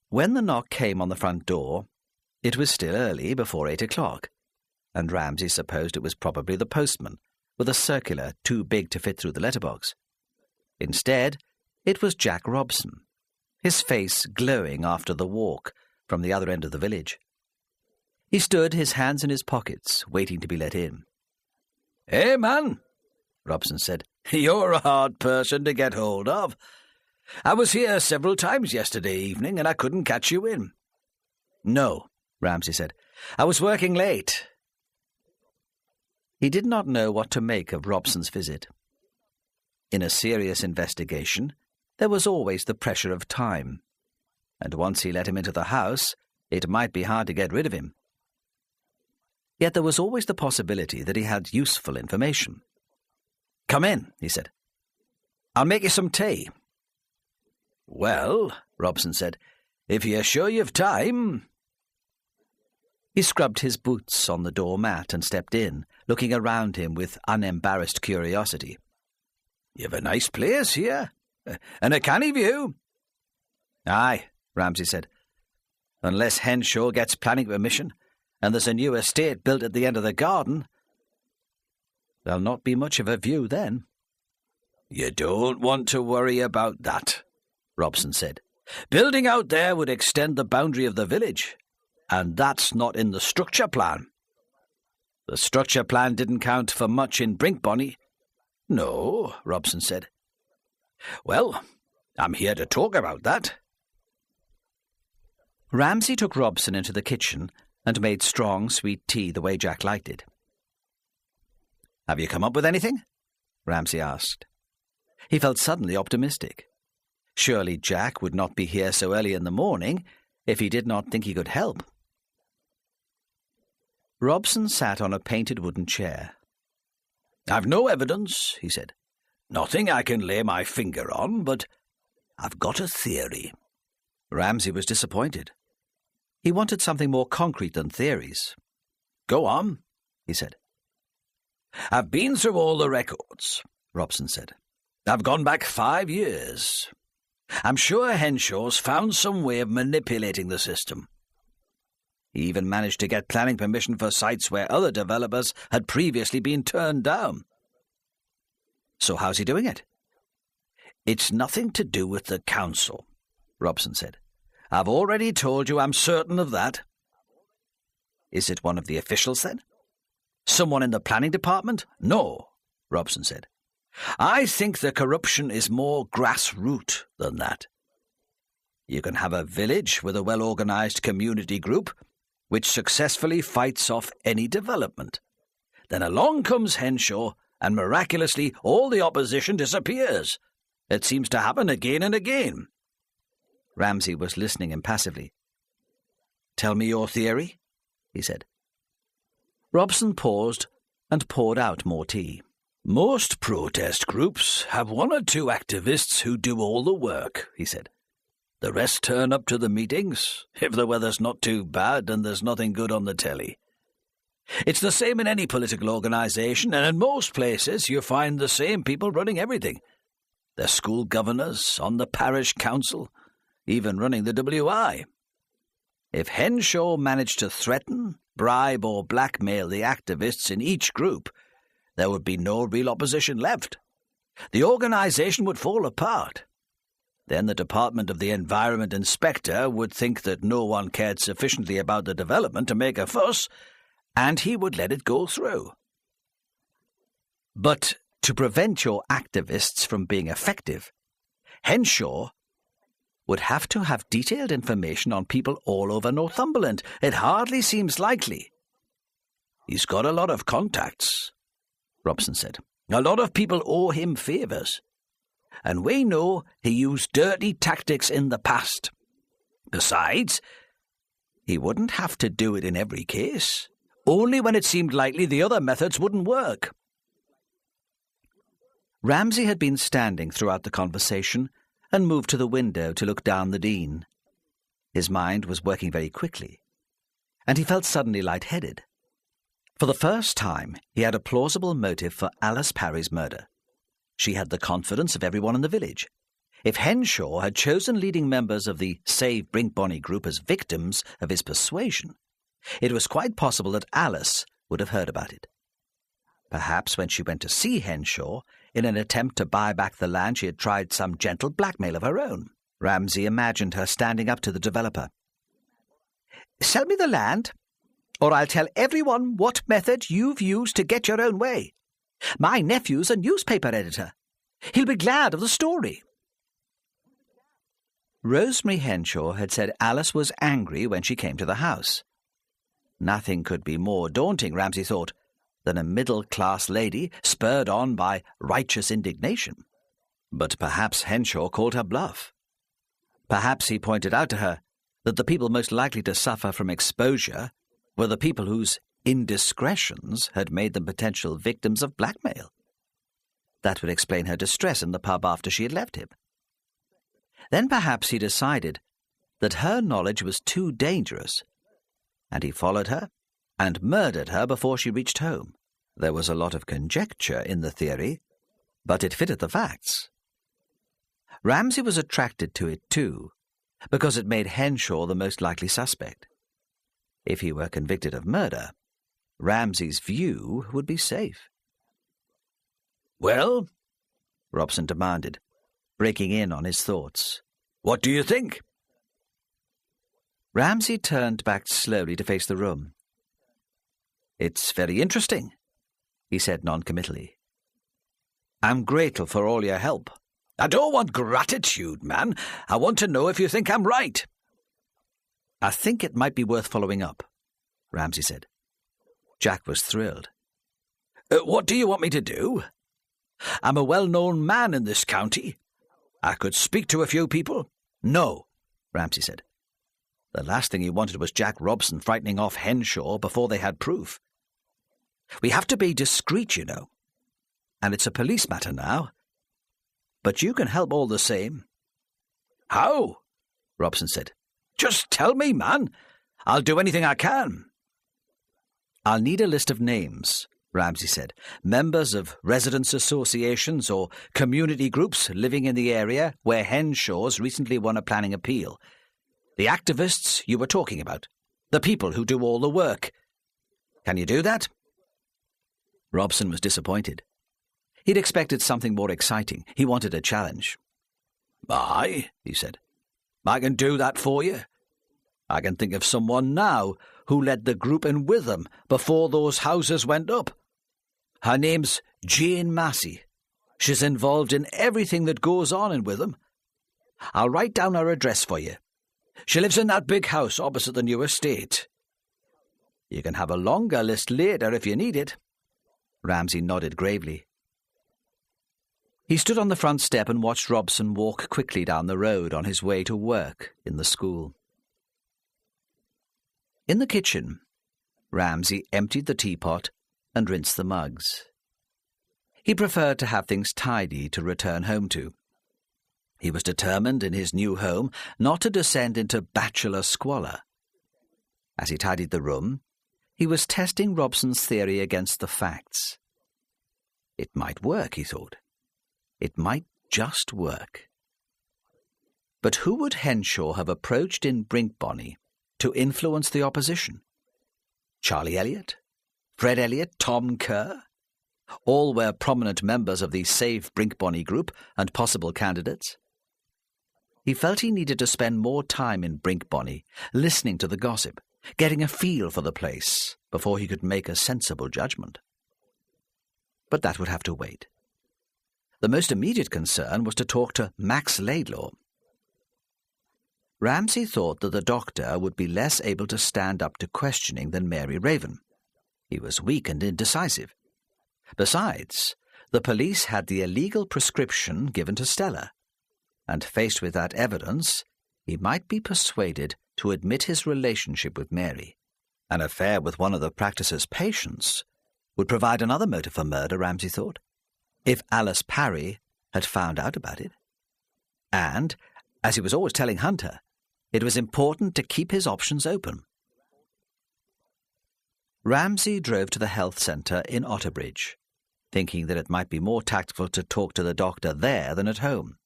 When the knock came on the front door, it was still early, before 8 o'clock, and Ramsay supposed it was probably the postman, with a circular too big to fit through the letterbox. Instead, it was Jack Robson, his face glowing after the walk from the other end of the village. He stood, his hands in his pockets, waiting to be let in. "Hey, man," Robson said, "you're a hard person to get hold of. I was here several times yesterday evening, and I couldn't catch you in." "No," Ramsay said. "I was working late." He did not know what to make of Robson's visit. In a serious investigation, there was always the pressure of time, and once he let him into the house, it might be hard to get rid of him. Yet there was always the possibility that he had useful information. "Come in," he said. "I'll make you some tea." "Well," Robson said, "if you're sure you've time." He scrubbed his boots on the doormat and stepped in, looking around him with unembarrassed curiosity. "You've a nice place here, and a canny view." "Aye," Ramsay said, "unless Henshaw gets planning permission, and there's a new estate built at the end of the garden. There'll not be much of a view then." "You don't want to worry about that," Robson said. "Building out there would extend the boundary of the village, and that's not in the structure plan." "The structure plan didn't count for much in Brinkbonny." "No," Robson said. "Well, I'm here to talk about that." Ramsay took Robson into the kitchen and made strong, sweet tea the way Jack liked it. "Have you come up with anything?" Ramsay asked. He felt suddenly optimistic. Surely Jack would not be here so early in the morning if he did not think he could help. Robson sat on a painted wooden chair. "I've no evidence," he said. "Nothing I can lay my finger on, but I've got a theory." Ramsay was disappointed. He wanted something more concrete than theories. "Go on," he said. "I've been through all the records," Robson said. "I've gone back 5 years. I'm sure Henshaw's found some way of manipulating the system. He even managed to get planning permission for sites where other developers had previously been turned down." "So how's he doing it?" "It's nothing to do with the council," Robson said. "I've already told you I'm certain of that." "Is it one of the officials, then? Someone in the planning department?" "No," Robson said. "I think the corruption is more grassroots than that. You can have a village with a well-organized community group which successfully fights off any development. Then along comes Henshaw, and miraculously all the opposition disappears. It seems to happen again and again." Ramsay was listening impassively. "Tell me your theory," he said. Robson paused and poured out more tea. "Most protest groups have 1 or 2 activists who do all the work," he said. "The rest turn up to the meetings if the weather's not too bad and there's nothing good on the telly. It's the same in any political organisation, and in most places you find the same people running everything. They're school governors, on the parish council, even running the WI. If Henshaw managed to threaten, bribe or blackmail the activists in each group, there would be no real opposition left. The organisation would fall apart. Then the Department of the Environment Inspector would think that no one cared sufficiently about the development to make a fuss, and he would let it go through. But to prevent your activists from being effective, Henshaw would have to have detailed information on people all over Northumberland. It hardly seems likely." "He's got a lot of contacts," Robson said. "A lot of people owe him favours. And we know he used dirty tactics in the past. Besides, he wouldn't have to do it in every case, only when it seemed likely the other methods wouldn't work." Ramsay had been standing throughout the conversation and moved to the window to look down the Dean. His mind was working very quickly, and he felt suddenly lightheaded. For the first time, he had a plausible motive for Alice Parry's murder. She had the confidence of everyone in the village. If Henshaw had chosen leading members of the Save Brinkbonny group as victims of his persuasion, it was quite possible that Alice would have heard about it. Perhaps when she went to see Henshaw, in an attempt to buy back the land, she had tried some gentle blackmail of her own. Ramsay imagined her standing up to the developer. "Sell me the land, or I'll tell everyone what method you've used to get your own way. My nephew's a newspaper editor. He'll be glad of the story." Rosemary Henshaw had said Alice was angry when she came to the house. Nothing could be more daunting, Ramsay thought, than a middle-class lady spurred on by righteous indignation. But perhaps Henshaw called her bluff. Perhaps he pointed out to her that the people most likely to suffer from exposure were the people whose indiscretions had made them potential victims of blackmail. That would explain her distress in the pub after she had left him. Then perhaps he decided that her knowledge was too dangerous, and he followed her and murdered her before she reached home. There was a lot of conjecture in the theory, but it fitted the facts. Ramsay was attracted to it too, because it made Henshaw the most likely suspect. If he were convicted of murder, Ramsay's view would be safe. "Well," Robson demanded, breaking in on his thoughts, "what do you think?" Ramsay turned back slowly to face the room. "It's very interesting," he said noncommittally. "I'm grateful for all your help." "I don't want gratitude, man. I want to know if you think I'm right." "I think it might be worth following up." Ramsay said. Jack was thrilled. What do you want me to do? I'm a well-known man in this county. I could speak to a few people. No, Ramsay said. The last thing he wanted was Jack Robson frightening off Henshaw before they had proof. We have to be discreet, you know. And it's a police matter now. But you can help all the same. How? Robson said. Just tell me, man. I'll do anything I can. I'll need a list of names, Ramsay said. Members of residents' associations or community groups living in the area where Henshaw's recently won a planning appeal. The activists you were talking about. The people who do all the work. Can you do that? Robson was disappointed. He'd expected something more exciting. He wanted a challenge. Aye, he said. I can do that for you. I can think of someone now who led the group in Witham before those houses went up. Her name's Jane Massey. She's involved in everything that goes on in Witham. I'll write down her address for you. She lives in that big house opposite the new estate. You can have a longer list later if you need it. Ramsay nodded gravely. He stood on the front step and watched Robson walk quickly down the road on his way to work in the school. In the kitchen, Ramsay emptied the teapot and rinsed the mugs. He preferred to have things tidy to return home to. He was determined in his new home not to descend into bachelor squalor. As he tidied the room, he was testing Robson's theory against the facts. It might work, he thought. It might just work. But who would Henshaw have approached in Brinkbonny to influence the opposition? Charlie Elliott? Fred Elliott? Tom Kerr? All were prominent members of the Save Brinkbonny group and possible candidates. He felt he needed to spend more time in Brinkbonny, listening to the gossip, getting a feel for the place before he could make a sensible judgment. But that would have to wait. The most immediate concern was to talk to Max Laidlaw. Ramsay thought that the doctor would be less able to stand up to questioning than Mary Raven. He was weak and indecisive. Besides, the police had the illegal prescription given to Stella, and faced with that evidence, he might be persuaded to admit his relationship with Mary. An affair with one of the practice's patients would provide another motive for murder, Ramsay thought, if Alice Parry had found out about it. And, as he was always telling Hunter, it was important to keep his options open. Ramsay drove to the health centre in Otterbridge, thinking that it might be more tactful to talk to the doctor there than at home.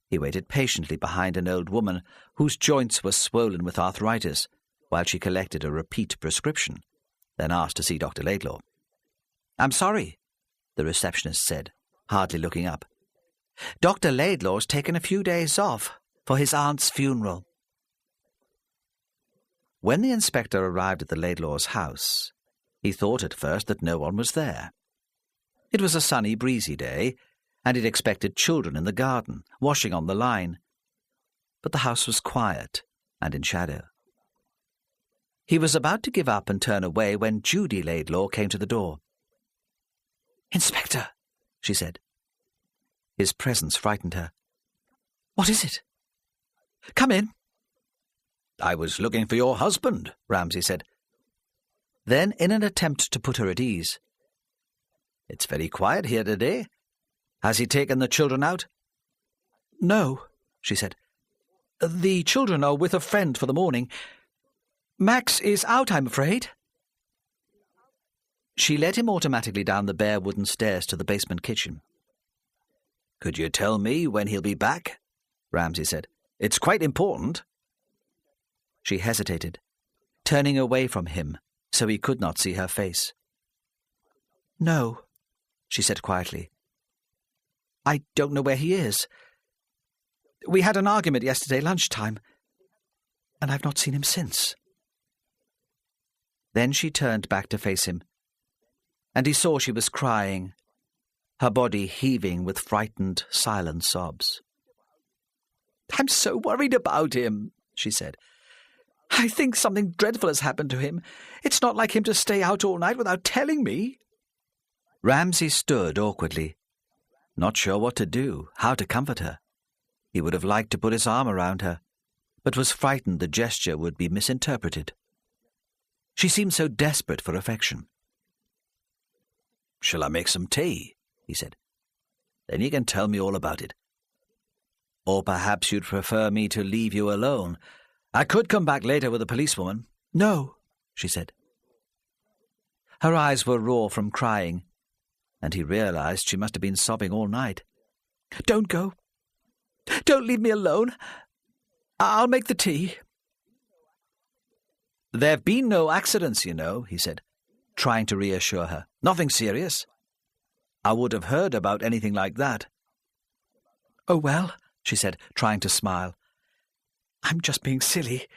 He waited patiently behind an old woman whose joints were swollen with arthritis while she collected a repeat prescription, then asked to see Dr. Laidlaw. "I'm sorry," the receptionist said, hardly looking up. "Dr. Laidlaw's taken a few days off for his aunt's funeral." When the inspector arrived at the Laidlaw's house, he thought at first that no one was there. It was a sunny, breezy day, and he'd expected children in the garden, washing on the line. But the house was quiet and in shadow. He was about to give up and turn away when Judy Laidlaw came to the door. "Inspector," she said. His presence frightened her. "What is it?" "Come in." "I was looking for your husband," Ramsay said. Then, in an attempt to put her at ease, "It's very quiet here today. Has he taken the children out?" "No," she said. "The children are with a friend for the morning. Max is out, I'm afraid." She led him automatically down the bare wooden stairs to the basement kitchen. "Could you tell me when he'll be back?" Ramsay said. "It's quite important." She hesitated, turning away from him so he could not see her face. "No," she said quietly. "I don't know where he is. We had an argument yesterday lunchtime, and I've not seen him since." Then she turned back to face him, and he saw she was crying, her body heaving with frightened, silent sobs. "I'm so worried about him," she said. I think something dreadful has happened to him. It's not like him to stay out all night without telling me." Ramsay stood awkwardly, not sure what to do, how to comfort her. He would have liked to put his arm around her, but was frightened the gesture would be misinterpreted. She seemed so desperate for affection. "Shall I make some tea?" he said. "Then you can tell me all about it. Or perhaps you'd prefer me to leave you alone. I could come back later with a policewoman." "No," she said. Her eyes were raw from crying, and he realized she must have been sobbing all night. "Don't go. Don't leave me alone. I'll make the tea." "There've been no accidents, you know," he said, trying to reassure her. "Nothing serious. I would have heard about anything like that." "Oh, well," she said, trying to smile. "I'm just being silly.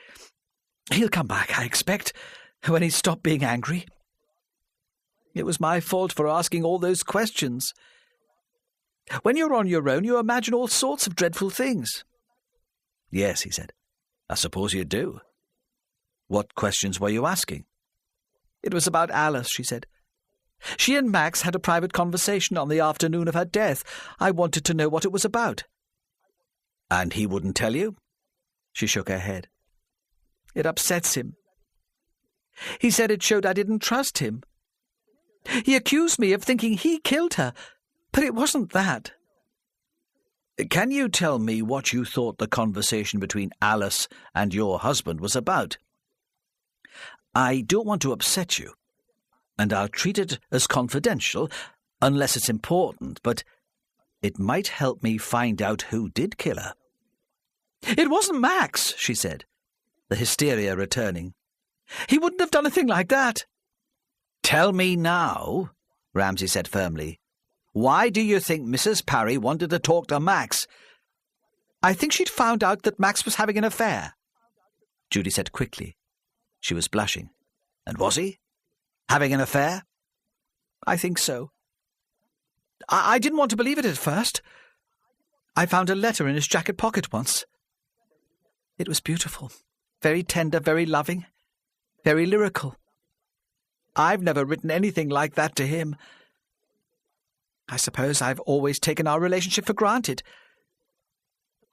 He'll come back, I expect, when he's stopped being angry. It was my fault for asking all those questions. When you're on your own, you imagine all sorts of dreadful things." "Yes," he said. "I suppose you do. What questions were you asking?" "It was about Alice," she said. "She and Max had a private conversation on the afternoon of her death. I wanted to know what it was about." "And he wouldn't tell you?" She shook her head. "It upsets him. He said it showed I didn't trust him. He accused me of thinking he killed her, but it wasn't that." "Can you tell me what you thought the conversation between Alice and your husband was about? I don't want to upset you, and I'll treat it as confidential, unless it's important, but it might help me find out who did kill her." "It wasn't Max," she said, the hysteria returning. "He wouldn't have done a thing like that." "Tell me now," Ramsay said firmly. "Why do you think Mrs. Parry wanted to talk to Max?" "I think she'd found out that Max was having an affair," Judy said quickly. She was blushing. "And was he? Having an affair?" "I think so. I didn't want to believe it at first. I found a letter in his jacket pocket once. It was beautiful, very tender, very loving, very lyrical. I've never written anything like that to him. I suppose I've always taken our relationship for granted.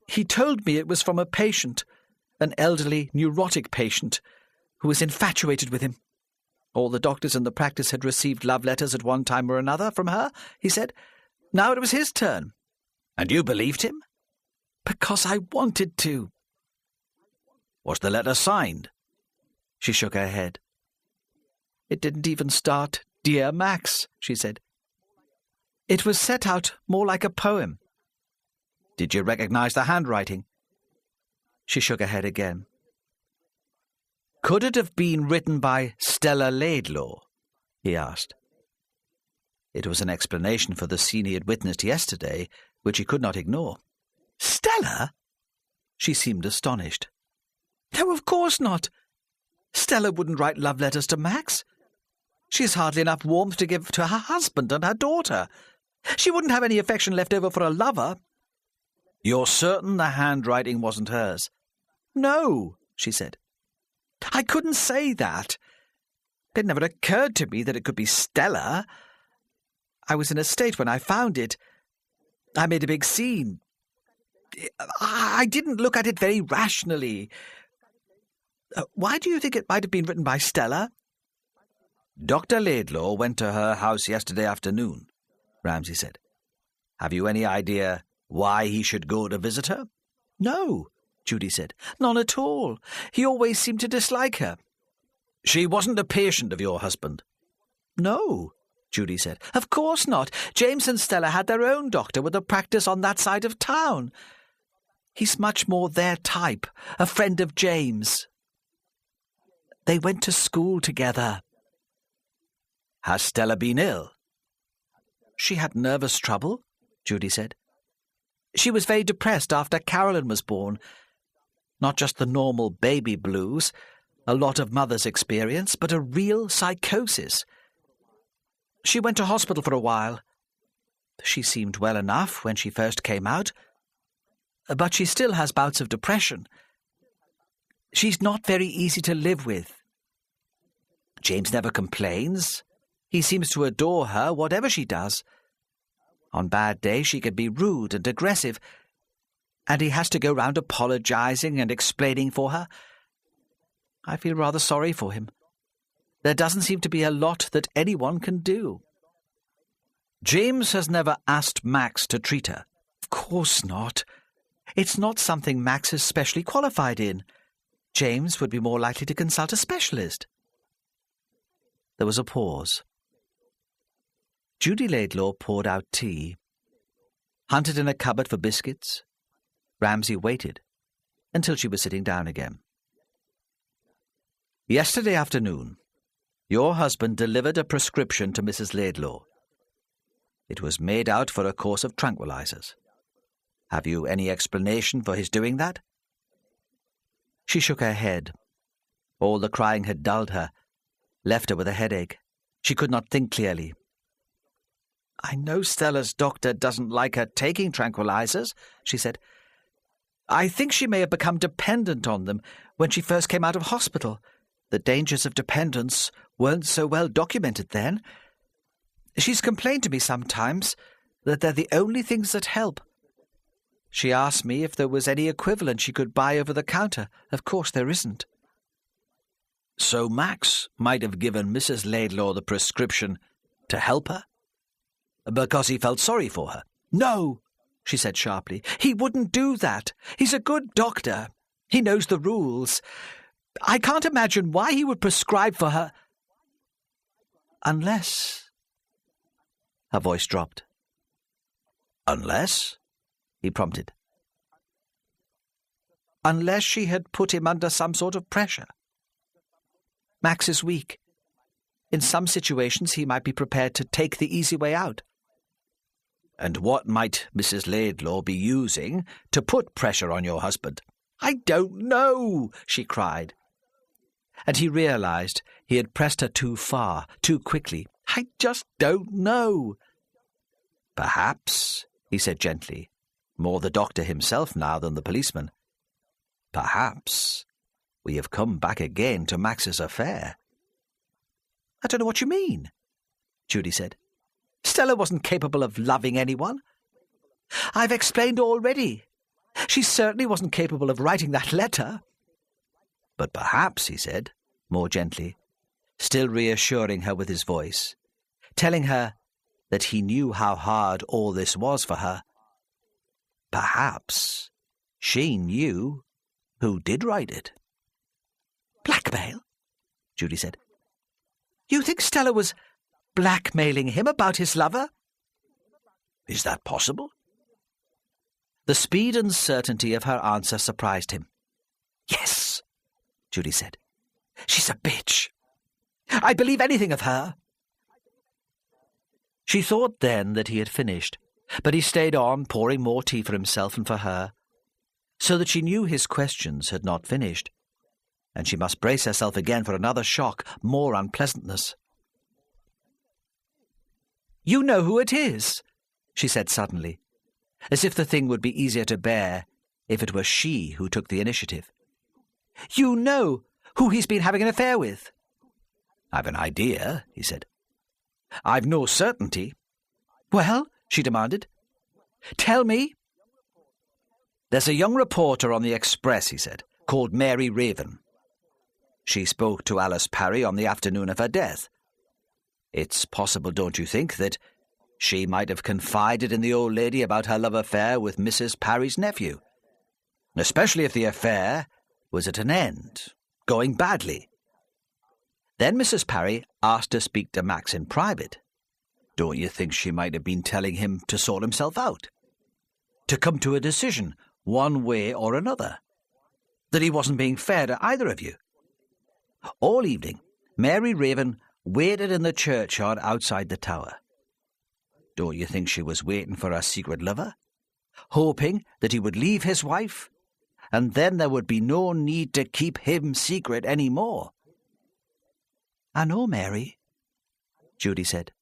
He told me it was from a patient, an elderly, neurotic patient, who was infatuated with him. All the doctors in the practice had received love letters at one time or another from her, he said. Now it was his turn. And you believed him? Because I wanted to." "Was the letter signed?" She shook her head. "It didn't even start, 'Dear Max,'" she said. "It was set out more like a poem." "Did you recognize the handwriting?" She shook her head again. "Could it have been written by Stella Laidlaw?" he asked. It was an explanation for the scene he had witnessed yesterday, which he could not ignore. "Stella?" She seemed astonished. "No, of course not. Stella wouldn't write love letters to Max. She has hardly enough warmth to give to her husband and her daughter. She wouldn't have any affection left over for a lover." "You're certain the handwriting wasn't hers?" "No," she said. "I couldn't say that. It never occurred to me that it could be Stella. I was in a state when I found it. I made a big scene. I didn't look at it very rationally. Why do you think it might have been written by Stella?" "Dr. Laidlaw went to her house yesterday afternoon," Ramsay said. "Have you any idea why he should go to visit her?" "No," Judy said. "None at all. He always seemed to dislike her." "She wasn't a patient of your husband?" "No," Judy said. "Of course not. James and Stella had their own doctor with a practice on that side of town. He's much more their type, a friend of James. They went to school together." "Has Stella been ill?" "She had nervous trouble," Judy said. "She was very depressed after Carolyn was born. Not just the normal baby blues, a lot of mothers experience, but a real psychosis. She went to hospital for a while. She seemed well enough when she first came out, but she still has bouts of depression. She's not very easy to live with. James never complains. He seems to adore her, whatever she does. On bad days she can be rude and aggressive, and he has to go round apologizing and explaining for her. I feel rather sorry for him. There doesn't seem to be a lot that anyone can do. James has never asked Max to treat her. Of course not. It's not something Max is specially qualified in. James would be more likely to consult a specialist. There was a pause. Judy Laidlaw poured out tea, hunted in a cupboard for biscuits. Ramsay waited until she was sitting down again. Yesterday afternoon, your husband delivered a prescription to Mrs. Laidlaw. It was made out for a course of tranquilizers. Have you any explanation for his doing that? She shook her head. All the crying had dulled her, left her with a headache. She could not think clearly. I know Stella's doctor doesn't like her taking tranquilizers, she said. I think she may have become dependent on them when she first came out of hospital. The dangers of dependence weren't so well documented then. She's complained to me sometimes that they're the only things that help. She asked me if there was any equivalent she could buy over the counter. Of course there isn't. So Max might have given Mrs. Laidlaw the prescription to help her? Because he felt sorry for her? No, she said sharply. He wouldn't do that. He's a good doctor. He knows the rules. I can't imagine why he would prescribe for her. Unless... Her voice dropped. Unless? He prompted. Unless she had put him under some sort of pressure. Max is weak. In some situations he might be prepared to take the easy way out. And what might Mrs. Laidlaw be using to put pressure on your husband? I don't know, she cried. And he realized he had pressed her too far, too quickly. I just don't know. Perhaps, he said gently, more the doctor himself now than the policeman. Perhaps we have come back again to Max's affair. I don't know what you mean, Judy said. Stella wasn't capable of loving anyone. I've explained already. She certainly wasn't capable of writing that letter. But perhaps, he said, more gently, still reassuring her with his voice, telling her that he knew how hard all this was for her. Perhaps she knew who did write it. Blackmail? Judy said. You think Stella was blackmailing him about his lover? Is that possible? The speed and certainty of her answer surprised him. Yes, Judy said. She's a bitch. I believe anything of her. She thought then that he had finished, but he stayed on, pouring more tea for himself and for her, so that she knew his questions had not finished, and she must brace herself again for another shock, more unpleasantness. You know who it is, she said suddenly, as if the thing would be easier to bear if it were she who took the initiative. You know who he's been having an affair with. I've an idea, he said. I've no certainty. Well, she demanded. Tell me. There's a young reporter on the Express, he said, called Mary Raven. She spoke to Alice Parry on the afternoon of her death. It's possible, don't you think, that she might have confided in the old lady about her love affair with Mrs. Parry's nephew, especially if the affair was at an end, going badly. Then Mrs. Parry asked to speak to Max in private. Don't you think she might have been telling him to sort himself out? To come to a decision, one way or another? That he wasn't being fair to either of you? All evening, Mary Raven waited in the churchyard outside the tower. Don't you think she was waiting for her secret lover? Hoping that he would leave his wife, and then there would be no need to keep him secret any more. I know Mary, Judy said,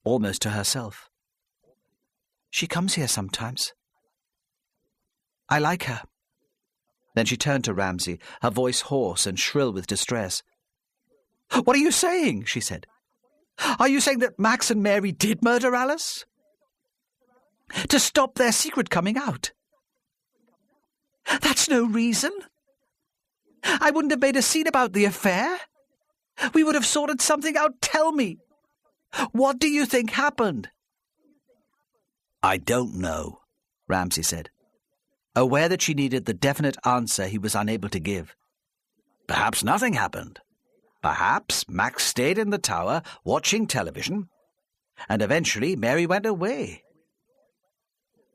almost to herself. She comes here sometimes. I like her. Then she turned to Ramsay, her voice hoarse and shrill with distress. "What are you saying?" she said. "Are you saying that Max and Mary did murder Alice? To stop their secret coming out? That's no reason. I wouldn't have made a scene about the affair. We would have sorted something out. Tell me. What do you think happened?" "I don't know," Ramsay said, aware that she needed the definite answer he was unable to give. "Perhaps nothing happened. Perhaps Max stayed in the tower watching television, and eventually Mary went away.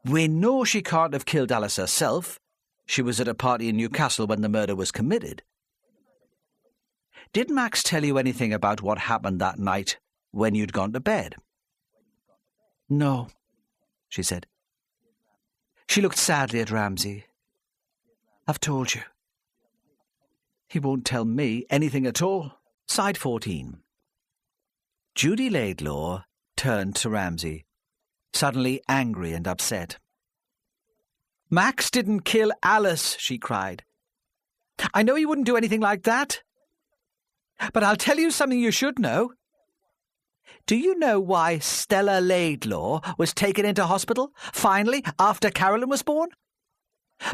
We know she can't have killed Alice herself. She was at a party in Newcastle when the murder was committed. Did Max tell you anything about what happened that night when you'd gone to bed?" "No," she said. She looked sadly at Ramsay. "I've told you. He won't tell me anything at all." Side 14. Judy Laidlaw turned to Ramsay, suddenly angry and upset. "Max didn't kill Alice," she cried. "I know he wouldn't do anything like that. But I'll tell you something you should know. Do you know why Stella Laidlaw was taken into hospital, finally, after Carolyn was born?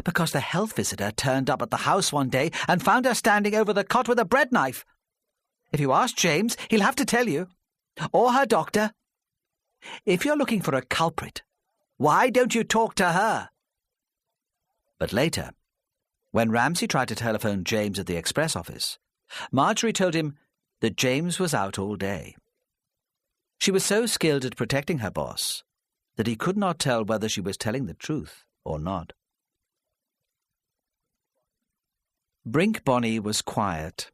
Because the health visitor turned up at the house one day and found her standing over the cot with a bread knife. If you ask James, he'll have to tell you. Or her doctor. If you're looking for a culprit, why don't you talk to her?" But later, when Ramsay tried to telephone James at the express office, Marjorie told him that James was out all day. She was so skilled at protecting her boss that he could not tell whether she was telling the truth or not. Brink Bonny was quiet,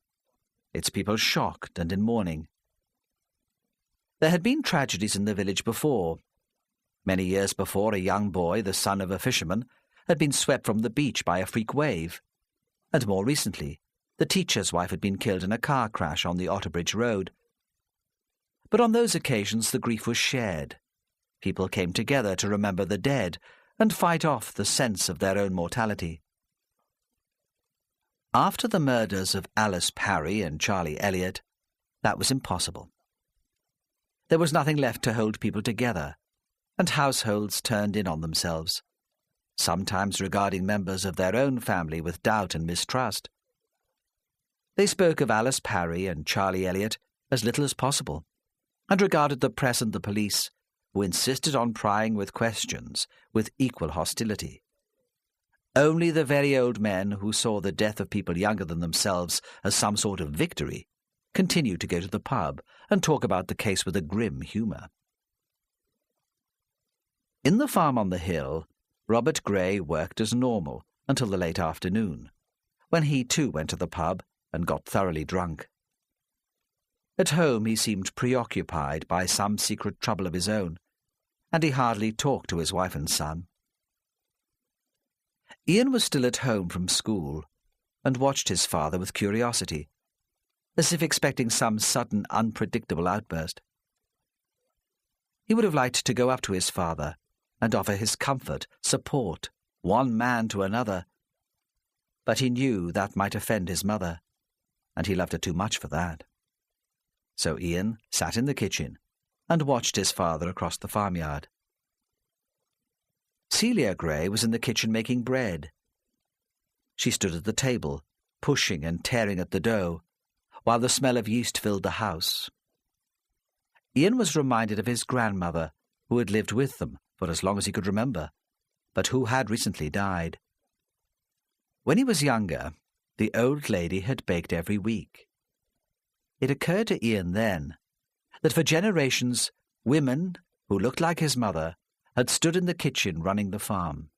its people shocked and in mourning. There had been tragedies in the village before. Many years before, a young boy, the son of a fisherman, had been swept from the beach by a freak wave, and more recently, the teacher's wife had been killed in a car crash on the Otterbridge Road. But on those occasions the grief was shared. People came together to remember the dead and fight off the sense of their own mortality. After the murders of Alice Parry and Charlie Elliott, that was impossible. There was nothing left to hold people together, and households turned in on themselves, sometimes regarding members of their own family with doubt and mistrust. They spoke of Alice Parry and Charlie Elliott as little as possible, and regarded the press and the police, who insisted on prying with questions, with equal hostility. Only the very old men who saw the death of people younger than themselves as some sort of victory continued to go to the pub and talk about the case with a grim humour. In the farm on the hill, Robert Gray worked as normal until the late afternoon, when he too went to the pub and got thoroughly drunk. At home he seemed preoccupied by some secret trouble of his own, and he hardly talked to his wife and son. Ian was still at home from school, and watched his father with curiosity, as if expecting some sudden, unpredictable outburst. He would have liked to go up to his father and offer his comfort, support, one man to another, but he knew that might offend his mother, and he loved her too much for that. So Ian sat in the kitchen and watched his father across the farmyard. Celia Gray was in the kitchen making bread. She stood at the table, pushing and tearing at the dough, while the smell of yeast filled the house. Ian was reminded of his grandmother, who had lived with them for as long as he could remember, but who had recently died. When he was younger, the old lady had baked every week. It occurred to Ian then that for generations women who looked like his mother had stood in the kitchen running the farm.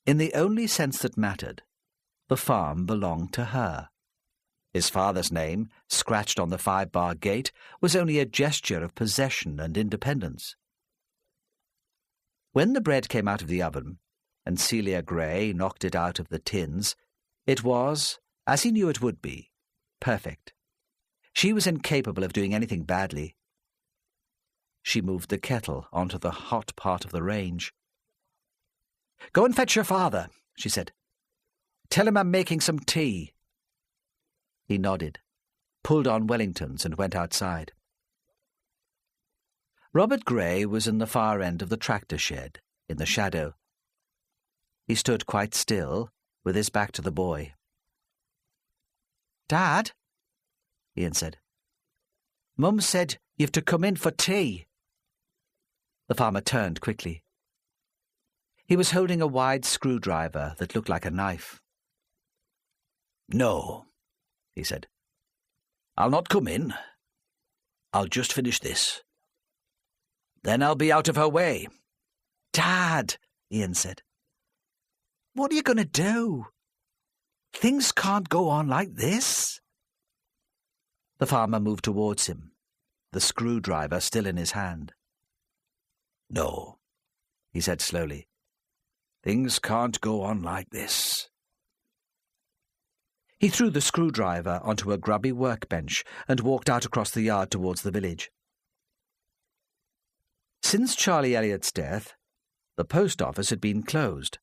In the only sense that mattered, the farm belonged to her. His father's name, scratched on the 5-bar gate, was only a gesture of possession and independence. When the bread came out of the oven, and Celia Gray knocked it out of the tins, it was, as he knew it would be, perfect. She was incapable of doing anything badly. She moved the kettle onto the hot part of the range. "Go and fetch your father," she said. Tell him I'm making some tea." He nodded, pulled on Wellingtons and went outside. Robert Gray was in the far end of the tractor shed, in the shadow. He stood quite still, with his back to the boy. "Dad," Ian said, "Mum said you've to come in for tea." The farmer turned quickly. He was holding a wide screwdriver that looked like a knife. "No," he said. "I'll not come in. I'll just finish this. Then I'll be out of her way." "Dad," Ian said, "what are you going to do? Things can't go on like this." The farmer moved towards him, the screwdriver still in his hand. "No," he said slowly. "Things can't go on like this." He threw the screwdriver onto a grubby workbench and walked out across the yard towards the village. Since Charlie Elliott's death, the post office had been closed,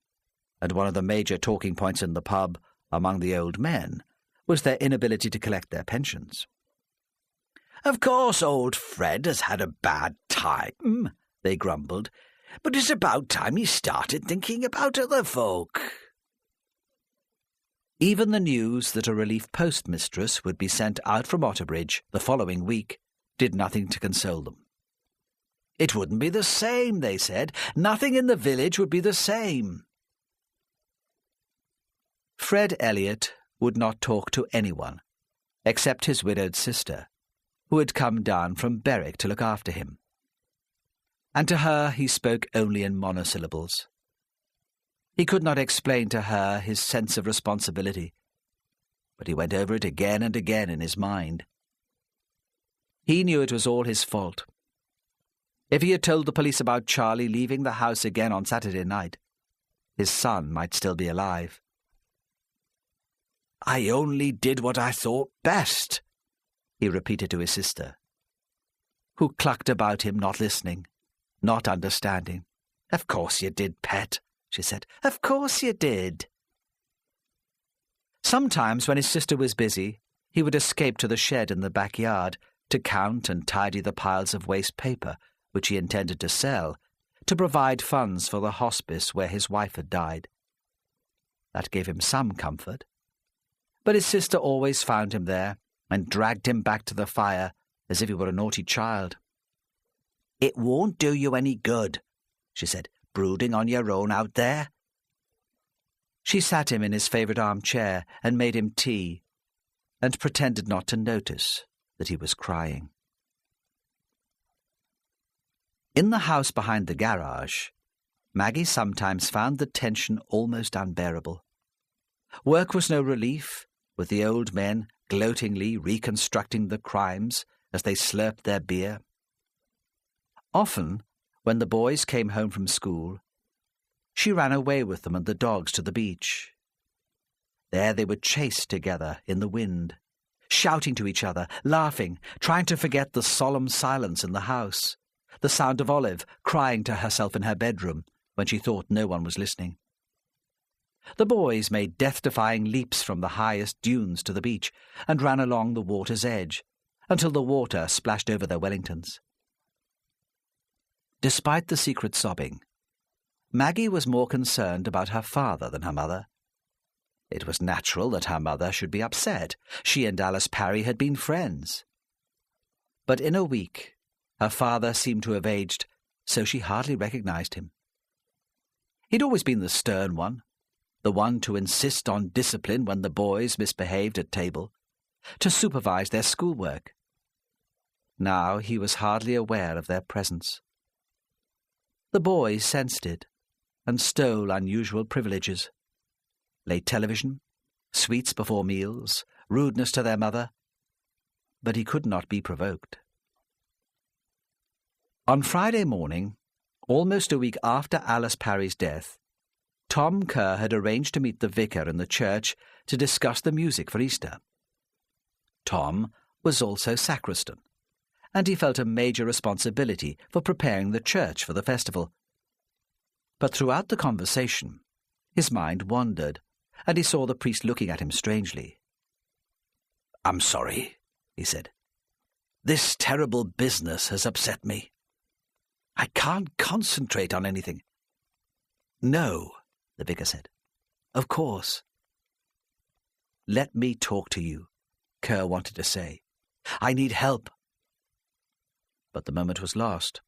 and one of the major talking points in the pub among the old men was their inability to collect their pensions. "Of course old Fred has had a bad time," they grumbled, "but it's about time he started thinking about other folk." Even the news that a relief postmistress would be sent out from Otterbridge the following week did nothing to console them. It wouldn't be the same, they said. Nothing in the village would be the same. Fred Elliott would not talk to anyone, except his widowed sister, who had come down from Berwick to look after him. And to her he spoke only in monosyllables. He could not explain to her his sense of responsibility, but he went over it again and again in his mind. He knew it was all his fault. If he had told the police about Charlie leaving the house again on Saturday night, his son might still be alive. "I only did what I thought best," he repeated to his sister, who clucked about him, not listening, not understanding. "Of course you did, pet," she said. "Of course you did." Sometimes, when his sister was busy, he would escape to the shed in the backyard to count and tidy the piles of waste paper which he intended to sell, to provide funds for the hospice where his wife had died. That gave him some comfort. But his sister always found him there and dragged him back to the fire as if he were a naughty child. "It won't do you any good," she said, "brooding on your own out there." She sat him in his favourite armchair and made him tea, and pretended not to notice that he was crying. In the house behind the garage, Maggie sometimes found the tension almost unbearable. Work was no relief, with the old men gloatingly reconstructing the crimes as they slurped their beer. Often, when the boys came home from school, she ran away with them and the dogs to the beach. There they would chase together in the wind, shouting to each other, laughing, trying to forget the solemn silence in the house, the sound of Olive crying to herself in her bedroom when she thought no one was listening. The boys made death-defying leaps from the highest dunes to the beach and ran along the water's edge until the water splashed over their Wellingtons. Despite the secret sobbing, Maggie was more concerned about her father than her mother. It was natural that her mother should be upset. She and Alice Parry had been friends. But in a week, her father seemed to have aged, so she hardly recognized him. He'd always been the stern one, the one to insist on discipline when the boys misbehaved at table, to supervise their schoolwork. Now he was hardly aware of their presence. The boys sensed it and stole unusual privileges. Late television, sweets before meals, rudeness to their mother. But he could not be provoked. On Friday morning, almost a week after Alice Parry's death, Tom Kerr had arranged to meet the vicar in the church to discuss the music for Easter. Tom was also sacristan, and he felt a major responsibility for preparing the church for the festival. But throughout the conversation, his mind wandered, and he saw the priest looking at him strangely. "I'm sorry," he said. "This terrible business has upset me. I can't concentrate on anything." "No," the vicar said. "Of course." "Let me talk to you," Kerr wanted to say. "I need help." But the moment was lost,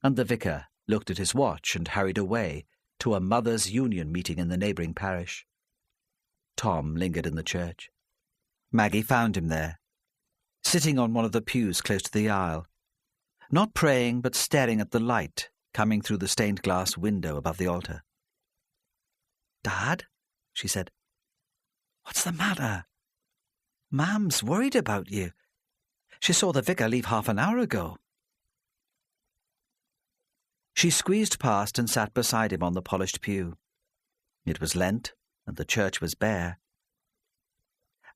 and the vicar looked at his watch and hurried away to a mothers' union meeting in the neighbouring parish. Tom lingered in the church. Maggie found him there, sitting on one of the pews close to the aisle, not praying but staring at the light coming through the stained glass window above the altar. "Dad," she said, "what's the matter? Mam's worried about you. She saw the vicar leave half an hour ago." She squeezed past and sat beside him on the polished pew. It was Lent, and the church was bare.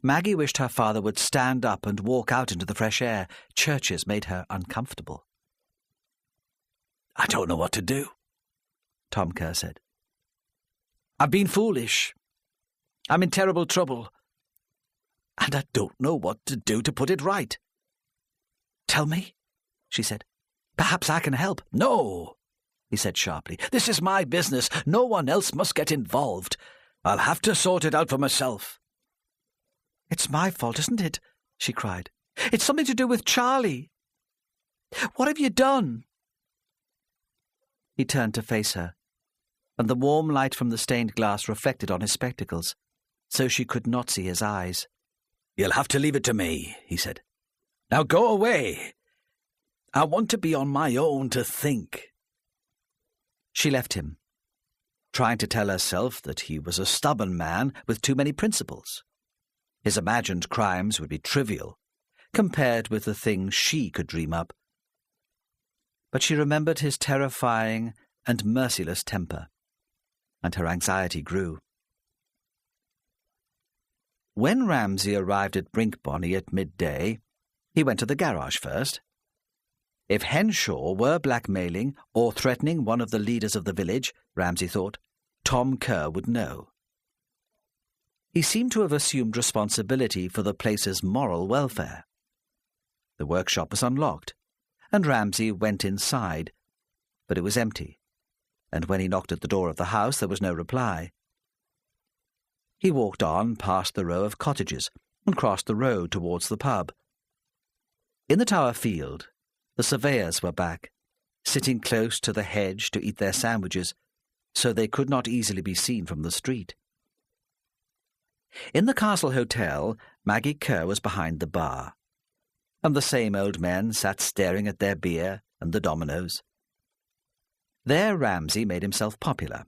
Maggie wished her father would stand up and walk out into the fresh air. Churches made her uncomfortable. "I don't know what to do," Tom Kerr said. "I've been foolish. I'm in terrible trouble. And I don't know what to do to put it right." "Tell me," she said. "Perhaps I can help." "No," he said sharply. "This is my business. No one else must get involved. I'll have to sort it out for myself." "It's my fault, isn't it?" she cried. "It's something to do with Charlie. What have you done?" He turned to face her, and the warm light from the stained glass reflected on his spectacles, so she could not see his eyes. "You'll have to leave it to me," he said. "Now go away. I want to be on my own to think." She left him, trying to tell herself that he was a stubborn man with too many principles. His imagined crimes would be trivial, compared with the things she could dream up. But she remembered his terrifying and merciless temper, and her anxiety grew. When Ramsay arrived at Brinkbonny at midday, he went to the garage first. If Henshaw were blackmailing or threatening one of the leaders of the village, Ramsay thought, Tom Kerr would know. He seemed to have assumed responsibility for the place's moral welfare. The workshop was unlocked, and Ramsay went inside, but it was empty, and when he knocked at the door of the house there was no reply. He walked on past the row of cottages and crossed the road towards the pub. In the Tower Field, the surveyors were back, sitting close to the hedge to eat their sandwiches, so they could not easily be seen from the street. In the Castle Hotel, Maggie Kerr was behind the bar, and the same old men sat staring at their beer and the dominoes. There Ramsay made himself popular.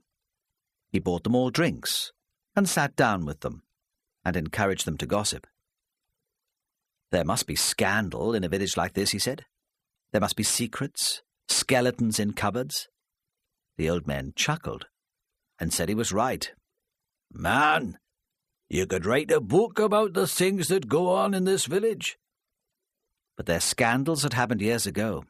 He bought them all drinks, and sat down with them, and encouraged them to gossip. There must be scandal in a village like this, he said. There must be secrets, skeletons in cupboards. The old men chuckled, and said he was right. "Man, you could write a book about the things that go on in this village." But their scandals had happened years ago.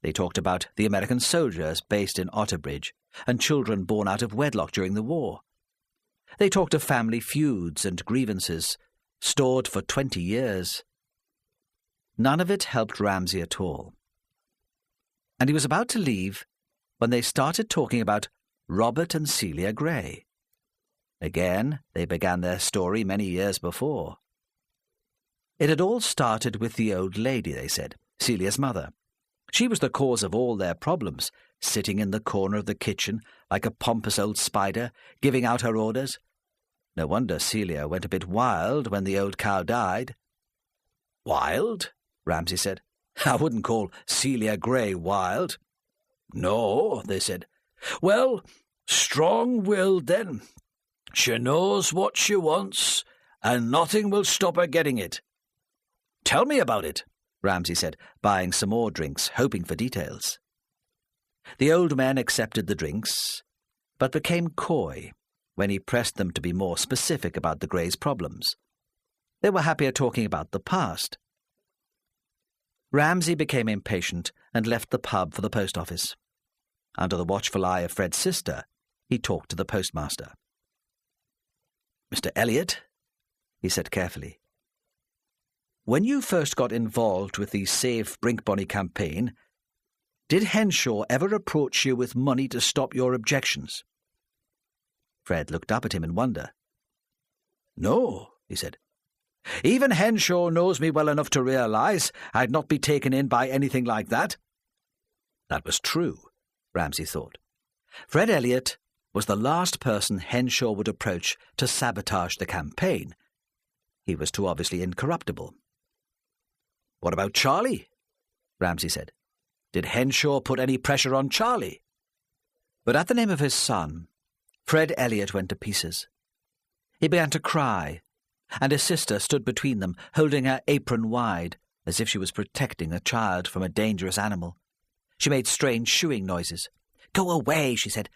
They talked about the American soldiers based in Otterbridge and children born out of wedlock during the war. They talked of family feuds and grievances stored for 20 years. None of it helped Ramsay at all. And he was about to leave when they started talking about Robert and Celia Gray. Again, they began their story many years before. It had all started with the old lady, they said, Celia's mother. She was the cause of all their problems, sitting in the corner of the kitchen like a pompous old spider, giving out her orders. No wonder Celia went a bit wild when the old cow died. "Wild?" Ramsay said. "I wouldn't call Celia Gray wild." "No," they said. "Well, strong-willed then. She knows what she wants, and nothing will stop her getting it." "Tell me about it," Ramsay said, buying some more drinks, hoping for details. The old men accepted the drinks, but became coy when he pressed them to be more specific about the Greys' problems. They were happier talking about the past. Ramsay became impatient and left the pub for the post office. Under the watchful eye of Fred's sister, he talked to the postmaster. Mr. Elliot," he said carefully, "when you first got involved with the Save Brinkbonny campaign, did Henshaw ever approach you with money to stop your objections?" Fred looked up at him in wonder. "No," he said. "Even Henshaw knows me well enough to realise I'd not be taken in by anything like that." That was true, Ramsay thought. Fred Elliot was the last person Henshaw would approach to sabotage the campaign. He was too obviously incorruptible. "What about Charlie?" Ramsay said. "Did Henshaw put any pressure on Charlie?" But at the name of his son, Fred Elliot went to pieces. He began to cry, and his sister stood between them, holding her apron wide, as if she was protecting a child from a dangerous animal. She made strange shooing noises. "Go away," she said.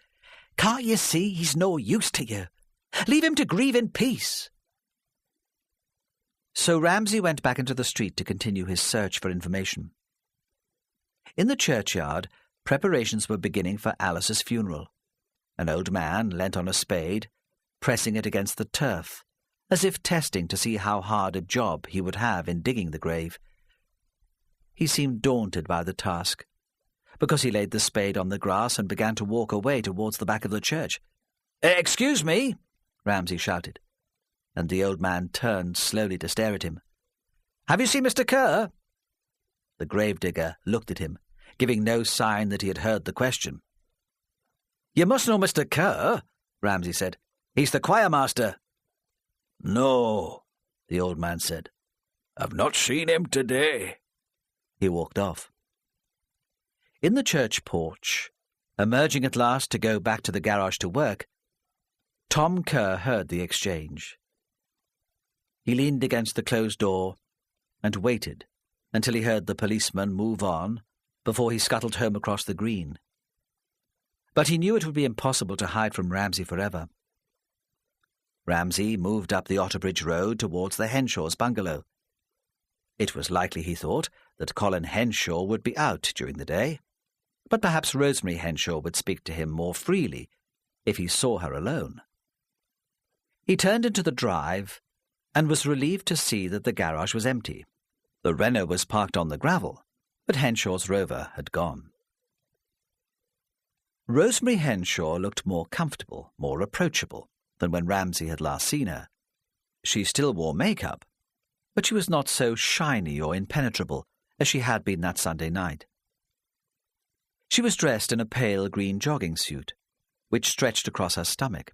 "Can't you see he's no use to you? Leave him to grieve in peace." So Ramsay went back into the street to continue his search for information. In the churchyard, preparations were beginning for Alice's funeral. An old man leant on a spade, pressing it against the turf, as if testing to see how hard a job he would have in digging the grave. He seemed daunted by the task, because he laid the spade on the grass and began to walk away towards the back of the church. "Excuse me," Ramsay shouted, and the old man turned slowly to stare at him. "Have you seen Mr. Kerr?" The gravedigger looked at him, giving no sign that he had heard the question. "You must know Mr. Kerr," Ramsay said. "He's the choirmaster." "No," the old man said. "I've not seen him today." He walked off. In the church porch, emerging at last to go back to the garage to work, Tom Kerr heard the exchange. He leaned against the closed door and waited until he heard the policeman move on before he scuttled home across the green. But he knew it would be impossible to hide from Ramsay forever. Ramsay moved up the Otterbridge Road towards the Henshaw's bungalow. It was likely, he thought, that Colin Henshaw would be out during the day, but perhaps Rosemary Henshaw would speak to him more freely if he saw her alone. He turned into the drive and was relieved to see that the garage was empty. The Renault was parked on the gravel, but Henshaw's Rover had gone. Rosemary Henshaw looked more comfortable, more approachable than when Ramsay had last seen her. She still wore makeup, but she was not so shiny or impenetrable as she had been that Sunday night. She was dressed in a pale green jogging suit, which stretched across her stomach.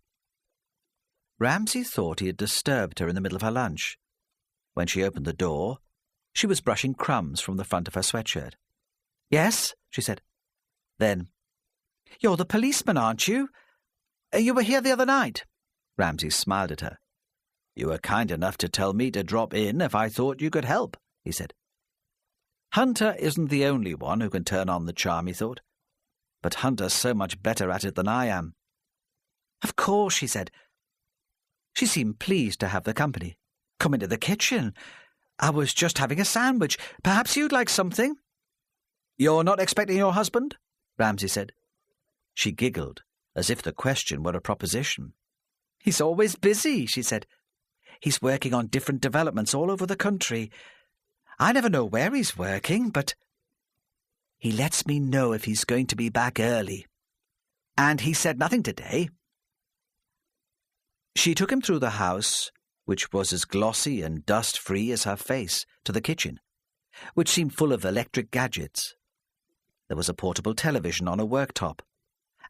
Ramsay thought he had disturbed her in the middle of her lunch. When she opened the door, she was brushing crumbs from the front of her sweatshirt. "Yes," she said. Then, "You're the policeman, aren't you? You were here the other night." Ramsay smiled at her. "You were kind enough to tell me to drop in if I thought you could help," he said. Hunter isn't the only one who can turn on the charm, he thought. But Hunter's so much better at it than I am. "Of course," she said. She seemed pleased to have the company. "Come into the kitchen. I was just having a sandwich. Perhaps you'd like something?" "You're not expecting your husband?" Ramsay said. She giggled, as if the question were a proposition. "He's always busy," she said. "He's working on different developments all over the country. I never know where he's working, but he lets me know if he's going to be back early. And he said nothing today." She took him through the house, which was as glossy and dust-free as her face, to the kitchen, which seemed full of electric gadgets. There was a portable television on a worktop,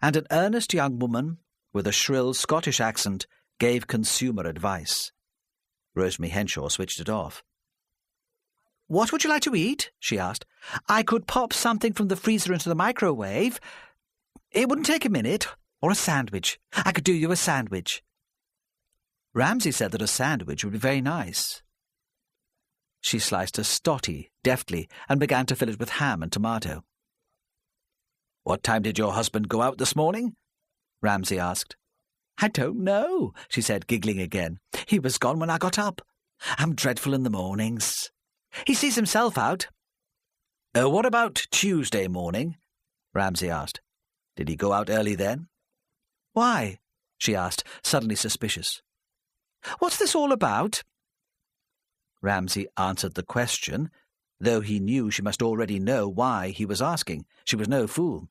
and an earnest young woman with a shrill Scottish accent gave consumer advice. Rosemary Henshaw switched it off. "What would you like to eat?" she asked. "I could pop something from the freezer into the microwave. It wouldn't take a minute. Or a sandwich. I could do you a sandwich." Ramsay said that a sandwich would be very nice. She sliced a stotty deftly and began to fill it with ham and tomato. "What time did your husband go out this morning?" Ramsay asked. "I don't know," she said, giggling again. "He was gone when I got up. I'm dreadful in the mornings. He sees himself out." "What about Tuesday morning?" Ramsay asked. "Did he go out early then?" "Why?" she asked, suddenly suspicious. What's this all about?" Ramsay answered the question, though he knew she must already know why he was asking. She was no fool.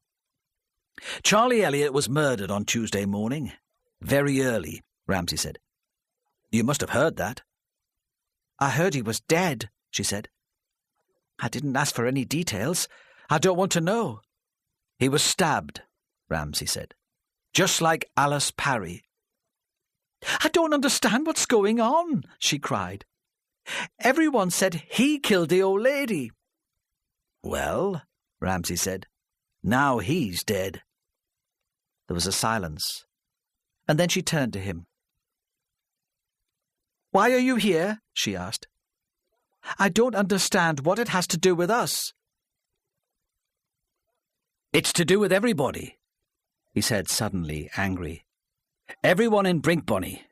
"Charlie Elliot was murdered on Tuesday morning. Very early," Ramsay said. "You must have heard that." "I heard he was dead," she said. "I didn't ask for any details. I don't want to know." "He was stabbed," Ramsay said. "Just like Alice Parry." "I don't understand what's going on," she cried. "Everyone said he killed the old lady." "Well," Ramsay said, "now he's dead." There was a silence, and then she turned to him. "Why are you here?" she asked. "I don't understand what it has to do with us." "It's to do with everybody," he said, suddenly angry. "Everyone in Brinkbonny.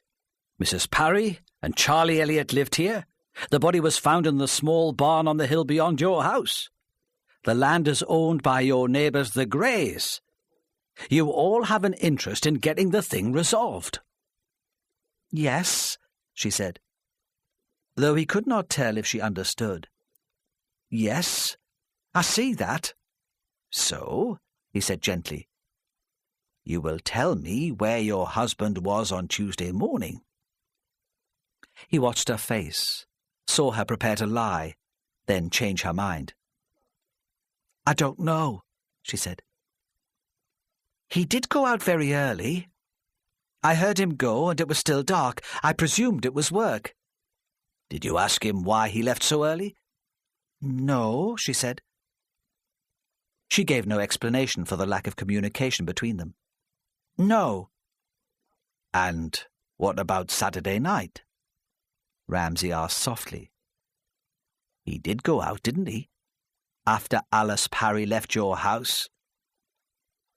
Mrs. Parry and Charlie Elliot lived here. The body was found in the small barn on the hill beyond your house. The land is owned by your neighbours, the Greys. You all have an interest in getting the thing resolved." "Yes," she said, though he could not tell if she understood. "Yes, I see that." "So," he said gently, "you will tell me where your husband was on Tuesday morning." He watched her face, saw her prepare to lie, then change her mind. "I don't know," she said. "He did go out very early. I heard him go, and it was still dark. I presumed it was work." "Did you ask him why he left so early?" "No," she said. She gave no explanation for the lack of communication between them. "No." "And what about Saturday night?" Ramsay asked softly. "He did go out, didn't he? After Alice Parry left your house?"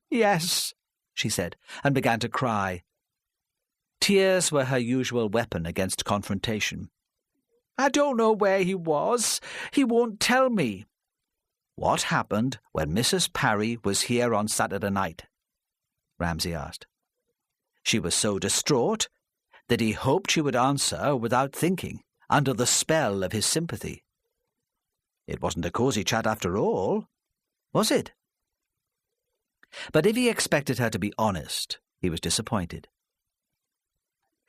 "Yes," she said, and began to cry. Tears were her usual weapon against confrontation. "I don't know where he was. He won't tell me." "What happened when Mrs. Parry was here on Saturday night?" Ramsay asked. She was so distraught that he hoped she would answer without thinking, under the spell of his sympathy. It wasn't a cosy chat after all, was it? But if he expected her to be honest, he was disappointed.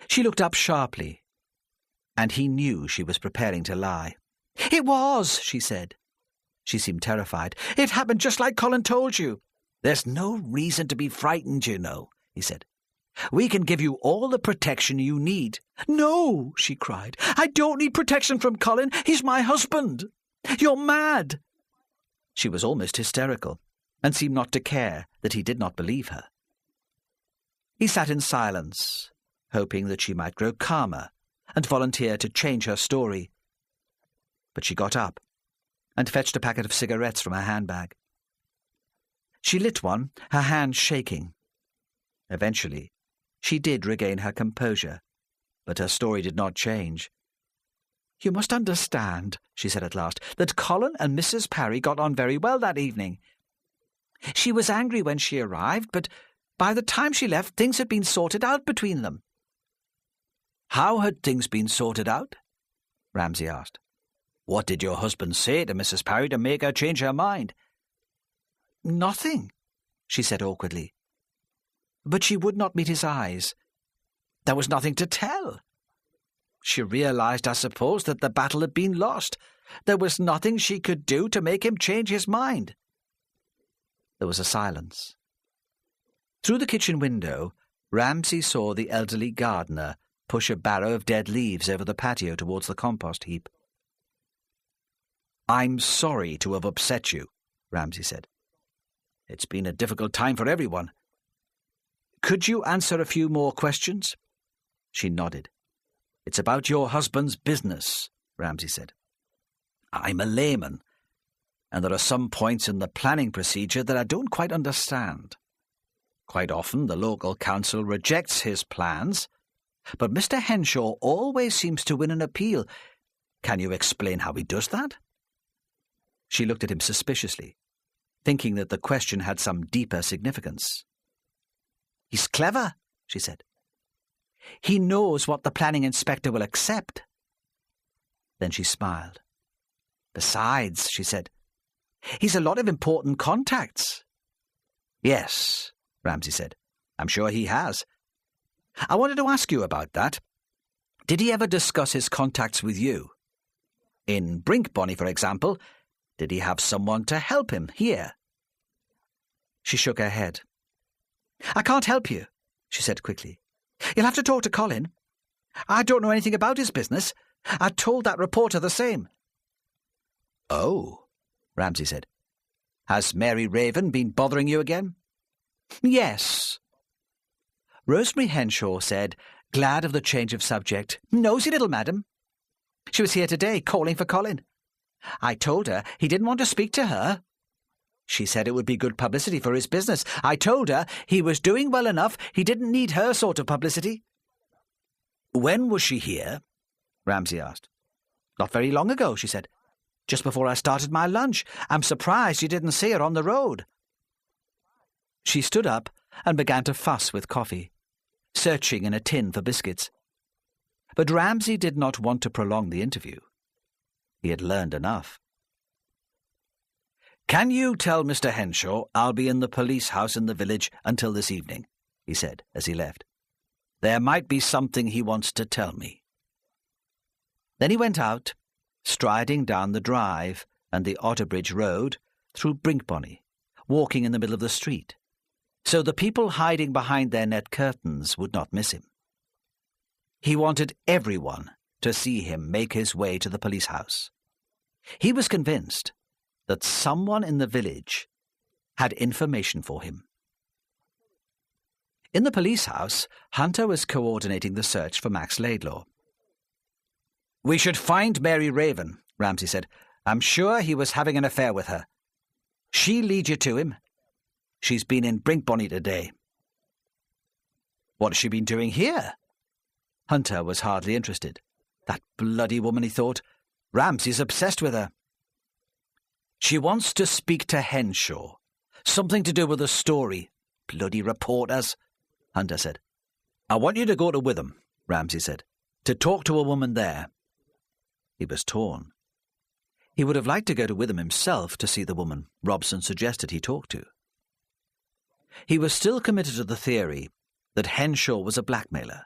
She looked up sharply, and he knew she was preparing to lie. "It was," she said. She seemed terrified. "It happened just like Colin told you." "There's no reason to be frightened, you know," he said. "We can give you all the protection you need." "No," she cried. "I don't need protection from Colin. He's my husband. You're mad." She was almost hysterical, and seemed not to care that he did not believe her. He sat in silence, hoping that she might grow calmer and volunteer to change her story. But she got up and fetched a packet of cigarettes from her handbag. She lit one, her hand shaking. Eventually, she did regain her composure, but her story did not change. "You must understand," she said at last, "that Colin and Mrs. Parry got on very well that evening. She was angry when she arrived, but by the time she left, things had been sorted out between them." "How had things been sorted out?" Ramsay asked. "What did your husband say to Mrs. Parry to make her change her mind?" "Nothing," she said awkwardly. But she would not meet his eyes. There was nothing to tell. She realized, I suppose, that the battle had been lost. There was nothing she could do to make him change his mind. There was a silence. Through the kitchen window, Ramsay saw the elderly gardener push a barrow of dead leaves over the patio towards the compost heap. "I'm sorry to have upset you," Ramsay said. "It's been a difficult time for everyone. Could you answer a few more questions?" She nodded. "It's about your husband's business," Ramsay said. "I'm a layman, and there are some points in the planning procedure that I don't quite understand. Quite often the local council rejects his plans, but Mr. Henshaw always seems to win an appeal. Can you explain how he does that?" She looked at him suspiciously, thinking that the question had some deeper significance. "He's clever," she said. He knows what the planning inspector will accept. Then she smiled. Besides, she said, he's a lot of important contacts. Yes, Ramsay said. I'm sure he has. I wanted to ask you about that. Did he ever discuss his contacts with you? In Brinkbonny, for example, did he have someone to help him here? She shook her head. I can't help you, she said quickly. You'll have to talk to Colin. I don't know anything about his business. I told that reporter the same. Oh, Ramsay said. Has Mary Raven been bothering you again? Yes. Rosemary Henshaw said, glad of the change of subject. Nosy little madam. She was here today, calling for Colin. I told her he didn't want to speak to her. She said it would be good publicity for his business. I told her he was doing well enough, he didn't need her sort of publicity. When was she here? Ramsay asked. Not very long ago, she said. Just before I started my lunch. I'm surprised you didn't see her on the road. She stood up and began to fuss with coffee, searching in a tin for biscuits. But Ramsay did not want to prolong the interview. He had learned enough. Can you tell Mr. Henshaw I'll be in the police house in the village until this evening, he said as he left. There might be something he wants to tell me. Then he went out, striding down the drive and the Otterbridge Road through Brinkbonny, walking in the middle of the street, so the people hiding behind their net curtains would not miss him. He wanted everyone to see him make his way to the police house. He was convinced that someone in the village had information for him. In the police house, Hunter was coordinating the search for Max Laidlaw. We should find Mary Raven, Ramsay said. I'm sure he was having an affair with her. She'll lead you to him. She's been in Brinkbonny today. What has she been doing here? Hunter was hardly interested. That bloody woman, he thought. Ramsay's obsessed with her. She wants to speak to Henshaw. Something to do with the story. Bloody reporters, Hunter said. I want you to go to Witham, Ramsay said, to talk to a woman there. He was torn. He would have liked to go to Witham himself to see the woman Robson suggested he talk to. He was still committed to the theory that Henshaw was a blackmailer.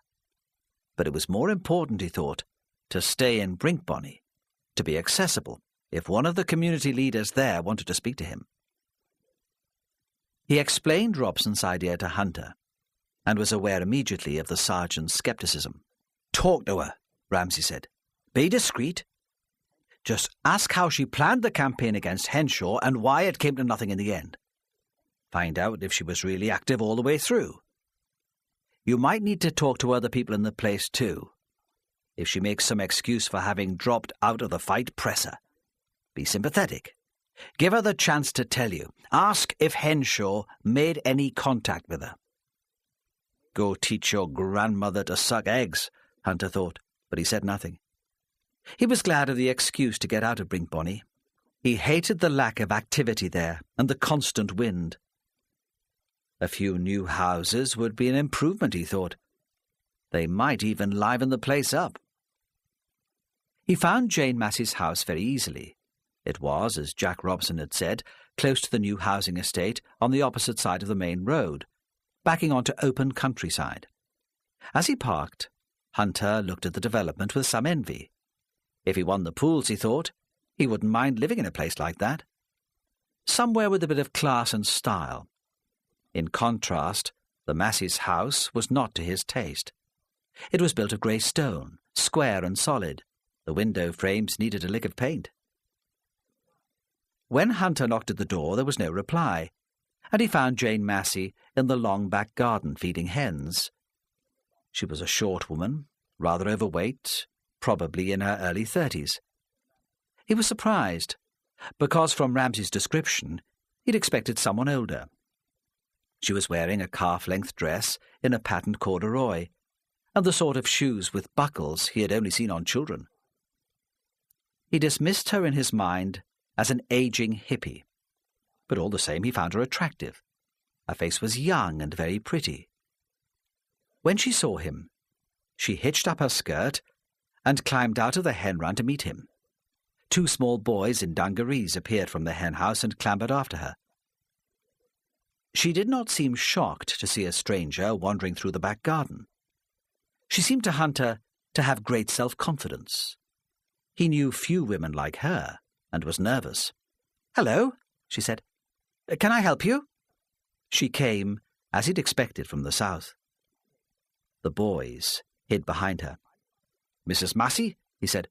But it was more important, he thought, to stay in Brinkbonny, to be accessible if one of the community leaders there wanted to speak to him. He explained Robson's idea to Hunter and was aware immediately of the sergeant's scepticism. Talk to her, Ramsay said. Be discreet. Just ask how she planned the campaign against Henshaw and why it came to nothing in the end. Find out if she was really active all the way through. You might need to talk to other people in the place too. If she makes some excuse for having dropped out of the fight, press her. Be sympathetic. Give her the chance to tell you. Ask if Henshaw made any contact with her. Go teach your grandmother to suck eggs, Hunter thought, but he said nothing. He was glad of the excuse to get out of Brinkbonny. He hated the lack of activity there and the constant wind. A few new houses would be an improvement, he thought. They might even liven the place up. He found Jane Massey's house very easily. It was, as Jack Robson had said, close to the new housing estate on the opposite side of the main road, backing onto open countryside. As he parked, Hunter looked at the development with some envy. If he won the pools, he thought, he wouldn't mind living in a place like that. Somewhere with a bit of class and style. In contrast, the Massey's house was not to his taste. It was built of grey stone, square and solid. The window frames needed a lick of paint. When Hunter knocked at the door, there was no reply, and he found Jane Massey in the long back garden feeding hens. She was a short woman, rather overweight, probably in her early 30s. He was surprised, because from Ramsay's description, he'd expected someone older. She was wearing a calf-length dress in a patterned corduroy, and the sort of shoes with buckles he had only seen on children. He dismissed her in his mind as an aging hippie, but all the same he found her attractive. Her face was young and very pretty. When she saw him, She hitched up her skirt and climbed out of the hen run to meet him. 2 small boys in dungarees appeared from the hen house and clambered after her. She did not seem shocked to see a stranger wandering through the back garden. She seemed to Hunter to have great self-confidence. He knew few women like her and was nervous. "Hello," she said. "Can I help you?" She came, as he'd expected, from the south. The boys hid behind her. "Mrs. Massey," he said,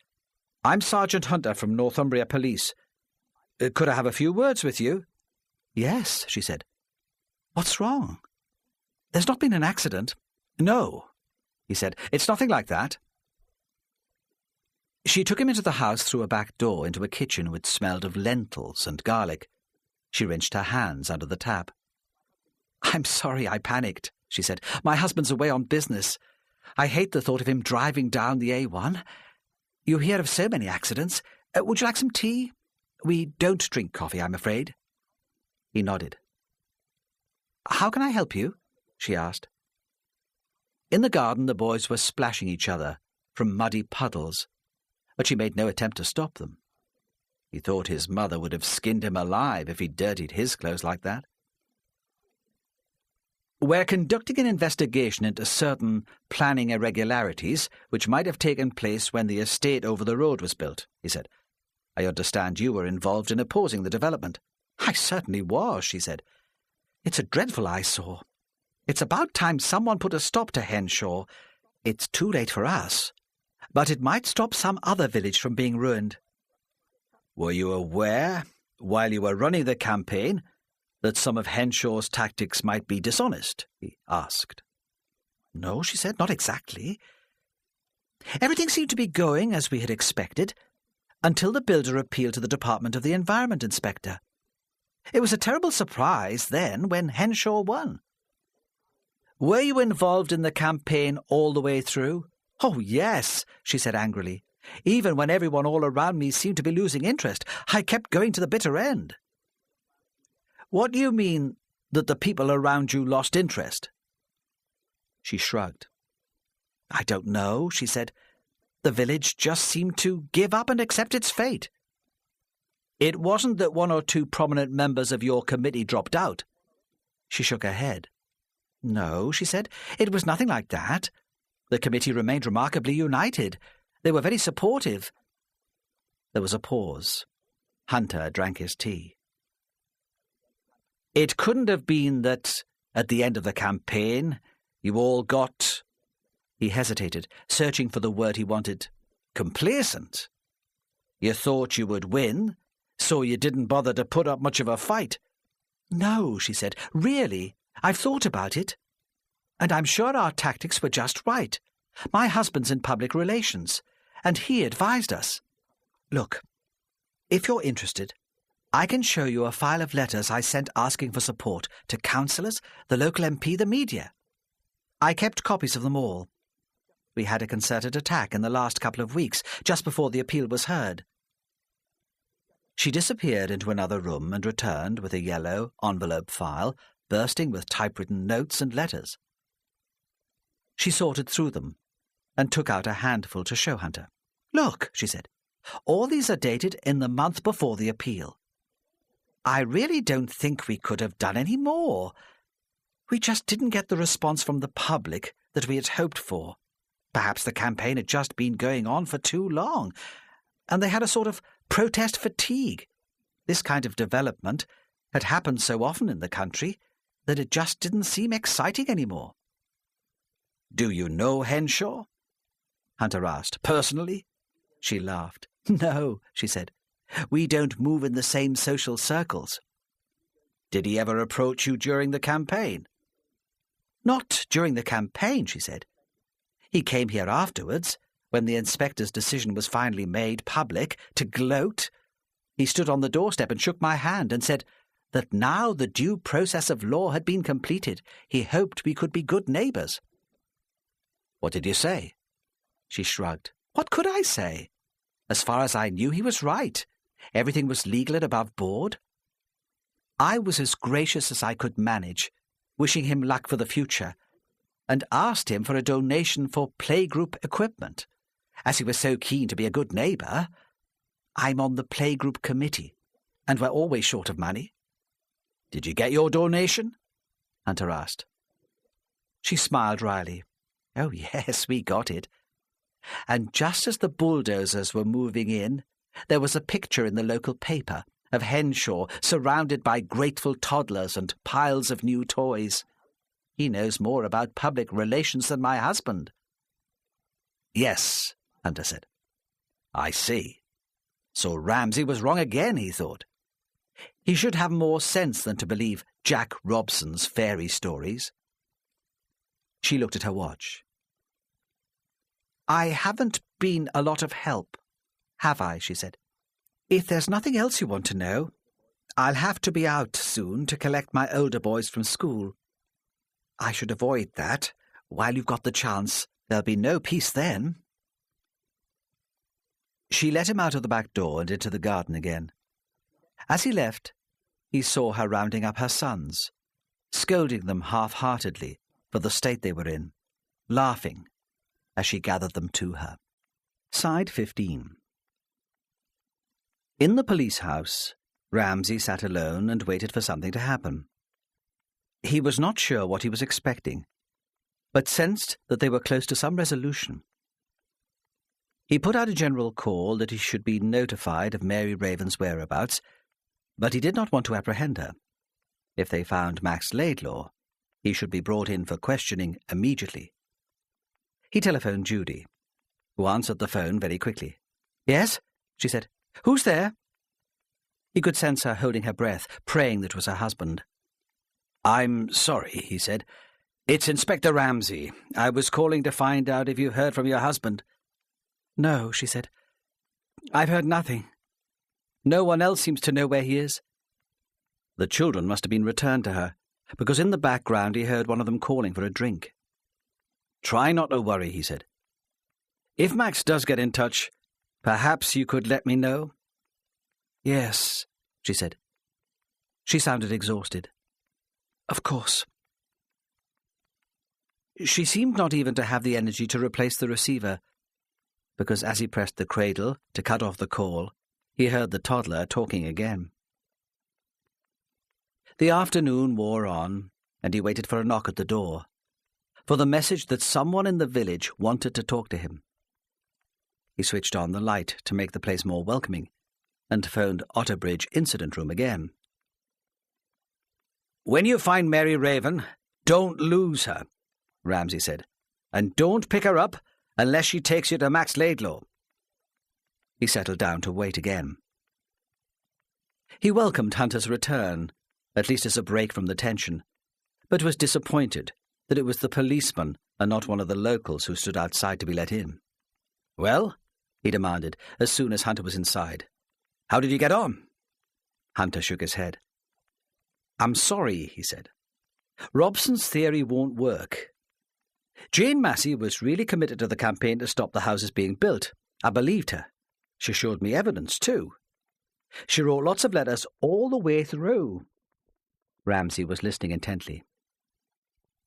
"I'm Sergeant Hunter from Northumbria Police. Could I have a few words with you?" "Yes," she said. "What's wrong?" "There's not been an accident." "No," he said. "It's nothing like that." She took him into the house through a back door into a kitchen which smelled of lentils and garlic. She rinsed her hands under the tap. "I'm sorry I panicked," she said. "My husband's away on business. I hate the thought of him driving down the A1. You hear of so many accidents. Would you like some tea? We don't drink coffee, I'm afraid." He nodded. "How can I help you?" she asked. In the garden the boys were splashing each other from muddy puddles, but she made no attempt to stop them. He thought his mother would have skinned him alive if he dirtied his clothes like that. "We're conducting an investigation into certain planning irregularities which might have taken place when the estate over the road was built," he said. "I understand you were involved in opposing the development." "I certainly was," she said. "It's a dreadful eyesore. It's about time someone put a stop to Henshaw. It's too late for us, but it might stop some other village from being ruined." "Were you aware, while you were running the campaign, that some of Henshaw's tactics might be dishonest?" he asked. "No," she said, "not exactly. Everything seemed to be going as we had expected, until the builder appealed to the Department of the Environment Inspector. It was a terrible surprise then when Henshaw won." "Were you involved in the campaign all the way through?" "Oh, yes," she said angrily. "Even when everyone all around me seemed to be losing interest, I kept going to the bitter end." "What do you mean, that the people around you lost interest?" She shrugged. "I don't know," she said. "The village just seemed to give up and accept its fate." "It wasn't that 1 or 2 prominent members of your committee dropped out?" She shook her head. "No," she said, "it was nothing like that. The committee remained remarkably united. They were very supportive." There was a pause. Hunter drank his tea. "It couldn't have been that, at the end of the campaign, you all got—" He hesitated, searching for the word he wanted. "Complacent. You thought you would win, so you didn't bother to put up much of a fight." "No," she said, "really, I've thought about it. And I'm sure our tactics were just right. My husband's in public relations, and he advised us. Look, if you're interested, I can show you a file of letters I sent asking for support to councillors, the local MP, the media. I kept copies of them all. We had a concerted attack in the last couple of weeks, just before the appeal was heard." She disappeared into another room and returned with a yellow envelope file bursting with typewritten notes and letters. She sorted through them and took out a handful to show Hunter. "Look," she said, "all these are dated in the month before the appeal. I really don't think we could have done any more. We just didn't get the response from the public that we had hoped for. Perhaps the campaign had just been going on for too long, and they had a sort of protest fatigue. This kind of development had happened so often in the country that it just didn't seem exciting anymore." "Do you know Henshaw?" Hunter asked. "Personally?" She laughed. "No," she said. "We don't move in the same social circles." "Did he ever approach you during the campaign?" "Not during the campaign," she said. "He came here afterwards, when the inspector's decision was finally made public, to gloat. He stood on the doorstep and shook my hand and said that now the due process of law had been completed, he hoped we could be good neighbours." "What did you say?" She shrugged. "What could I say? As far as I knew, he was right. Everything was legal and above board. I was as gracious as I could manage, wishing him luck for the future, and asked him for a donation for playgroup equipment. As he was so keen to be a good neighbour, I'm on the playgroup committee, and we're always short of money. Did you get your donation? Hunter asked. She smiled wryly. Oh, yes, we got it. And just as the bulldozers were moving in, there was a picture in the local paper of Henshaw surrounded by grateful toddlers and piles of new toys. He knows more about public relations than my husband. Yes, Hunter said. I see. So Ramsay was wrong again, he thought. He should have more sense than to believe Jack Robson's fairy stories. She looked at her watch. I haven't been a lot of help, have I? She said. If there's nothing else you want to know, I'll have to be out soon to collect my older boys from school. I should avoid that. While you've got the chance, there'll be no peace then. She let him out of the back door and into the garden again. As he left, he saw her rounding up her sons, scolding them half-heartedly for the state they were in, laughing as she gathered them to her. Side 15. In the police house, Ramsay sat alone and waited for something to happen. He was not sure what he was expecting, but sensed that they were close to some resolution. He put out a general call that he should be notified of Mary Raven's whereabouts, but he did not want to apprehend her. If they found Max Laidlaw, he should be brought in for questioning immediately. He telephoned Judy, who answered the phone very quickly. Yes, she said. Who's there? He could sense her holding her breath, praying that it was her husband. I'm sorry, he said. It's Inspector Ramsay. I was calling to find out if you heard from your husband. No, she said. I've heard nothing. No one else seems to know where he is. The children must have been returned to her, because in the background he heard one of them calling for a drink. Try not to worry, he said. If Max does get in touch, perhaps you could let me know? Yes, she said. She sounded exhausted. Of course. She seemed not even to have the energy to replace the receiver, because as he pressed the cradle to cut off the call, he heard the toddler talking again. The afternoon wore on, and he waited for a knock at the door, for the message that someone in the village wanted to talk to him. He switched on the light to make the place more welcoming, and phoned Otterbridge Incident Room again. When you find Mary Raven, don't lose her, Ramsay said, and don't pick her up unless she takes you to Max Laidlaw. He settled down to wait again. He welcomed Hunter's return, at least as a break from the tension, but was disappointed that it was the policeman and not one of the locals who stood outside to be let in. Well, he demanded as soon as Hunter was inside. How did you get on? Hunter shook his head. I'm sorry, he said. Robson's theory won't work. Jane Massey was really committed to the campaign to stop the houses being built. I believed her. She showed me evidence, too. She wrote lots of letters all the way through. Ramsay was listening intently.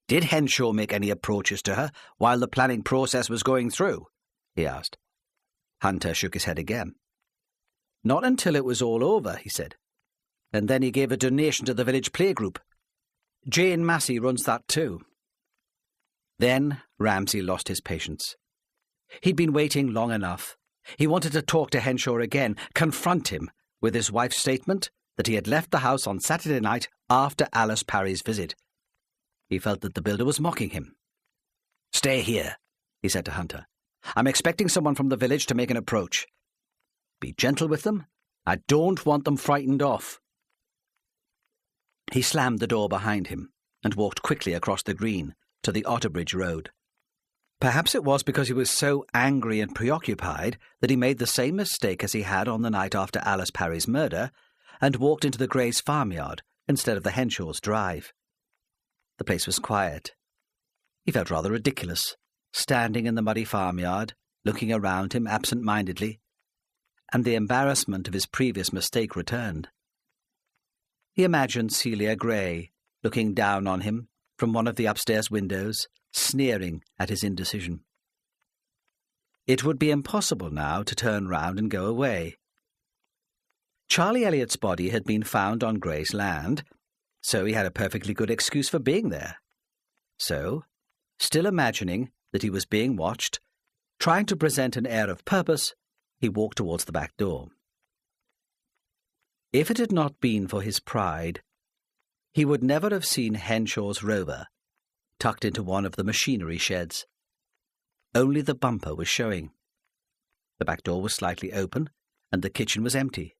Did Henshaw make any approaches to her while the planning process was going through? He asked. Hunter shook his head again. Not until it was all over, he said. And then he gave a donation to the village playgroup. Jane Massey runs that too. Then Ramsay lost his patience. He'd been waiting long enough. He wanted to talk to Henshaw again, confront him with his wife's statement that he had left the house on Saturday night after Alice Parry's visit. He felt that the builder was mocking him. Stay here, he said to Hunter. I'm expecting someone from the village to make an approach. Be gentle with them. I don't want them frightened off. He slammed the door behind him and walked quickly across the green to the Otterbridge Road. Perhaps it was because he was so angry and preoccupied that he made the same mistake as he had on the night after Alice Parry's murder and walked into the Greys' farmyard instead of the Henshaw's drive. The place was quiet. He felt rather ridiculous, standing in the muddy farmyard, looking around him absent-mindedly, and the embarrassment of his previous mistake returned. He imagined Celia Gray looking down on him from one of the upstairs windows, sneering at his indecision. It would be impossible now to turn round and go away. Charlie Elliott's body had been found on Gray's land, so he had a perfectly good excuse for being there. So, still imagining that he was being watched, trying to present an air of purpose, he walked towards the back door. If it had not been for his pride, he would never have seen Henshaw's Rover tucked into one of the machinery sheds. Only the bumper was showing. The back door was slightly open, and the kitchen was empty.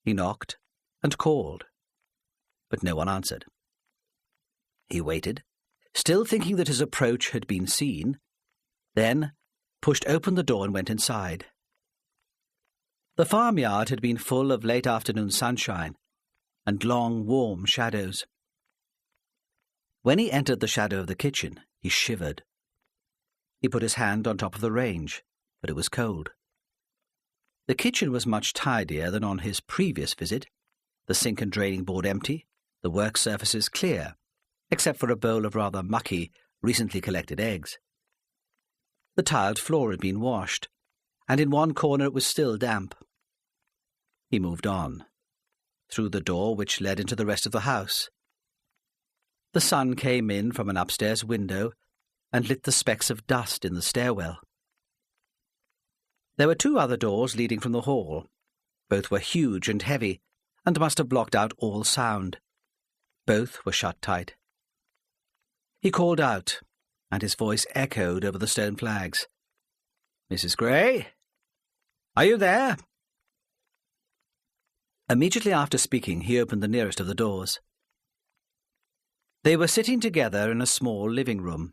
He knocked and called, but no one answered. He waited, still thinking that his approach had been seen, then pushed open the door and went inside. The farmyard had been full of late afternoon sunshine and long, warm shadows. When he entered the shadow of the kitchen, he shivered. He put his hand on top of the range, but it was cold. The kitchen was much tidier than on his previous visit, the sink and draining board empty, the work surfaces clear, except for a bowl of rather mucky, recently collected eggs. The tiled floor had been washed, and in one corner it was still damp. He moved on, through the door which led into the rest of the house. The sun came in from an upstairs window and lit the specks of dust in the stairwell. There were two other doors leading from the hall. Both were huge and heavy, and must have blocked out all sound. Both were shut tight. He called out, and his voice echoed over the stone flags. "Mrs. Gray? Are you there?" Immediately after speaking, he opened the nearest of the doors. They were sitting together in a small living room.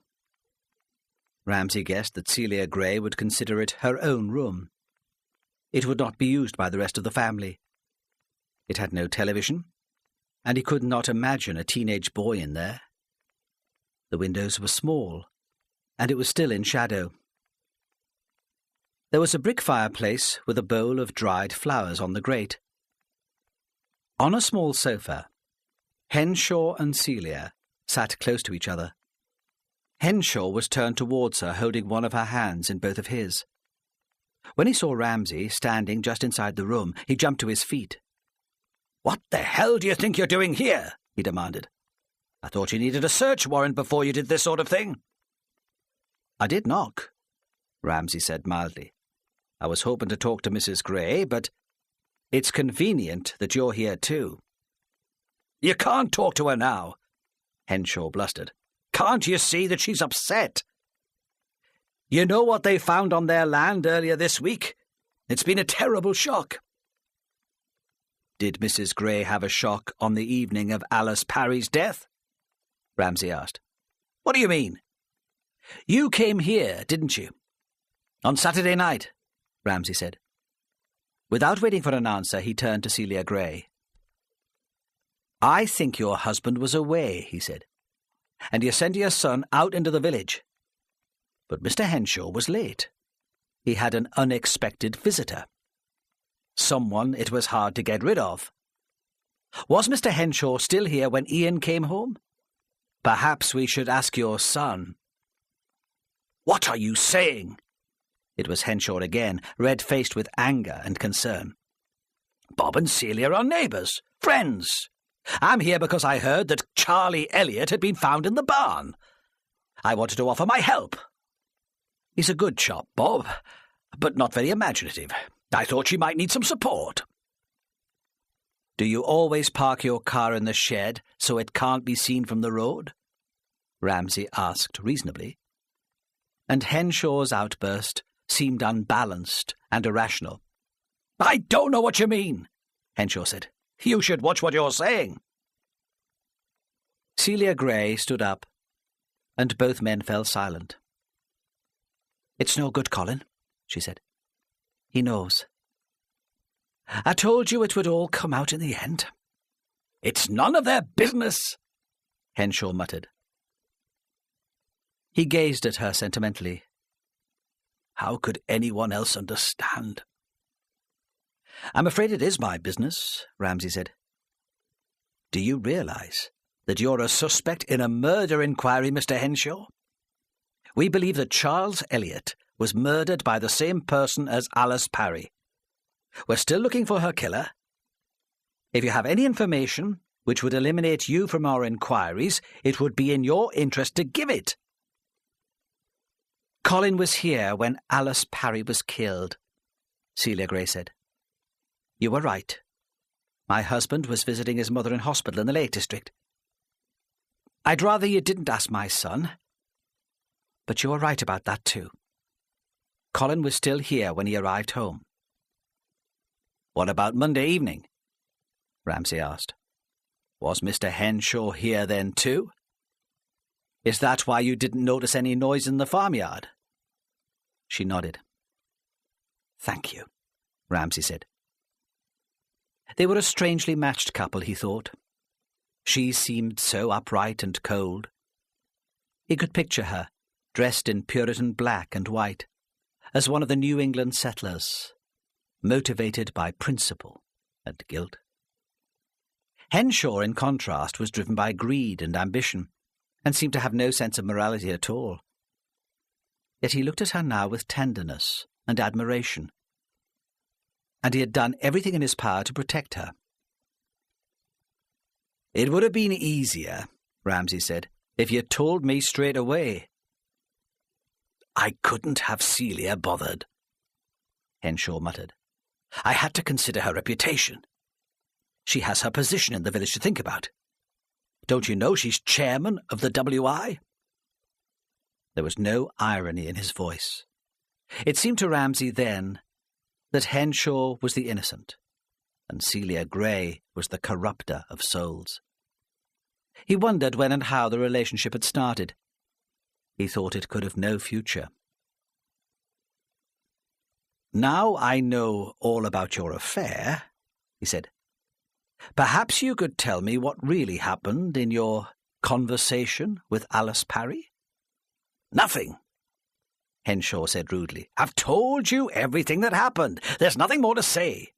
Ramsay guessed that Celia Gray would consider it her own room. It would not be used by the rest of the family. It had no television, and he could not imagine a teenage boy in there. The windows were small, and it was still in shadow. There was a brick fireplace with a bowl of dried flowers on the grate. On a small sofa, Henshaw and Celia sat close to each other. Henshaw was turned towards her, holding one of her hands in both of his. When he saw Ramsay standing just inside the room, he jumped to his feet. "What the hell do you think you're doing here?" he demanded. "I thought you needed a search warrant before you did this sort of thing." "I did knock," Ramsay said mildly. "I was hoping to talk to Mrs. Gray, but it's convenient that you're here too." "You can't talk to her now," Henshaw blustered. "Can't you see that she's upset? You know what they found on their land earlier this week? It's been a terrible shock." "Did Mrs. Gray have a shock on the evening of Alice Parry's death?" Ramsay asked. "What do you mean?" "You came here, didn't you?" "On Saturday night," Ramsay said. Without waiting for an answer, he turned to Celia Gray. "I think your husband was away," he said, "and you sent your son out into the village. But Mr. Henshaw was late. He had an unexpected visitor. Someone it was hard to get rid of. Was Mr. Henshaw still here when Ian came home? Perhaps we should ask your son." "What are you saying?" It was Henshaw again, red-faced with anger and concern. "Bob and Celia are neighbours, friends. I'm here because I heard that Charlie Elliott had been found in the barn. I wanted to offer my help. He's a good chap, Bob, but not very imaginative. I thought she might need some support." "Do you always park your car in the shed so it can't be seen from the road?" Ramsay asked reasonably. And Henshaw's outburst seemed unbalanced and irrational. "I don't know what you mean," Henshaw said. "You should watch what you're saying." Celia Gray stood up, and both men fell silent. "It's no good, Colin," she said. "He knows. I told you it would all come out in the end." "It's none of their business," Henshaw muttered. He gazed at her sentimentally. How could anyone else understand? "I'm afraid it is my business," Ramsay said. "Do you realize that you're a suspect in a murder inquiry, Mr. Henshaw? We believe that Charles Elliot was murdered by the same person as Alice Parry. We're still looking for her killer. If you have any information which would eliminate you from our inquiries, it would be in your interest to give it. Colin was here when Alice Parry was killed, Celia Gray said. You were right. My husband was visiting his mother in hospital in the Lake District. I'd rather you didn't ask my son, but you were right about that too. Colin was still here when he arrived home. What about Monday evening? Ramsay asked. Was Mr. Henshaw here then too? Is that why you didn't notice any noise in the farmyard? She nodded. Thank you, Ramsay said. They were a strangely matched couple, he thought. She seemed so upright and cold. He could picture her, dressed in Puritan black and white, as one of the New England settlers, motivated by principle and guilt. Henshaw, in contrast, was driven by greed and ambition, and seemed to have no sense of morality at all. Yet he looked at her now with tenderness and admiration, and he had done everything in his power to protect her. It would have been easier, Ramsay said, if you'd told me straight away. I couldn't have Celia bothered, Henshaw muttered. I had to consider her reputation. She has her position in the village to think about. Don't you know she's chairman of the WI? There was no irony in his voice. It seemed to Ramsay then that Henshaw was the innocent, and Celia Gray was the corrupter of souls. He wondered when and how the relationship had started. He thought it could have no future. Now I know all about your affair, he said. Perhaps you could tell me what really happened in your conversation with Alice Parry? Nothing, Henshaw said rudely. I've told you everything that happened. There's nothing more to say.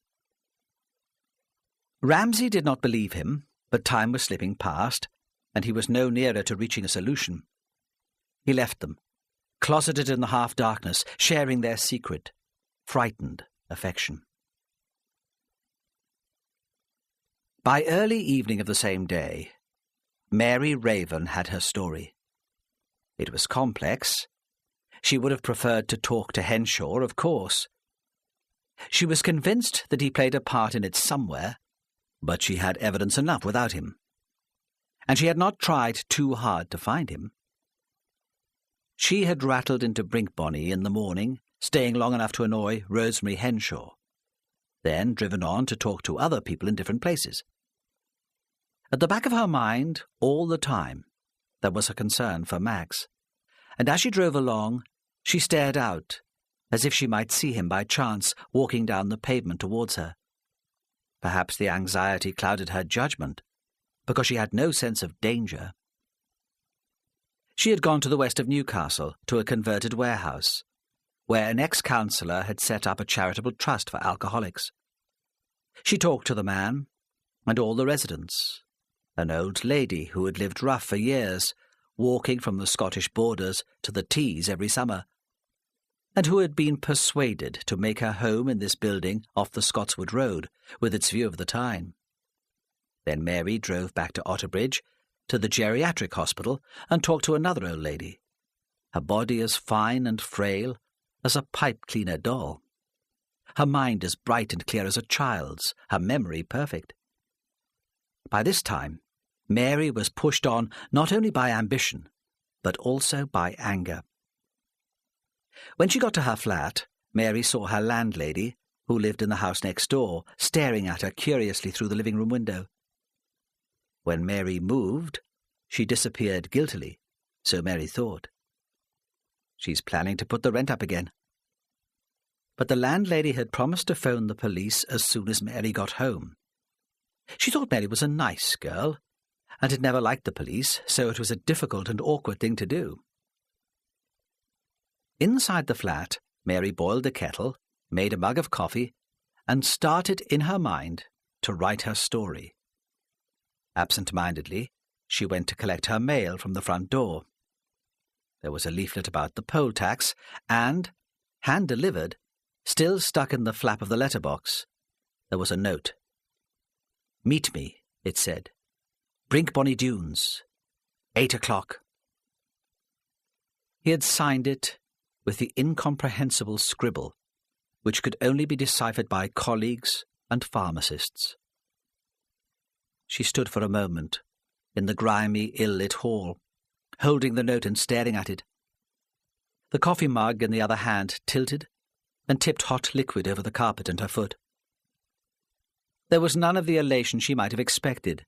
Ramsay did not believe him, but time was slipping past, and he was no nearer to reaching a solution. He left them, closeted in the half-darkness, sharing their secret, frightened affection. By early evening of the same day, Mary Raven had her story. It was complex. She would have preferred to talk to Henshaw, of course. She was convinced that he played a part in it somewhere, but she had evidence enough without him. And she had not tried too hard to find him. She had rattled into Brinkbonny in the morning, staying long enough to annoy Rosemary Henshaw, then driven on to talk to other people in different places. At the back of her mind, all the time, there was a concern for Max, and as she drove along, she stared out, as if she might see him by chance walking down the pavement towards her. Perhaps the anxiety clouded her judgment, because she had no sense of danger. She had gone to the west of Newcastle to a converted warehouse, where an ex-councillor had set up a charitable trust for alcoholics. She talked to the man and all the residents, an old lady who had lived rough for years, walking from the Scottish borders to the Tees every summer, and who had been persuaded to make her home in this building off the Scotswood Road, with its view of the Tyne. Then Mary drove back to Otterbridge, to the geriatric hospital, and talked to another old lady, her body as fine and frail as a pipe-cleaner doll, her mind as bright and clear as a child's, her memory perfect. By this time, Mary was pushed on not only by ambition, but also by anger. When she got to her flat, Mary saw her landlady, who lived in the house next door, staring at her curiously through the living-room window. When Mary moved, she disappeared guiltily, so Mary thought. She's planning to put the rent up again. But the landlady had promised to phone the police as soon as Mary got home. She thought Mary was a nice girl, and had never liked the police, so it was a difficult and awkward thing to do. Inside the flat, Mary boiled the kettle, made a mug of coffee, and started in her mind to write her story. Absent-mindedly, she went to collect her mail from the front door. There was a leaflet about the poll tax, and, hand-delivered, still stuck in the flap of the letterbox, there was a note. "Meet me," it said. "Brinkbonny Dunes, 8 o'clock." He had signed it with the incomprehensible scribble which could only be deciphered by colleagues and pharmacists. She stood for a moment in the grimy, ill-lit hall, holding the note and staring at it. The coffee mug in the other hand tilted and tipped hot liquid over the carpet and her foot. There was none of the elation she might have expected.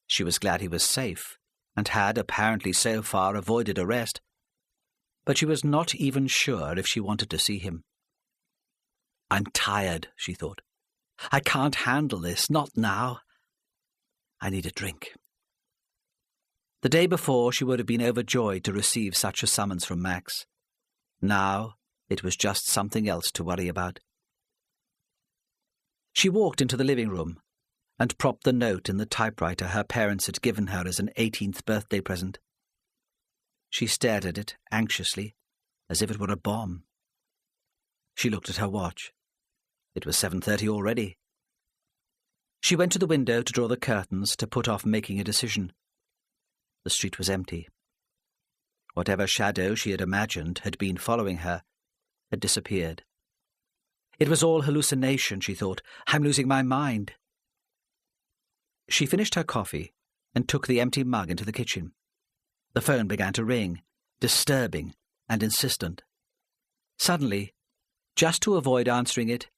She was glad he was safe, and had, apparently so far, avoided arrest. But she was not even sure if she wanted to see him. "I'm tired," she thought. "I can't handle this, not now. I need a drink." The day before, she would have been overjoyed to receive such a summons from Max. Now, it was just something else to worry about. She walked into the living room and propped the note in the typewriter her parents had given her as an 18th birthday present. She stared at it anxiously, as if it were a bomb. She looked at her watch. It was 7:30 already. She went to the window to draw the curtains to put off making a decision. The street was empty. Whatever shadow she had imagined had been following her had disappeared. It was all hallucination, she thought. I'm losing my mind. She finished her coffee and took the empty mug into the kitchen. The phone began to ring, disturbing and insistent. Suddenly, just to avoid answering it,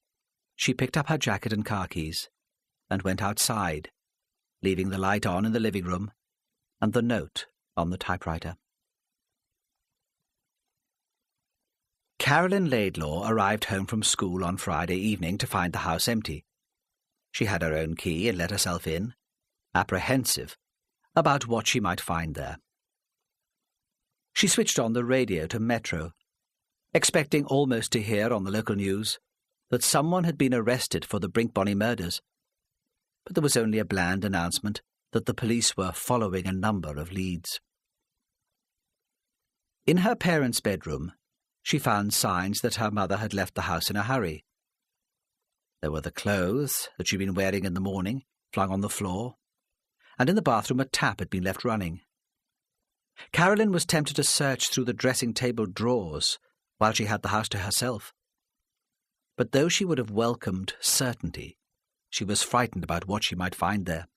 she picked up her jacket and car keys and went outside, leaving the light on in the living room and the note on the typewriter. Carolyn Laidlaw arrived home from school on Friday evening to find the house empty. She had her own key and let herself in, apprehensive about what she might find there. She switched on the radio to Metro, expecting almost to hear on the local news that someone had been arrested for the Brinkbonny murders, but there was only a bland announcement that the police were following a number of leads. In her parents' bedroom, she found signs that her mother had left the house in a hurry. There were the clothes that she'd been wearing in the morning, flung on the floor, and in the bathroom a tap had been left running. Carolyn was tempted to search through the dressing-table drawers while she had the house to herself. But though she would have welcomed certainty, she was frightened about what she might find there.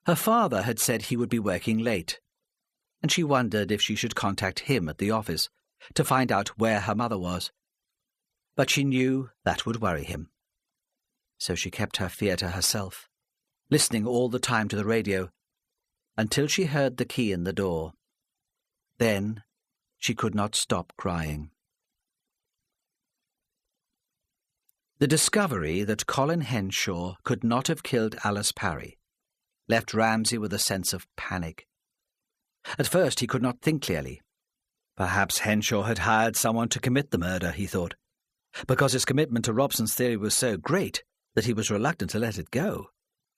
Her father had said he would be working late, and she wondered if she should contact him at the office to find out where her mother was. But she knew that would worry him. So she kept her fear to herself, listening all the time to the radio, until she heard the key in the door. Then she could not stop crying. The discovery that Colin Henshaw could not have killed Alice Parry left Ramsay with a sense of panic. At first he could not think clearly. Perhaps Henshaw had hired someone to commit the murder, he thought, because his commitment to Robson's theory was so great that he was reluctant to let it go.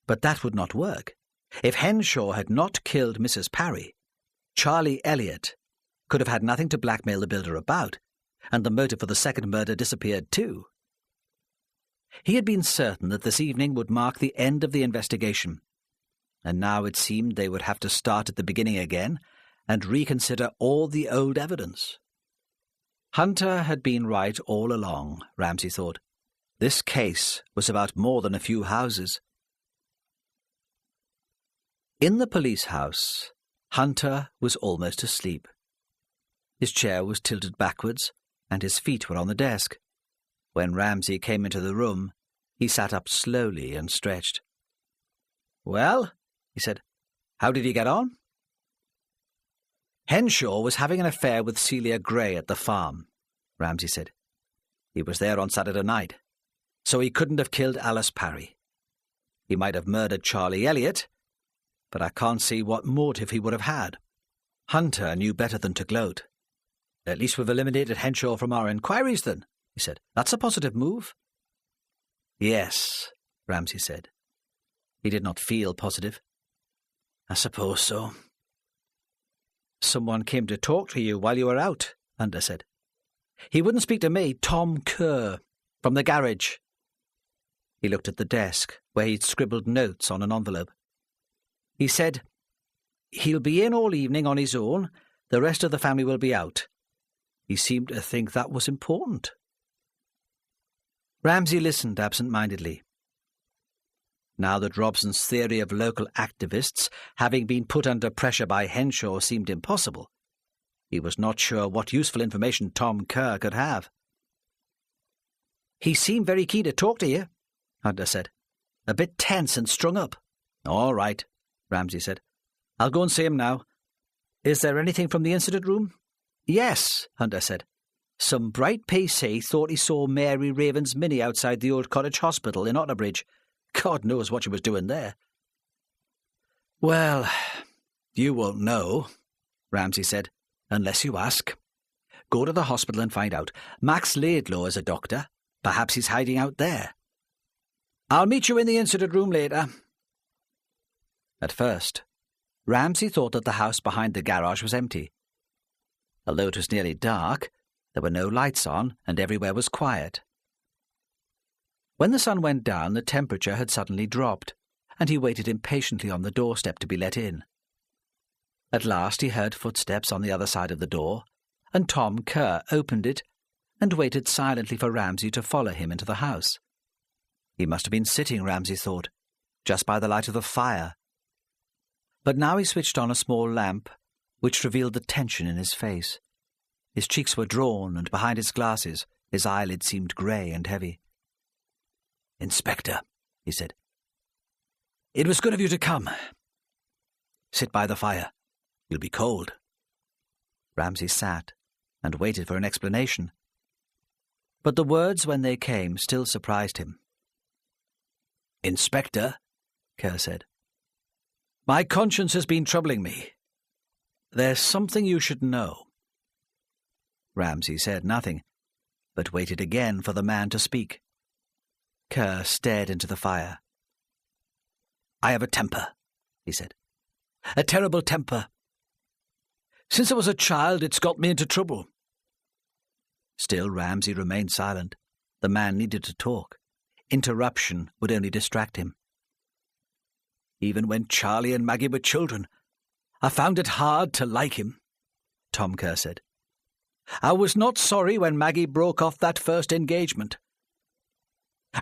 But that would not work. If Henshaw had not killed Mrs. Parry, Charlie Elliott could have had nothing to blackmail the builder about, and the motive for the second murder disappeared too. He had been certain that this evening would mark the end of the investigation, and now it seemed they would have to start at the beginning again and reconsider all the old evidence. Hunter had been right all along, Ramsay thought. This case was about more than a few houses. In the police house, Hunter was almost asleep. His chair was tilted backwards, and his feet were on the desk. When Ramsay came into the room, he sat up slowly and stretched. "Well," he said, "how did he get on?" "Henshaw was having an affair with Celia Gray at the farm," Ramsay said. "He was there on Saturday night, so he couldn't have killed Alice Parry. He might have murdered Charlie Elliott, but I can't see what motive he would have had." Hunter knew better than to gloat. "At least we've eliminated Henshaw from our inquiries, then," he said. "That's a positive move." "Yes," Ramsay said. He did not feel positive. I suppose so. Someone came to talk to you while you were out, Hunter said. He wouldn't speak to me, Tom Kerr, from the garage. He looked at the desk, where he'd scribbled notes on an envelope. He said, he'll be in all evening on his own. The rest of the family will be out. He seemed to think that was important. Ramsay listened absent-mindedly. Now that Robson's theory of local activists having been put under pressure by Henshaw seemed impossible, he was not sure what useful information Tom Kerr could have. He seemed very keen to talk to you, Hunter said. A bit tense and strung up. All right, Ramsay said. I'll go and see him now. Is there anything from the incident room? Yes, Hunter said. Some bright PC thought he saw Mary Raven's Mini outside the Old Cottage Hospital in Otterbridge. God knows what she was doing there. Well, you won't know, Ramsay said, unless you ask. Go to the hospital and find out. Max Laidlaw is a doctor. Perhaps he's hiding out there. I'll meet you in the incident room later. At first, Ramsay thought that the house behind the garage was empty. Although it was nearly dark, there were no lights on and everywhere was quiet. When the sun went down, the temperature had suddenly dropped, and he waited impatiently on the doorstep to be let in. At last he heard footsteps on the other side of the door, and Tom Kerr opened it and waited silently for Ramsay to follow him into the house. He must have been sitting, Ramsay thought, just by the light of the fire. But now he switched on a small lamp, which revealed the tension in his face. His cheeks were drawn, and behind his glasses his eyelids seemed grey and heavy. "Inspector," he said, "it was good of you to come. Sit by the fire. You'll be cold." Ramsay sat and waited for an explanation. But the words, when they came, still surprised him. "Inspector," Kerr said, "my conscience has been troubling me. There's something you should know." Ramsay said nothing, but waited again for the man to speak. Kerr stared into the fire. "I have a temper," he said. "A terrible temper. Since I was a child, it's got me into trouble." Still Ramsay remained silent. The man needed to talk. Interruption would only distract him. "Even when Charlie and Maggie were children, I found it hard to like him," Tom Kerr said. "I was not sorry when Maggie broke off that first engagement.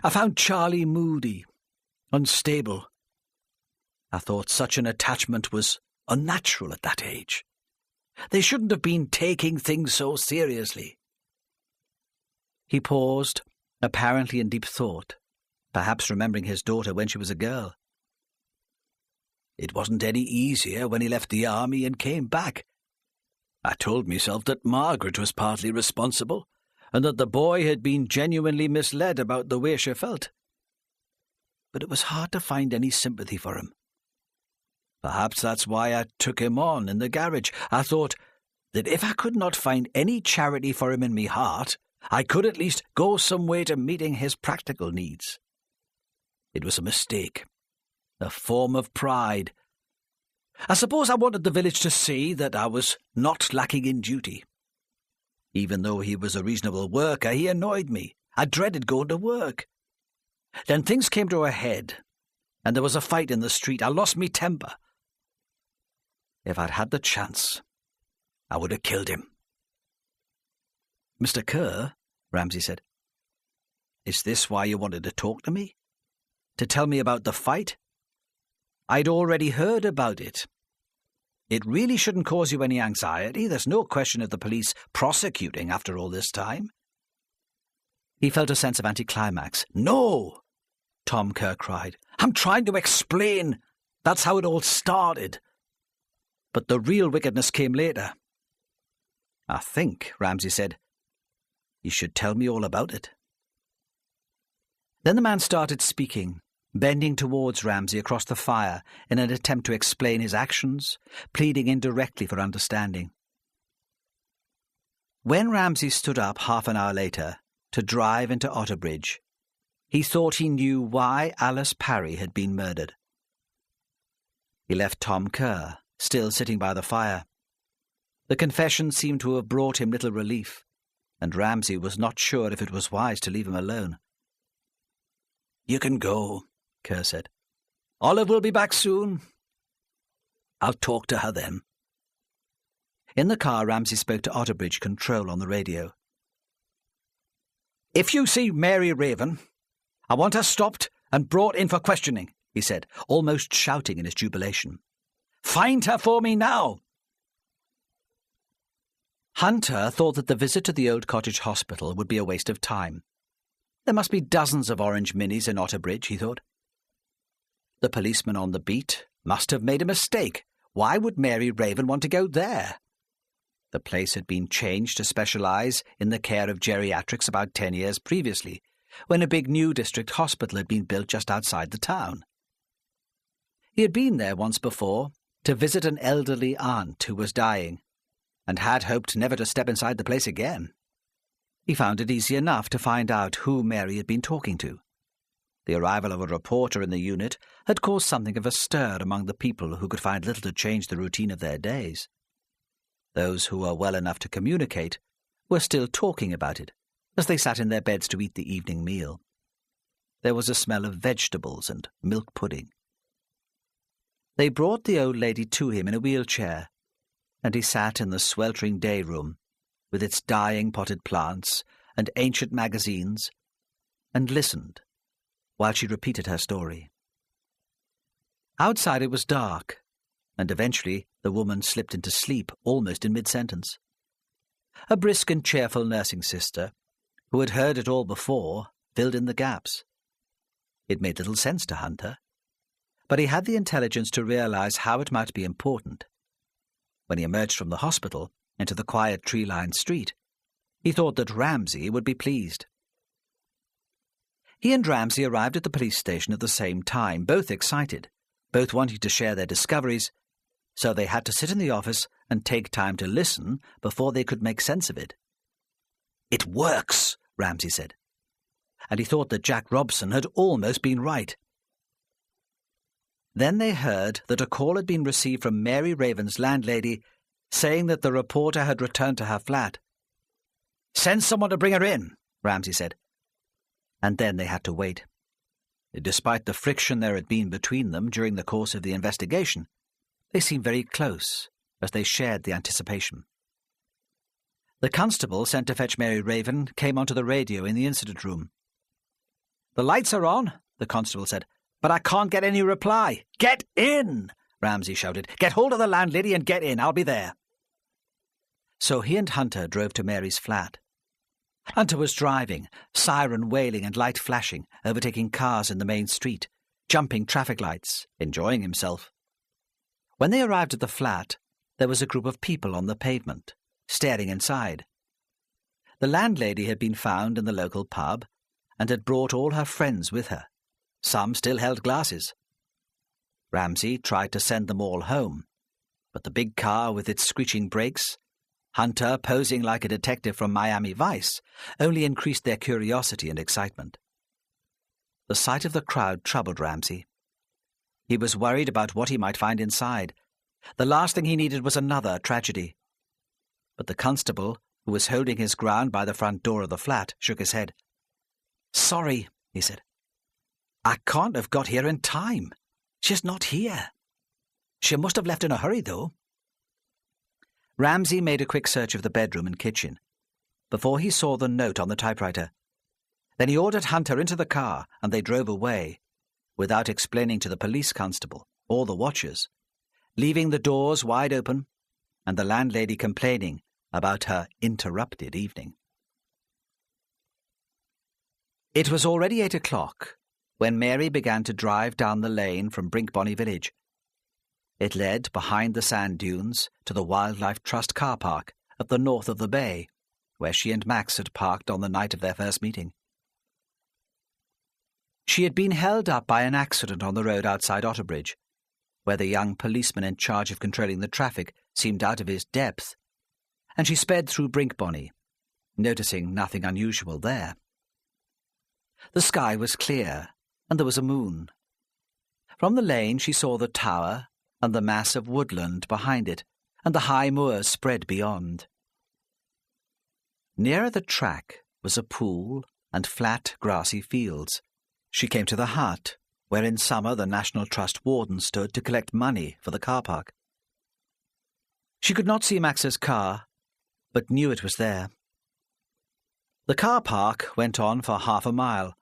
I found Charlie moody, unstable. I thought such an attachment was unnatural at that age. They shouldn't have been taking things so seriously." He paused, apparently in deep thought, perhaps remembering his daughter when she was a girl. "It wasn't any easier when he left the army and came back. I told myself that Margaret was partly responsible, and that the boy had been genuinely misled about the way she felt. But it was hard to find any sympathy for him. Perhaps that's why I took him on in the garage. I thought that if I could not find any charity for him in me heart, I could at least go some way to meeting his practical needs. It was a mistake, a form of pride. I suppose I wanted the village to see that I was not lacking in duty. Even though he was a reasonable worker, he annoyed me. I dreaded going to work. Then things came to a head, and there was a fight in the street. I lost me temper. If I'd had the chance, I would have killed him." "Mr. Kerr," Ramsay said, "is this why you wanted to talk to me? To tell me about the fight? I'd already heard about it. It really shouldn't cause you any anxiety. There's no question of the police prosecuting after all this time." He felt a sense of anticlimax. "No!" Tom Kerr cried. "I'm trying to explain. That's how it all started. But the real wickedness came later." "I think," Ramsay said, "you should tell me all about it." Then the man started speaking, bending towards Ramsay across the fire in an attempt to explain his actions, pleading indirectly for understanding. When Ramsay stood up half an hour later to drive into Otterbridge, he thought he knew why Alice Parry had been murdered. He left Tom Kerr, still sitting by the fire. The confession seemed to have brought him little relief, and Ramsay was not sure if it was wise to leave him alone. "You can go," Kerr said. "Olive will be back soon. I'll talk to her then." In the car, Ramsay spoke to Otterbridge Control on the radio. "If you see Mary Raven, I want her stopped and brought in for questioning," he said, almost shouting in his jubilation. "Find her for me now." Hunter thought that the visit to the old cottage hospital would be a waste of time. There must be dozens of orange minis in Otterbridge, he thought. The policeman on the beat must have made a mistake. Why would Mary Raven want to go there? The place had been changed to specialise in the care of geriatrics about 10 years previously, when a big new district hospital had been built just outside the town. He had been there once before to visit an elderly aunt who was dying, and had hoped never to step inside the place again. He found it easy enough to find out who Mary had been talking to. The arrival of a reporter in the unit had caused something of a stir among the people who could find little to change the routine of their days. Those who were well enough to communicate were still talking about it as they sat in their beds to eat the evening meal. There was a smell of vegetables and milk pudding. They brought the old lady to him in a wheelchair, and he sat in the sweltering day room with its dying potted plants and ancient magazines, and listened while she repeated her story. Outside it was dark, and eventually the woman slipped into sleep almost in mid-sentence. A brisk and cheerful nursing sister, who had heard it all before, filled in the gaps. It made little sense to Hunter, but he had the intelligence to realize how it might be important. When he emerged from the hospital into the quiet tree-lined street, he thought that Ramsay would be pleased. He and Ramsay arrived at the police station at the same time, both excited, both wanting to share their discoveries, so they had to sit in the office and take time to listen before they could make sense of it. "It works," Ramsay said, and he thought that Jack Robson had almost been right. Then they heard that a call had been received from Mary Raven's landlady saying that the reporter had returned to her flat. "Send someone to bring her in," Ramsay said. And then they had to wait. Despite the friction there had been between them during the course of the investigation, they seemed very close as they shared the anticipation. The constable sent to fetch Mary Raven came onto the radio in the incident room. "The lights are on," the constable said, "but I can't get any reply." "Get in!" Ramsay shouted. "Get hold of the landlady and get in. I'll be there." So he and Hunter drove to Mary's flat. Hunter was driving, siren wailing and light flashing, overtaking cars in the main street, jumping traffic lights, enjoying himself. When they arrived at the flat, there was a group of people on the pavement, staring inside. The landlady had been found in the local pub and had brought all her friends with her. Some still held glasses. Ramsay tried to send them all home, but the big car with its screeching brakes, Hunter posing like a detective from Miami Vice, only increased their curiosity and excitement. The sight of the crowd troubled Ramsay. He was worried about what he might find inside. The last thing he needed was another tragedy. But the constable, who was holding his ground by the front door of the flat, shook his head. "Sorry," he said. "I can't have got here in time. She's not here. She must have left in a hurry, though." Ramsay made a quick search of the bedroom and kitchen before he saw the note on the typewriter. Then he ordered Hunter into the car, and they drove away, without explaining to the police constable or the watchers, leaving the doors wide open and the landlady complaining about her interrupted evening. It was already 8 o'clock when Mary began to drive down the lane from Brinkbonny village. It led behind the sand dunes to the Wildlife Trust car park at the north of the bay, where she and Max had parked on the night of their first meeting. She had been held up by an accident on the road outside Otterbridge, where the young policeman in charge of controlling the traffic seemed out of his depth, and she sped through Brinkbonny, noticing nothing unusual there. The sky was clear, and there was a moon. From the lane she saw the tower and the mass of woodland behind it, and the high moors spread beyond. Nearer the track was a pool and flat, grassy fields. She came to the hut, where in summer the National Trust warden stood to collect money for the car park. She could not see Max's car, but knew it was there. The car park went on for half a mile,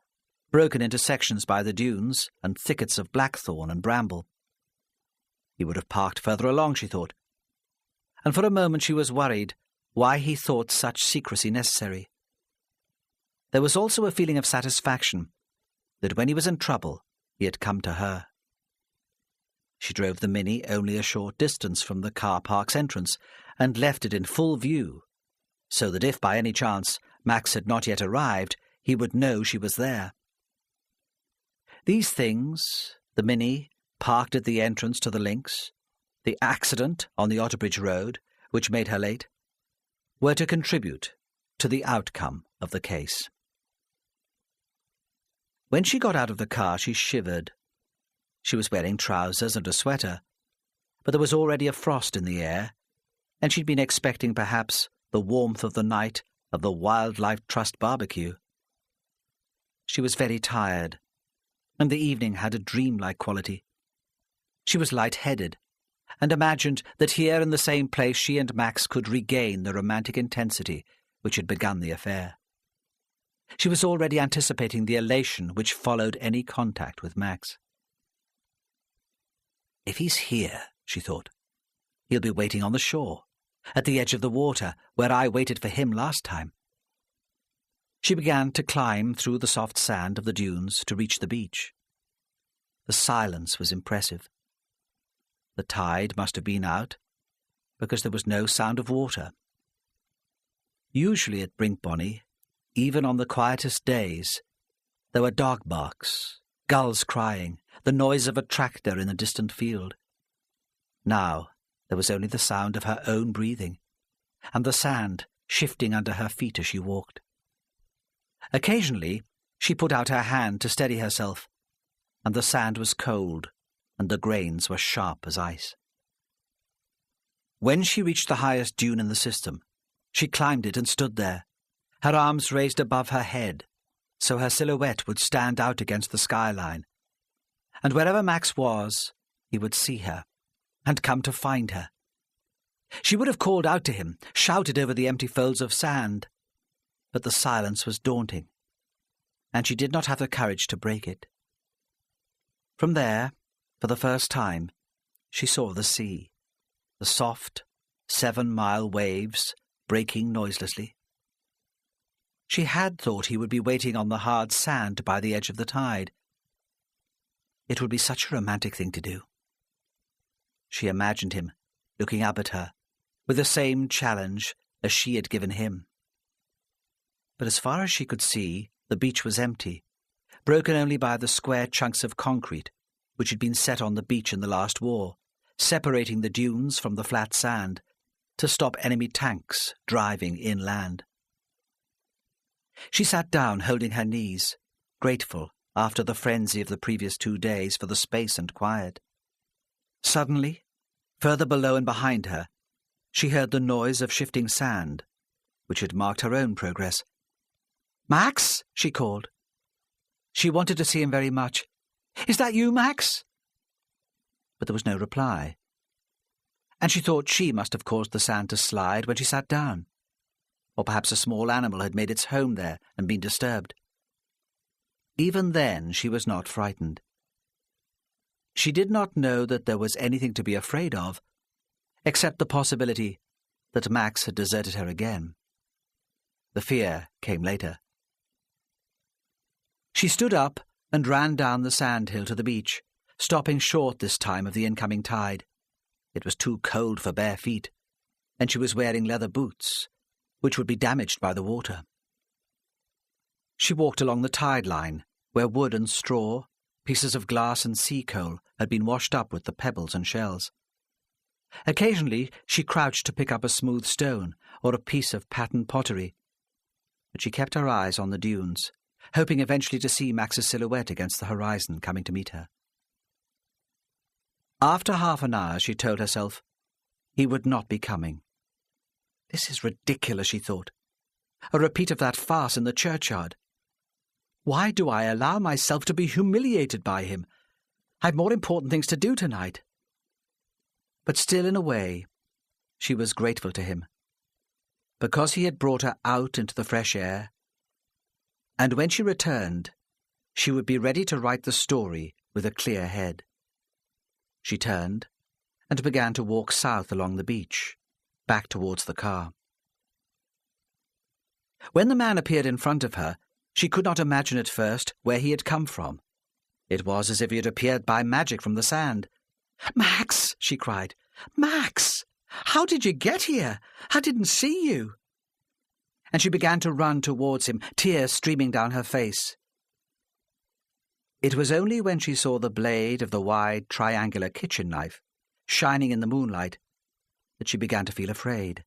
broken into sections by the dunes and thickets of blackthorn and bramble. He would have parked further along, she thought, and for a moment she was worried why he thought such secrecy necessary. There was also a feeling of satisfaction that when he was in trouble, he had come to her. She drove the Mini only a short distance from the car park's entrance and left it in full view, so that if by any chance Max had not yet arrived, he would know she was there. These things, the Mini parked at the entrance to the links, the accident on the Otterbridge Road, which made her late, were to contribute to the outcome of the case. When she got out of the car, she shivered. She was wearing trousers and a sweater, but there was already a frost in the air, and she'd been expecting perhaps the warmth of the night of the Wildlife Trust barbecue. She was very tired, and the evening had a dreamlike quality. She was light-headed, and imagined that here in the same place she and Max could regain the romantic intensity which had begun the affair. She was already anticipating the elation which followed any contact with Max. If he's here, she thought, he'll be waiting on the shore, at the edge of the water, where I waited for him last time. She began to climb through the soft sand of the dunes to reach the beach. The silence was impressive. The tide must have been out, because there was no sound of water. Usually at Brinkbonny, even on the quietest days, there were dog barks, gulls crying, the noise of a tractor in a distant field. Now there was only the sound of her own breathing, and the sand shifting under her feet as she walked. Occasionally she put out her hand to steady herself, and the sand was cold, and the grains were sharp as ice. When she reached the highest dune in the system, she climbed it and stood there, her arms raised above her head, so her silhouette would stand out against the skyline. And wherever Max was, he would see her, and come to find her. She would have called out to him, shouted over the empty folds of sand, but the silence was daunting, and she did not have the courage to break it. From there, for the first time, she saw the sea, the soft, 7-mile waves breaking noiselessly. She had thought he would be waiting on the hard sand by the edge of the tide. It would be such a romantic thing to do. She imagined him, looking up at her, with the same challenge as she had given him. But as far as she could see, the beach was empty, broken only by the square chunks of concrete which had been set on the beach in the last war, separating the dunes from the flat sand to stop enemy tanks driving inland. She sat down, holding her knees, grateful after the frenzy of the previous 2 days for the space and quiet. Suddenly, further below and behind her, she heard the noise of shifting sand, which had marked her own progress. "Max!" she called. She wanted to see him very much. "Is that you, Max?" But there was no reply, and she thought she must have caused the sand to slide when she sat down. Or perhaps a small animal had made its home there and been disturbed. Even then she was not frightened. She did not know that there was anything to be afraid of, except the possibility that Max had deserted her again. The fear came later. She stood up and ran down the sandhill to the beach, stopping short this time of the incoming tide. It was too cold for bare feet, and she was wearing leather boots, which would be damaged by the water. She walked along the tide line, where wood and straw, pieces of glass and sea coal had been washed up with the pebbles and shells. Occasionally she crouched to pick up a smooth stone or a piece of patterned pottery, but she kept her eyes on the dunes, hoping eventually to see Max's silhouette against the horizon coming to meet her. After half an hour, she told herself, he would not be coming. This is ridiculous, she thought. A repeat of that farce in the churchyard. Why do I allow myself to be humiliated by him? I've more important things to do tonight. But still, in a way, she was grateful to him, because he had brought her out into the fresh air, and when she returned, she would be ready to write the story with a clear head. She turned and began to walk south along the beach, back towards the car. When the man appeared in front of her, she could not imagine at first where he had come from. It was as if he had appeared by magic from the sand. "Max!" she cried. "Max! How did you get here? I didn't see you." And she began to run towards him, tears streaming down her face. It was only when she saw the blade of the wide triangular kitchen knife shining in the moonlight that she began to feel afraid.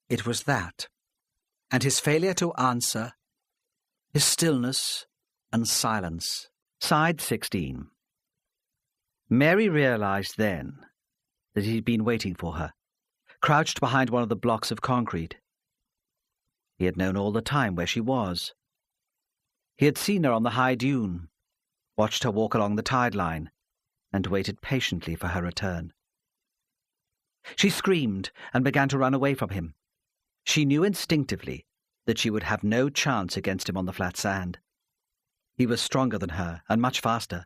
It was that, and his failure to answer, his stillness and silence. Side 16. Mary realized then that he had been waiting for her, crouched behind one of the blocks of concrete. He had known all the time where she was. He had seen her on the high dune, watched her walk along the tide line, and waited patiently for her return. She screamed and began to run away from him. She knew instinctively that she would have no chance against him on the flat sand. He was stronger than her and much faster.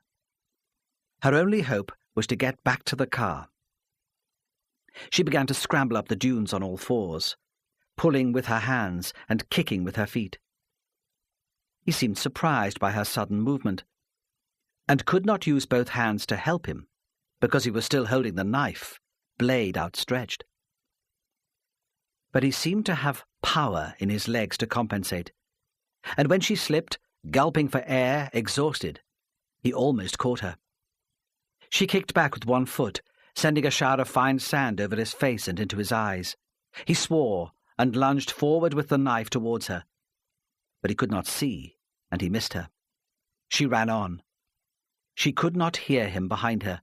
Her only hope was to get back to the car. She began to scramble up the dunes on all fours, pulling with her hands and kicking with her feet. He seemed surprised by her sudden movement, and could not use both hands to help him, because he was still holding the knife, blade outstretched. But he seemed to have power in his legs to compensate, and when she slipped, gulping for air, exhausted, he almost caught her. She kicked back with one foot, sending a shower of fine sand over his face and into his eyes. He swore and lunged forward with the knife towards her, but he could not see, and he missed her. She ran on. She could not hear him behind her.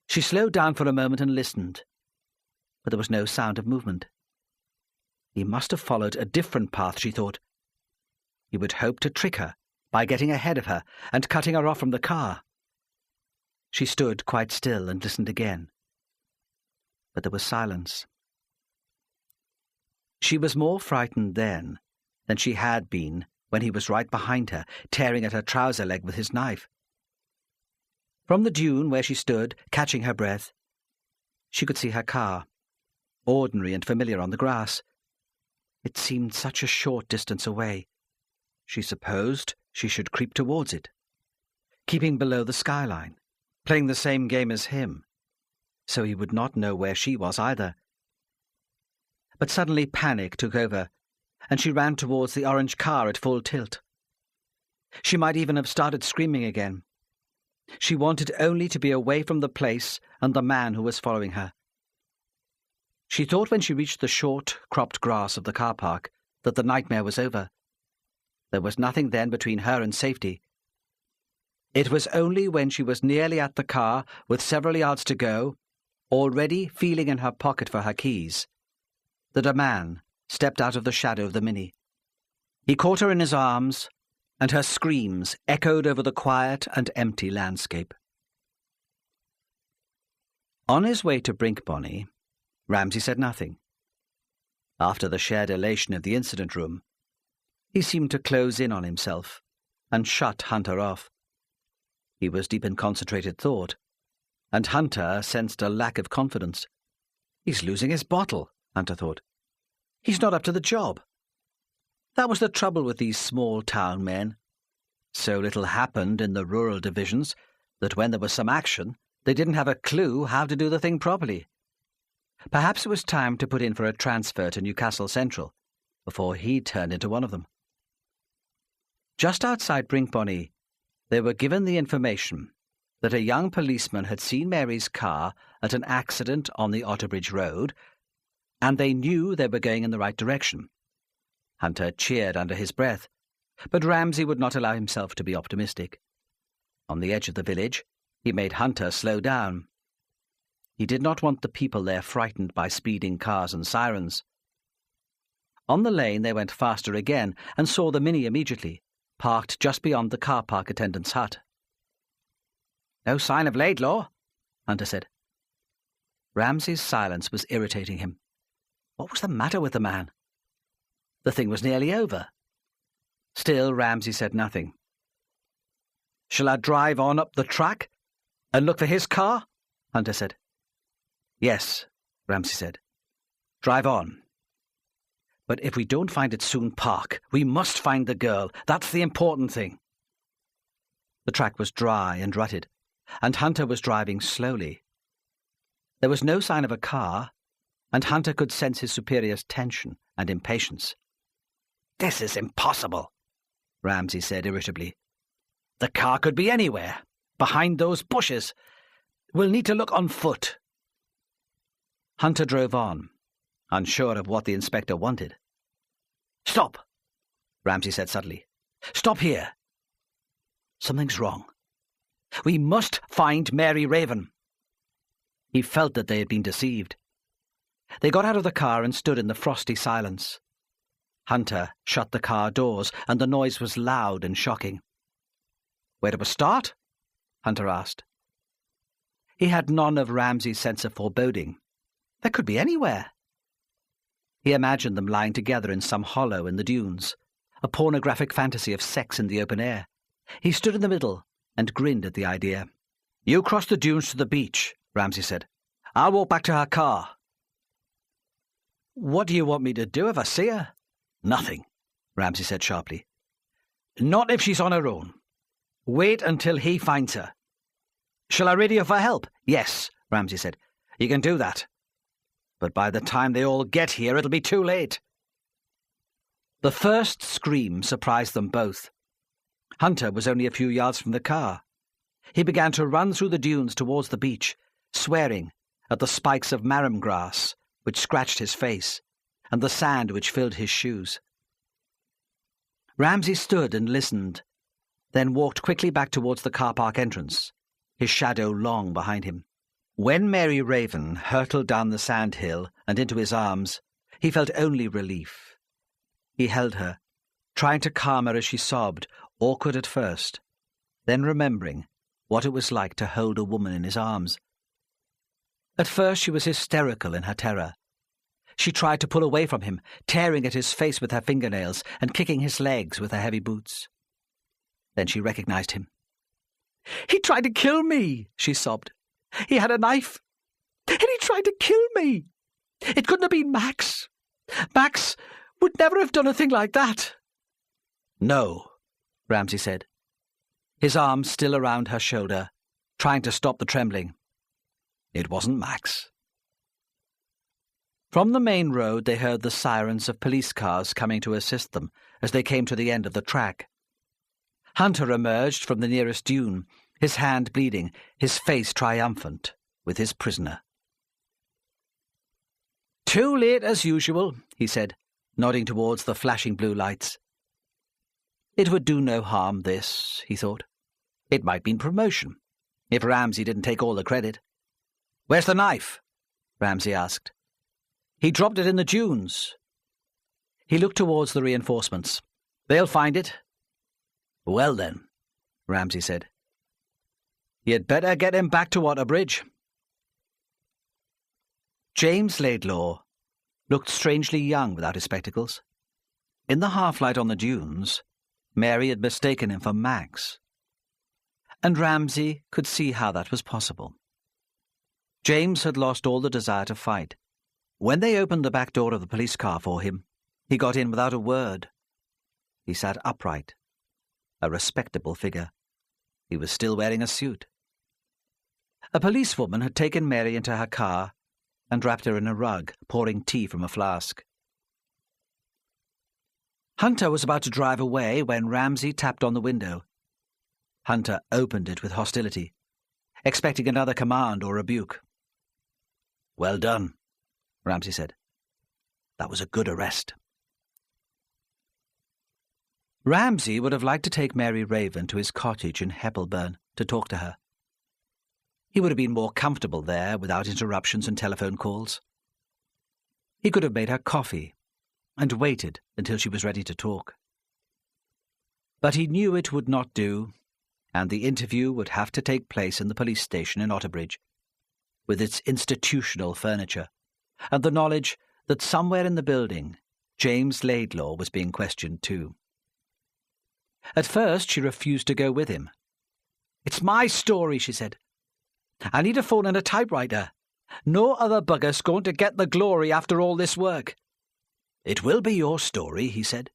She slowed down for a moment and listened, but there was no sound of movement. He must have followed a different path, she thought. He would hope to trick her by getting ahead of her and cutting her off from the car. She stood quite still and listened again, but there was silence. She was more frightened then than she had been when he was right behind her, tearing at her trouser leg with his knife. From the dune where she stood, catching her breath, she could see her car, ordinary and familiar on the grass. It seemed such a short distance away. She supposed she should creep towards it, keeping below the skyline, playing the same game as him, so he would not know where she was either. But suddenly panic took over, and she ran towards the orange car at full tilt. She might even have started screaming again. She wanted only to be away from the place and the man who was following her. She thought when she reached the short, cropped grass of the car park that the nightmare was over. There was nothing then between her and safety. It was only when she was nearly at the car, with several yards to go, already feeling in her pocket for her keys, that a man stepped out of the shadow of the Mini. He caught her in his arms, and her screams echoed over the quiet and empty landscape. On his way to Brinkbonny, Ramsay said nothing. After the shared elation of the incident room, he seemed to close in on himself and shut Hunter off. He was deep in concentrated thought, and Hunter sensed a lack of confidence. He's losing his bottle, Hunter thought. He's not up to the job. That was the trouble with these small-town men. So little happened in the rural divisions that when there was some action, they didn't have a clue how to do the thing properly. Perhaps it was time to put in for a transfer to Newcastle Central before he turned into one of them. Just outside Brinkbonny, they were given the information that a young policeman had seen Mary's car at an accident on the Otterbridge Road, and they knew they were going in the right direction. Hunter cheered under his breath, but Ramsay would not allow himself to be optimistic. On the edge of the village, He made Hunter slow down. He did not want the people there frightened by speeding cars and sirens. On the lane they went faster again and saw the Mini immediately, parked just beyond the car park attendant's hut. "No sign of Laidlaw," Hunter said. Ramsay's silence was irritating him. What was the matter with the man? The thing was nearly over. Still, Ramsay said nothing. "Shall I drive on up the track and look for his car?" Hunter said. "Yes," Ramsay said. "Drive on. But if we don't find it soon, park. We must find the girl. That's the important thing." The track was dry and rutted, and Hunter was driving slowly. There was no sign of a car, and Hunter could sense his superior's tension and impatience. "This is impossible," Ramsay said irritably. "The car could be anywhere, behind those bushes. We'll need to look on foot." Hunter drove on, unsure of what the inspector wanted. "Stop," Ramsay said suddenly. "Stop here. Something's wrong. We must find Mary Raven." He felt that they had been deceived. They got out of the car and stood in the frosty silence. Hunter shut the car doors, and the noise was loud and shocking. "Where do we start?" Hunter asked. He had none of Ramsay's sense of foreboding. They could be anywhere. He imagined them lying together in some hollow in the dunes, a pornographic fantasy of sex in the open air. He stood in the middle and grinned at the idea. "You cross the dunes to the beach," Ramsay said. "I'll walk back to her car." "What do you want me to do if I see her?" "Nothing," Ramsay said sharply. "Not if she's on her own. Wait until he finds her." "Shall I radio for help?" "Yes," Ramsay said. "You can do that. But by the time they all get here, it'll be too late." The first scream surprised them both. Hunter was only a few yards from the car. He began to run through the dunes towards the beach, swearing at the spikes of marram grass which scratched his face and the sand which filled his shoes. Ramsay stood and listened, then walked quickly back towards the car park entrance, his shadow long behind him. When Mary Raven hurtled down the sand hill and into his arms, he felt only relief. He held her, trying to calm her as she sobbed, awkward at first, then remembering what it was like to hold a woman in his arms. At first she was hysterical in her terror. She tried to pull away from him, tearing at his face with her fingernails and kicking his legs with her heavy boots. Then she recognized him. "He tried to kill me," she sobbed. "He had a knife, and he tried to kill me. It couldn't have been Max. Max would never have done a thing like that." "No," Ramsay said, his arm still around her shoulder, trying to stop the trembling. "It wasn't Max." From the main road they heard the sirens of police cars coming to assist them as they came to the end of the track. Hunter emerged from the nearest dune, his hand bleeding, his face triumphant, with his prisoner. "Too late as usual," he said, nodding towards the flashing blue lights. It would do no harm, this, he thought. It might mean promotion, if Ramsay didn't take all the credit. "Where's the knife?" Ramsay asked. "He dropped it in the dunes." He looked towards the reinforcements. "They'll find it." "Well then," Ramsay said. "You'd better get him back to Waterbridge." James Laidlaw looked strangely young without his spectacles. In the half-light on the dunes, Mary had mistaken him for Max. And Ramsay could see how that was possible. James had lost all the desire to fight. When they opened the back door of the police car for him, he got in without a word. He sat upright, a respectable figure. He was still wearing a suit. A policewoman had taken Mary into her car and wrapped her in a rug, pouring tea from a flask. Hunter was about to drive away when Ramsay tapped on the window. Hunter opened it with hostility, expecting another command or rebuke. "Well done," Ramsay said. "That was a good arrest." Ramsay would have liked to take Mary Raven to his cottage in Heppelburn to talk to her. He would have been more comfortable there without interruptions and telephone calls. He could have made her coffee and waited until she was ready to talk. But he knew it would not do, and the interview would have to take place in the police station in Otterbridge, with its institutional furniture, and the knowledge that somewhere in the building James Laidlaw was being questioned too. At first she refused to go with him. "It's my story," she said. "I need a phone and a typewriter. No other bugger's going to get the glory after all this work." "It will be your story," he said,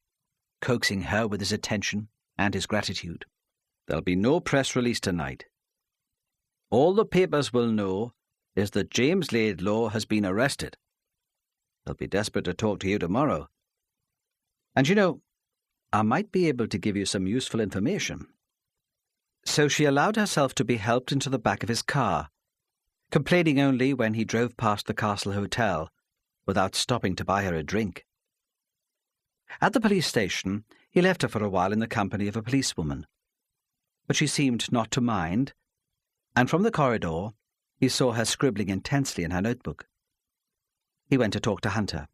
coaxing her with his attention and his gratitude. "There'll be no press release tonight. All the papers will know is that James Laidlaw has been arrested. They'll be desperate to talk to you tomorrow. And you know, I might be able to give you some useful information." So she allowed herself to be helped into the back of his car, complaining only when he drove past the Castle Hotel, without stopping to buy her a drink. At the police station, he left her for a while in the company of a policewoman, but she seemed not to mind, and from the corridor he saw her scribbling intensely in her notebook. He went to talk to Hunter.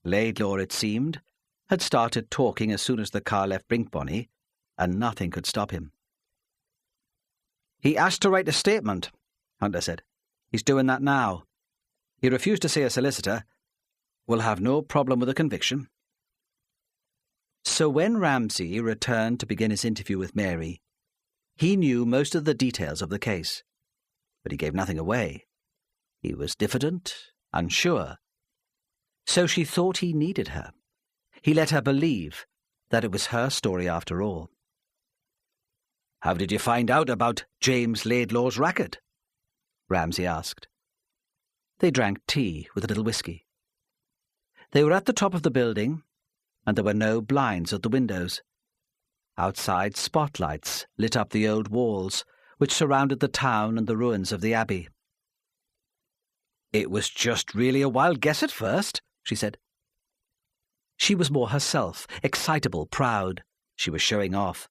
Laidlaw, it seemed, had started talking as soon as the car left Brinkbonny, and nothing could stop him. "He asked to write a statement," Hunter said. "He's doing that now. He refused to see a solicitor. We'll have no problem with a conviction." So when Ramsay returned to begin his interview with Mary, he knew most of the details of the case, but he gave nothing away. He was diffident, unsure. So she thought he needed her. He let her believe that it was her story after all. "How did you find out about James Laidlaw's racket?" Ramsay asked. They drank tea with a little whisky. They were at the top of the building, and there were no blinds at the windows. Outside, spotlights lit up the old walls, which surrounded the town and the ruins of the abbey. "It was just really a wild guess at first," she said. She was more herself, excitable, proud. She was showing off.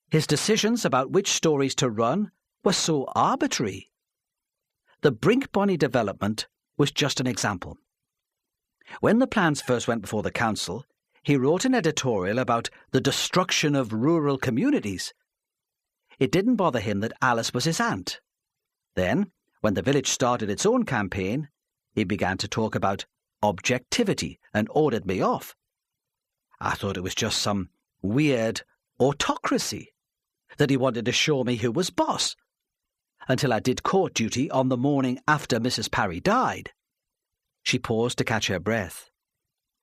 His decisions about which stories to run were so arbitrary. The Brinkbonny development was just an example. When the plans first went before the council, he wrote an editorial about the destruction of rural communities. It didn't bother him that Alice was his aunt. Then, when the village started its own campaign, he began to talk about objectivity and ordered me off. I thought it was just some weird autocracy, that he wanted to show me who was boss, until I did court duty on the morning after Mrs. Parry died. She paused to catch her breath.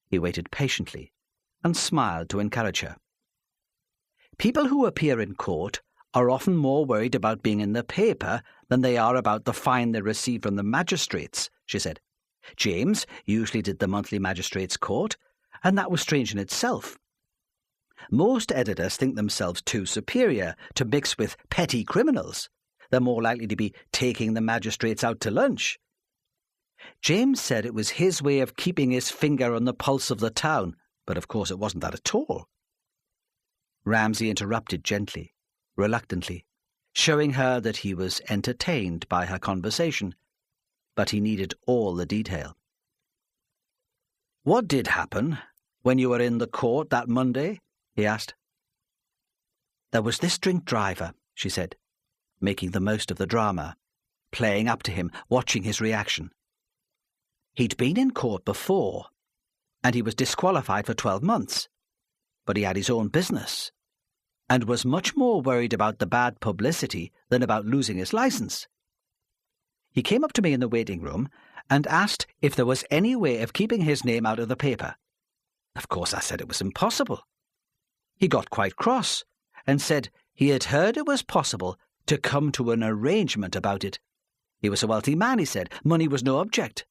He waited patiently and smiled to encourage her. People who appear in court are often more worried about being in the paper than they are about the fine they receive from the magistrates, she said. James usually did the monthly magistrates' court, and that was strange in itself. Most editors think themselves too superior to mix with petty criminals. They're more likely to be taking the magistrates out to lunch. James said it was his way of keeping his finger on the pulse of the town, but of course it wasn't that at all. Ramsay interrupted gently, reluctantly, showing her that he was entertained by her conversation, but he needed all the detail. "What did happen when you were in the court that Monday?" he asked. "There was this drink driver," she said, making the most of the drama, playing up to him, watching his reaction. He'd been in court before, and he was disqualified for 12 months, but he had his own business, and was much more worried about the bad publicity than about losing his license. He came up to me in the waiting room and asked if there was any way of keeping his name out of the paper. Of course, I said it was impossible. He got quite cross and said he had heard it was possible to come to an arrangement about it. He was a wealthy man, he said. Money was no object.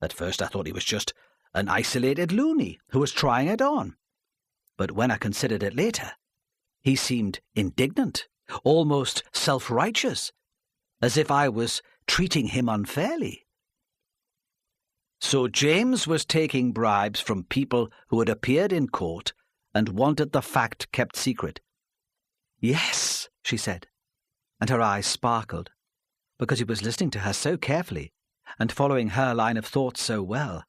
At first I thought he was just an isolated loony who was trying it on. But when I considered it later, he seemed indignant, almost self-righteous, as if I was treating him unfairly. So James was taking bribes from people who had appeared in court and wanted the fact kept secret. "Yes," she said, and her eyes sparkled. because he was listening to her so carefully and following her line of thought so well.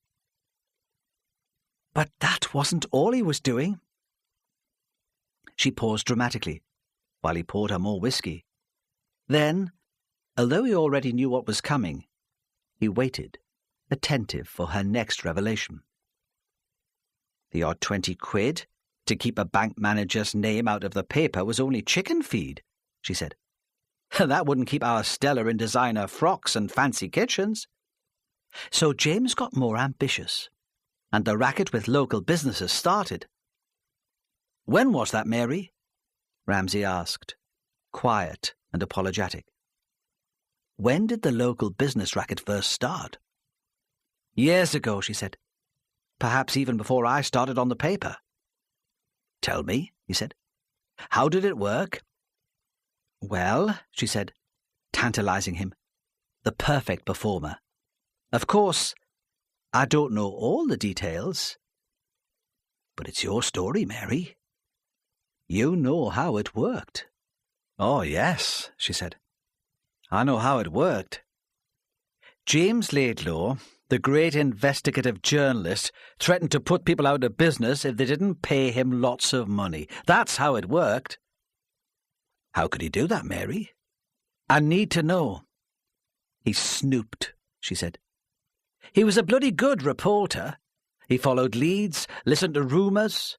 But that wasn't all he was doing. She paused dramatically while he poured her more whiskey. Then, although he already knew what was coming, he waited, attentive for her next revelation. The odd 20 quid to keep a bank manager's name out of the paper was only chicken feed, she said. That wouldn't keep our Stella in designer frocks and fancy kitchens. So James got more ambitious, and the racket with local businesses started. When was that, Mary? Ramsay asked, quiet and apologetic. When did the local business racket first start? Years ago, she said. Perhaps even before I started on the paper. Tell me, he said. How did it work? Well, she said, tantalizing him, the perfect performer. Of course, I don't know all the details. But it's your story, Mary. You know how it worked. Oh, yes, she said. I know how it worked. James Laidlaw, the great investigative journalist, threatened to put people out of business if they didn't pay him lots of money. That's how it worked. How could he do that, Mary? I need to know. He snooped, she said. He was a bloody good reporter. He followed leads, listened to rumours.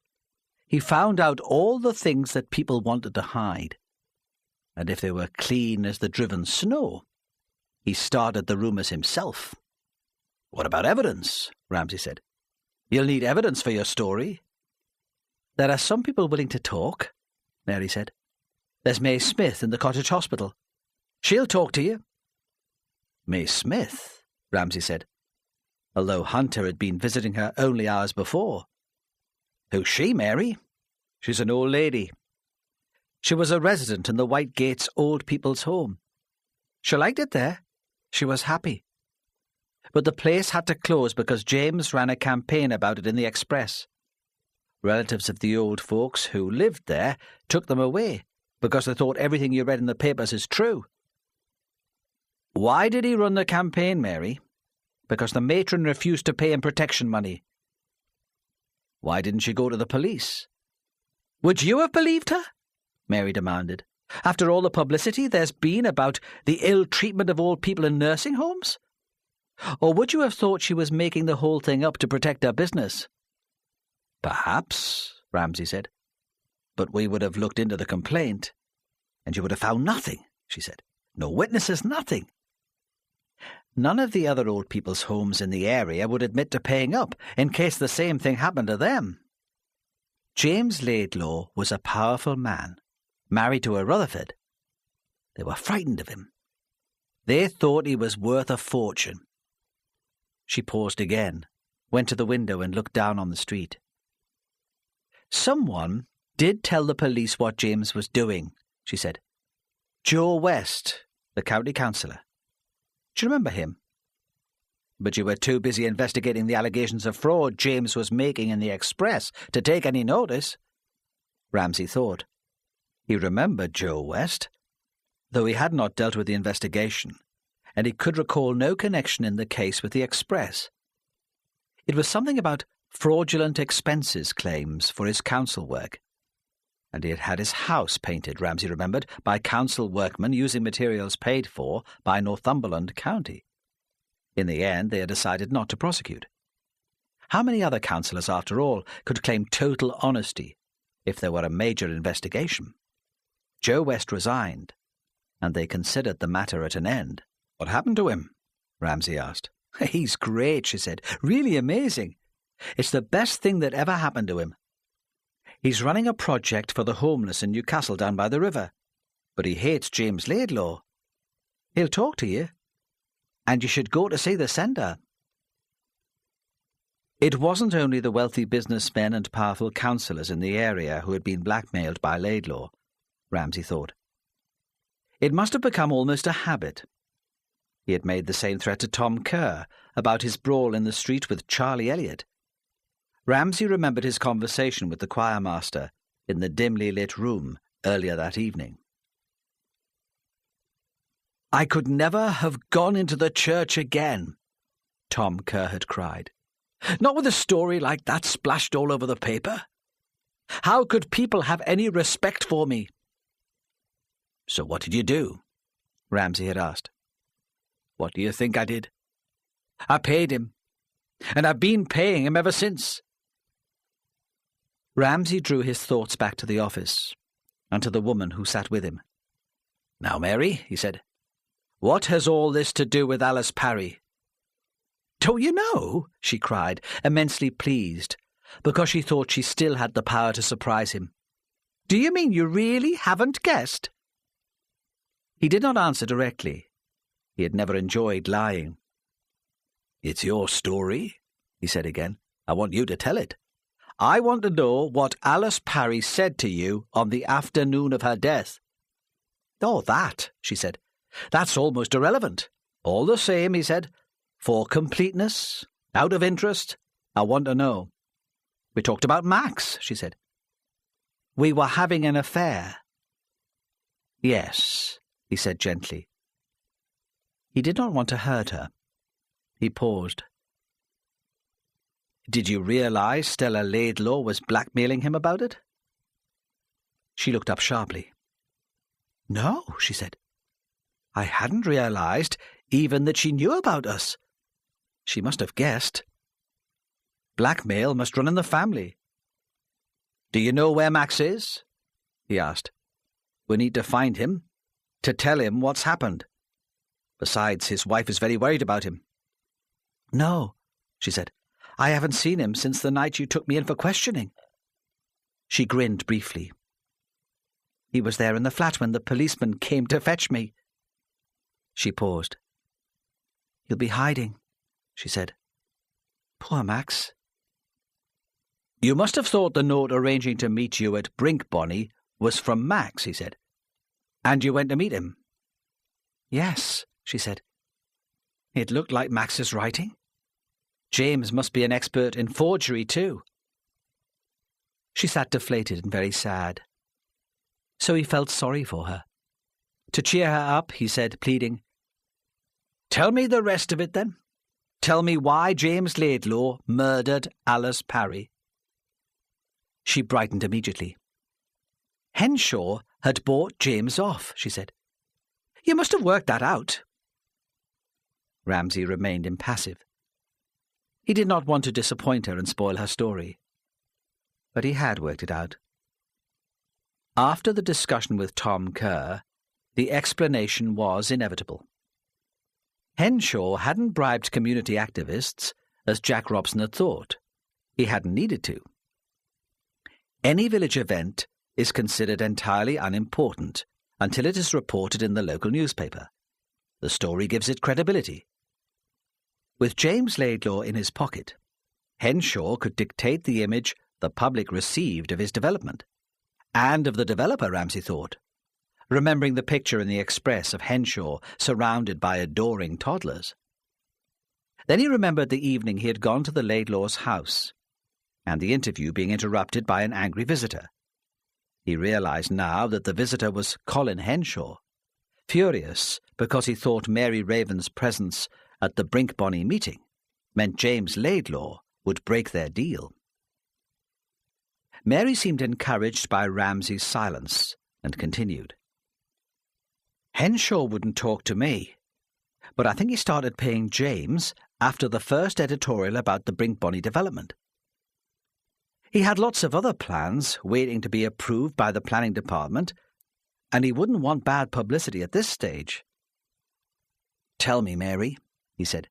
He found out all the things that people wanted to hide. And if they were clean as the driven snow, he started the rumours himself. What about evidence? Ramsay said. You'll need evidence for your story. There are some people willing to talk, Mary said. There's May Smith in the cottage hospital. She'll talk to you. May Smith, Ramsay said, although Hunter had been visiting her only hours before. Who's she, Mary? She's an old lady. She was a resident in the White Gates Old People's Home. She liked it there. She was happy. But the place had to close because James ran a campaign about it in the Express. Relatives of the old folks who lived there took them away because they thought everything you read in the papers is true. Why did he run the campaign, Mary? Because the matron refused to pay him protection money. Why didn't she go to the police? Would you have believed her? Mary demanded. After all the publicity there's been about the ill treatment of old people in nursing homes? Or would you have thought she was making the whole thing up to protect her business? Perhaps, Ramsay said. But we would have looked into the complaint, and you would have found nothing, she said. No witnesses, nothing. None of the other old people's homes in the area would admit to paying up in case the same thing happened to them. James Laidlaw was a powerful man, married to a Rutherford. They were frightened of him. They thought he was worth a fortune. She paused again, went to the window and looked down on the street. Someone did tell the police what James was doing, she said. Joe West, the county councillor. Do you remember him? But you were too busy investigating the allegations of fraud James was making in the Express to take any notice. Ramsay thought. He remembered Joe West, though he had not dealt with the investigation, and he could recall no connection in the case with the Express. It was something about fraudulent expenses claims for his council work. And he had had his house painted, Ramsay remembered, by council workmen using materials paid for by Northumberland County. In the end, they had decided not to prosecute. How many other councillors, after all, could claim total honesty if there were a major investigation? Joe West resigned, and they considered the matter at an end. What happened to him? Ramsay asked. He's great, she said. Really amazing. It's the best thing that ever happened to him. He's running a project for the homeless in Newcastle down by the river. But he hates James Laidlaw. He'll talk to you. And you should go to see the centre. It wasn't only the wealthy businessmen and powerful councillors in the area who had been blackmailed by Laidlaw, Ramsay thought. It must have become almost a habit. He had made the same threat to Tom Kerr about his brawl in the street with Charlie Elliott. Ramsay remembered his conversation with the choirmaster in the dimly lit room earlier that evening. I could never have gone into the church again, Tom Kerr had cried. Not with a story like that splashed all over the paper. How could people have any respect for me? So what did you do? Ramsay had asked. What do you think I did? I paid him, and I've been paying him ever since. Ramsay drew his thoughts back to the office and to the woman who sat with him. Now, Mary, he said, what has all this to do with Alice Parry? Don't you know? She cried, immensely pleased, because she thought she still had the power to surprise him. Do you mean you really haven't guessed? He did not answer directly. He had never enjoyed lying. It's your story, he said again. I want you to tell it. I want to know what Alice Parry said to you on the afternoon of her death. Oh, that, she said. That's almost irrelevant. All the same, he said, for completeness, out of interest, I want to know. We talked about Max, she said. We were having an affair. Yes, he said gently. He did not want to hurt her. He paused. Did you realize Stella Laidlaw was blackmailing him about it? She looked up sharply. No, she said. I hadn't realized even that she knew about us. She must have guessed. Blackmail must run in the family. Do you know where Max is? He asked. We need to find him, to tell him what's happened. Besides, his wife is very worried about him. No, she said. I haven't seen him since the night you took me in for questioning. She grinned briefly. He was there in the flat when the policeman came to fetch me. She paused. He'll be hiding, she said. Poor Max. You must have thought the note arranging to meet you at Brinkbonny was from Max, he said. And you went to meet him? Yes, she said. It looked like Max's writing. James must be an expert in forgery, too. She sat deflated and very sad. So he felt sorry for her. To cheer her up, he said, pleading, Tell me the rest of it, then. Tell me why James Laidlaw murdered Alice Parry. She brightened immediately. Henshaw had bought James off, she said. You must have worked that out. Ramsay remained impassive. He did not want to disappoint her and spoil her story. But he had worked it out. After the discussion with Tom Kerr, the explanation was inevitable. Henshaw hadn't bribed community activists, as Jack Robson had thought. He hadn't needed to. Any village event is considered entirely unimportant until it is reported in the local newspaper. The story gives it credibility. With James Laidlaw in his pocket, Henshaw could dictate the image the public received of his development, and of the developer, Ramsay thought, remembering the picture in the Express of Henshaw surrounded by adoring toddlers. Then he remembered the evening he had gone to the Laidlaw's house, and the interview being interrupted by an angry visitor. He realized now that the visitor was Colin Henshaw, furious because he thought Mary Raven's presence at the Brinkbonny meeting meant James Laidlaw would break their deal. Mary seemed encouraged by Ramsay's silence and continued. Henshaw wouldn't talk to me, but I think he started paying James after the first editorial about the Brinkbonny development. He had lots of other plans waiting to be approved by the planning department, and he wouldn't want bad publicity at this stage. Tell me, Mary, he said,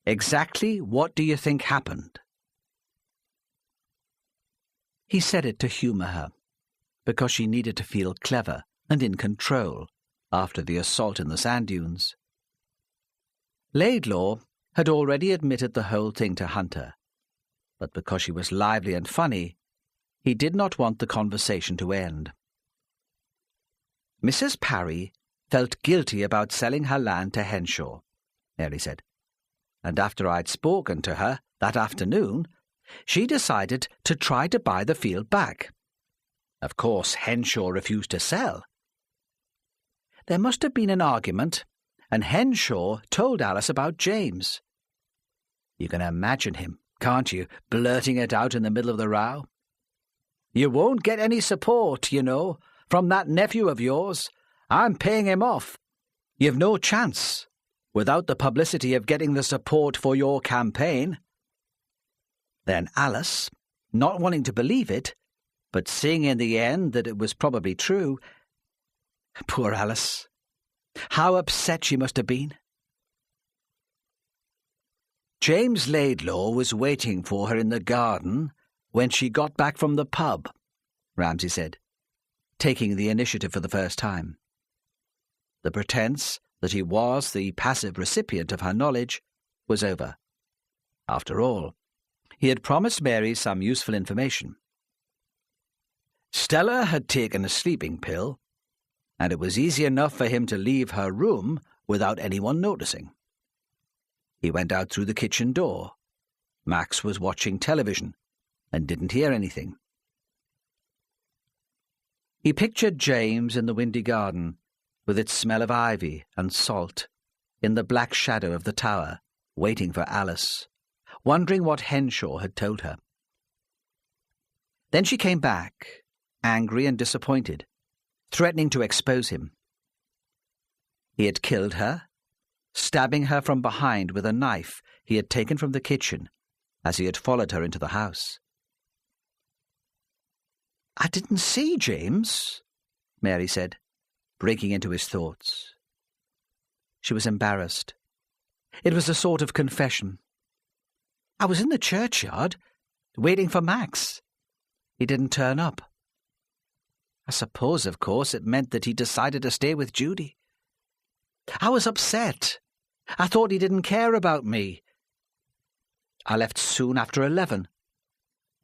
exactly what do you think happened? He said it to humour her, because she needed to feel clever and in control after the assault in the sand dunes. Laidlaw had already admitted the whole thing to Hunter, but because she was lively and funny, he did not want the conversation to end. Mrs. Parry felt guilty about selling her land to Henshaw, Mary said, and after I'd spoken to her that afternoon, she decided to try to buy the field back. Of course, Henshaw refused to sell. There must have been an argument, and Henshaw told Alice about James. You can imagine him, can't you, blurting it out in the middle of the row? You won't get any support, you know, from that nephew of yours. I'm paying him off. You've no chance without the publicity of getting the support for your campaign. Then Alice, not wanting to believe it, but seeing in the end that it was probably true, poor Alice, how upset she must have been. James Laidlaw was waiting for her in the garden when she got back from the pub, Ramsay said, taking the initiative for the first time. The pretence that he was the passive recipient of her knowledge was over. After all, he had promised Mary some useful information. Stella had taken a sleeping pill, and it was easy enough for him to leave her room without anyone noticing. He went out through the kitchen door. Max was watching television and didn't hear anything. He pictured James in the windy garden, with its smell of ivy and salt, in the black shadow of the tower, waiting for Alice, wondering what Henshaw had told her. Then she came back, angry and disappointed, threatening to expose him. He had killed her, stabbing her from behind with a knife he had taken from the kitchen as he had followed her into the house. "I didn't see James," Mary said, breaking into his thoughts. She was embarrassed. It was a sort of confession. "I was in the churchyard, waiting for Max. He didn't turn up. I suppose, of course, it meant that he decided to stay with Judy. I was upset. I thought he didn't care about me. I left soon after 11,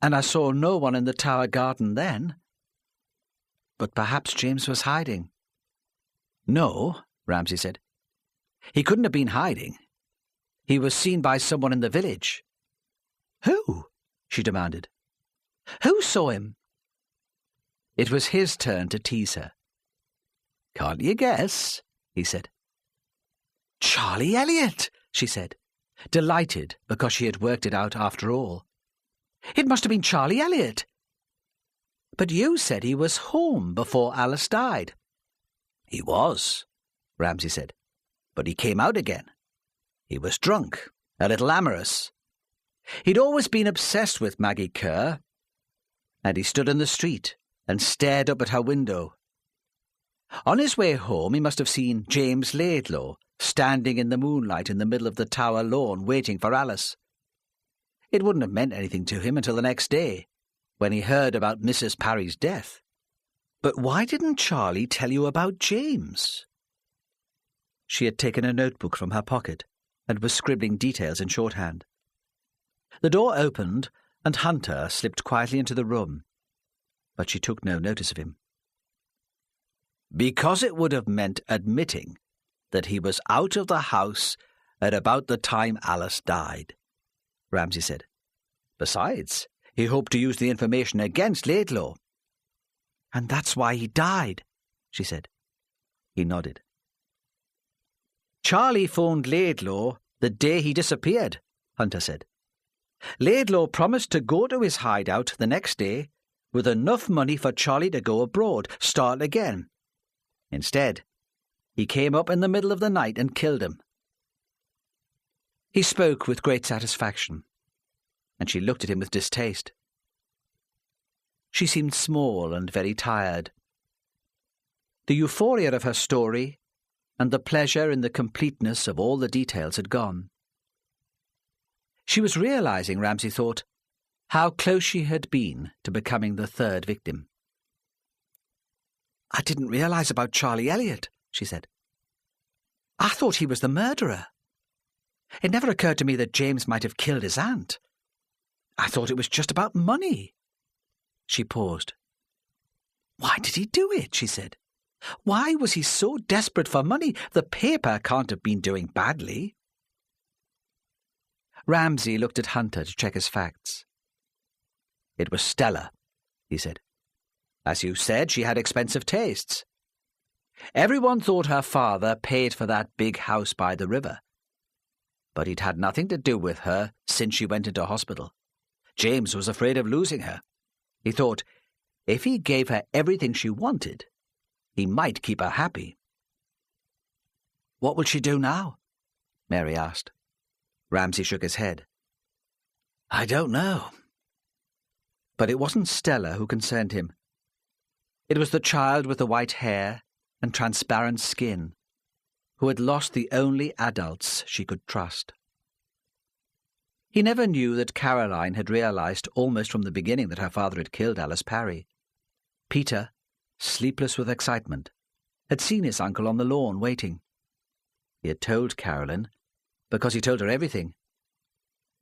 and I saw no one in the tower garden then. But perhaps James was hiding." "No," Ramsay said. "He couldn't have been hiding. He was seen by someone in the village." "Who?" she demanded. "Who saw him?" It was his turn to tease her. "Can't you guess?" he said. "Charlie Elliot," she said, delighted because she had worked it out after all. "It must have been Charlie Elliot." "But you said he was home before Alice died." "He was," Ramsay said, "but he came out again. He was drunk, a little amorous. He'd always been obsessed with Maggie Kerr, and he stood in the street and stared up at her window. On his way home he must have seen James Laidlaw standing in the moonlight in the middle of the tower lawn waiting for Alice. It wouldn't have meant anything to him until the next day, when he heard about Mrs. Parry's death. But why didn't Charlie tell you about James?" She had taken a notebook from her pocket and was scribbling details in shorthand. The door opened and Hunter slipped quietly into the room, but she took no notice of him. "Because it would have meant admitting that he was out of the house at about the time Alice died," Ramsay said. "Besides, he hoped to use the information against Laidlaw." "And that's why he died," she said. He nodded. "Charlie phoned Laidlaw the day he disappeared," Hunter said. "Laidlaw promised to go to his hideout the next day with enough money for Charlie to go abroad, start again. Instead, he came up in the middle of the night and killed him." He spoke with great satisfaction, and she looked at him with distaste. She seemed small and very tired. The euphoria of her story and the pleasure in the completeness of all the details had gone. She was realizing, Ramsay thought, how close she had been to becoming the third victim. "I didn't realize about Charlie Elliot," she said. "I thought he was the murderer. It never occurred to me that James might have killed his aunt. I thought it was just about money." She paused. "Why did he do it?" she said. "Why was he so desperate for money? The paper can't have been doing badly." Ramsay looked at Hunter to check his facts. "It was Stella," he said. "As you said, she had expensive tastes. Everyone thought her father paid for that big house by the river. But he'd had nothing to do with her since she went into hospital. James was afraid of losing her. He thought if he gave her everything she wanted, he might keep her happy. "What will she do now?" Mary asked. Ramsay shook his head. "I don't know." But it wasn't Stella who concerned him. It was the child with the white hair and transparent skin, who had lost the only adults she could trust. He never knew that Caroline had realized almost from the beginning that her father had killed Alice Parry. Peter, sleepless with excitement, had seen his uncle on the lawn waiting. He had told Caroline because he told her everything,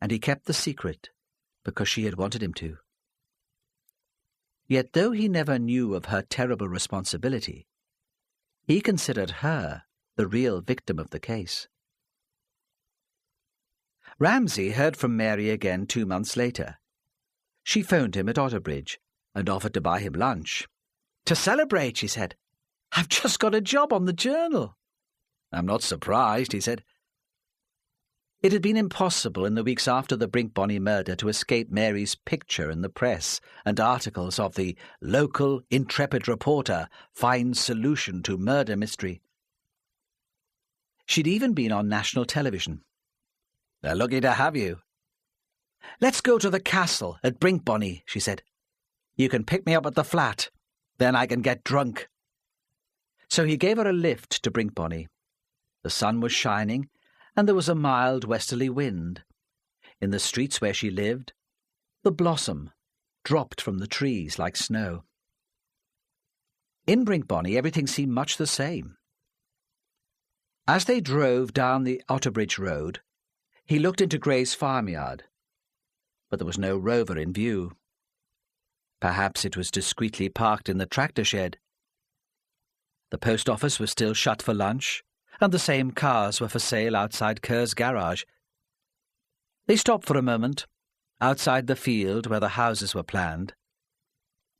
and he kept the secret because she had wanted him to. Yet though he never knew of her terrible responsibility, he considered her the real victim of the case. Ramsay heard from Mary again 2 months later. She phoned him at Otterbridge and offered to buy him lunch. "To celebrate," she said. "I've just got a job on the Journal." "I'm not surprised," he said. It had been impossible in the weeks after the Brinkbonny murder to escape Mary's picture in the press and articles of the local intrepid reporter finds solution to murder mystery. She'd even been on national television. "They're lucky to have you." "Let's go to the castle at Brinkbonny," she said. "You can pick me up at the flat. Then I can get drunk." So he gave her a lift to Brinkbonny. The sun was shining, and there was a mild westerly wind. In the streets where she lived, the blossom dropped from the trees like snow. In Brinkbonny, everything seemed much the same. As they drove down the Otterbridge Road, he looked into Gray's farmyard, but there was no rover in view. Perhaps it was discreetly parked in the tractor shed. The post office was still shut for lunch, and the same cars were for sale outside Kerr's garage. They stopped for a moment, outside the field where the houses were planned,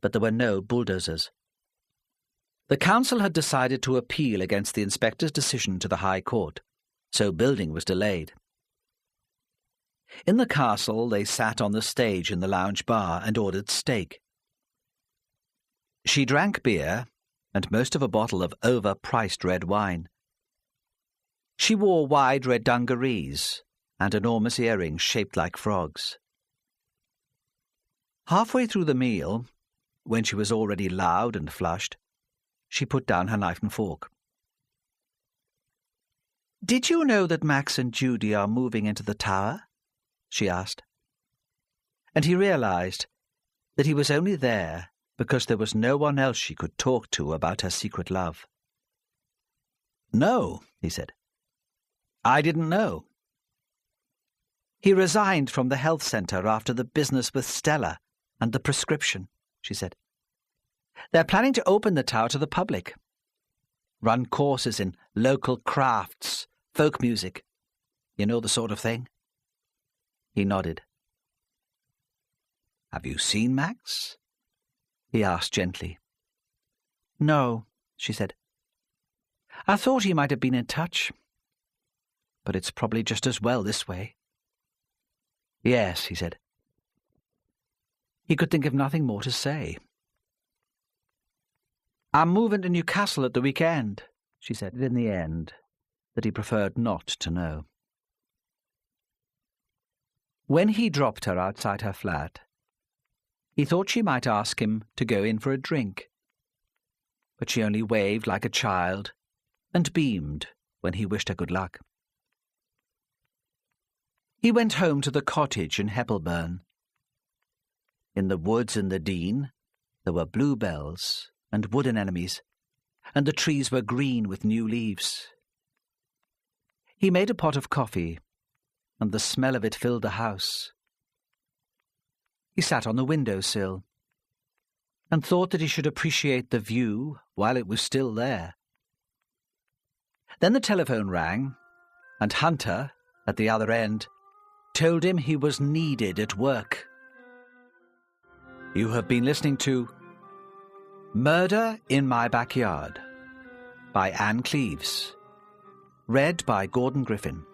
but there were no bulldozers. The council had decided to appeal against the inspector's decision to the High Court, so building was delayed. In the castle they sat on the stage in the lounge bar and ordered steak. She drank beer and most of a bottle of overpriced red wine. She wore wide red dungarees and enormous earrings shaped like frogs. Halfway through the meal, when she was already loud and flushed, she put down her knife and fork. "Did you know that Max and Judy are moving into the tower?" she asked. And he realized that he was only there because there was no one else she could talk to about her secret love. "No," he said. "I didn't know." "He resigned from the health centre after the business with Stella and the prescription," she said. "They're planning to open the tower to the public. Run courses in local crafts, folk music. You know the sort of thing?" He nodded. "Have you seen Max?" he asked gently. "No," she said. "I thought he might have been in touch, but it's probably just as well this way." "Yes," he said. He could think of nothing more to say. "I'm moving to Newcastle at the weekend," she said in the end, that he preferred not to know. When he dropped her outside her flat, he thought she might ask him to go in for a drink, but she only waved like a child and beamed when he wished her good luck. He went home to the cottage in Heppelburn. In the woods in the Dean, there were bluebells and wood anemones, and the trees were green with new leaves. He made a pot of coffee, and the smell of it filled the house. He sat on the window-sill and thought that he should appreciate the view while it was still there. Then the telephone rang, and Hunter, at the other end, told him he was needed at work. You have been listening to Murder in My Backyard by Ann Cleeves. Read by Gordon Griffin.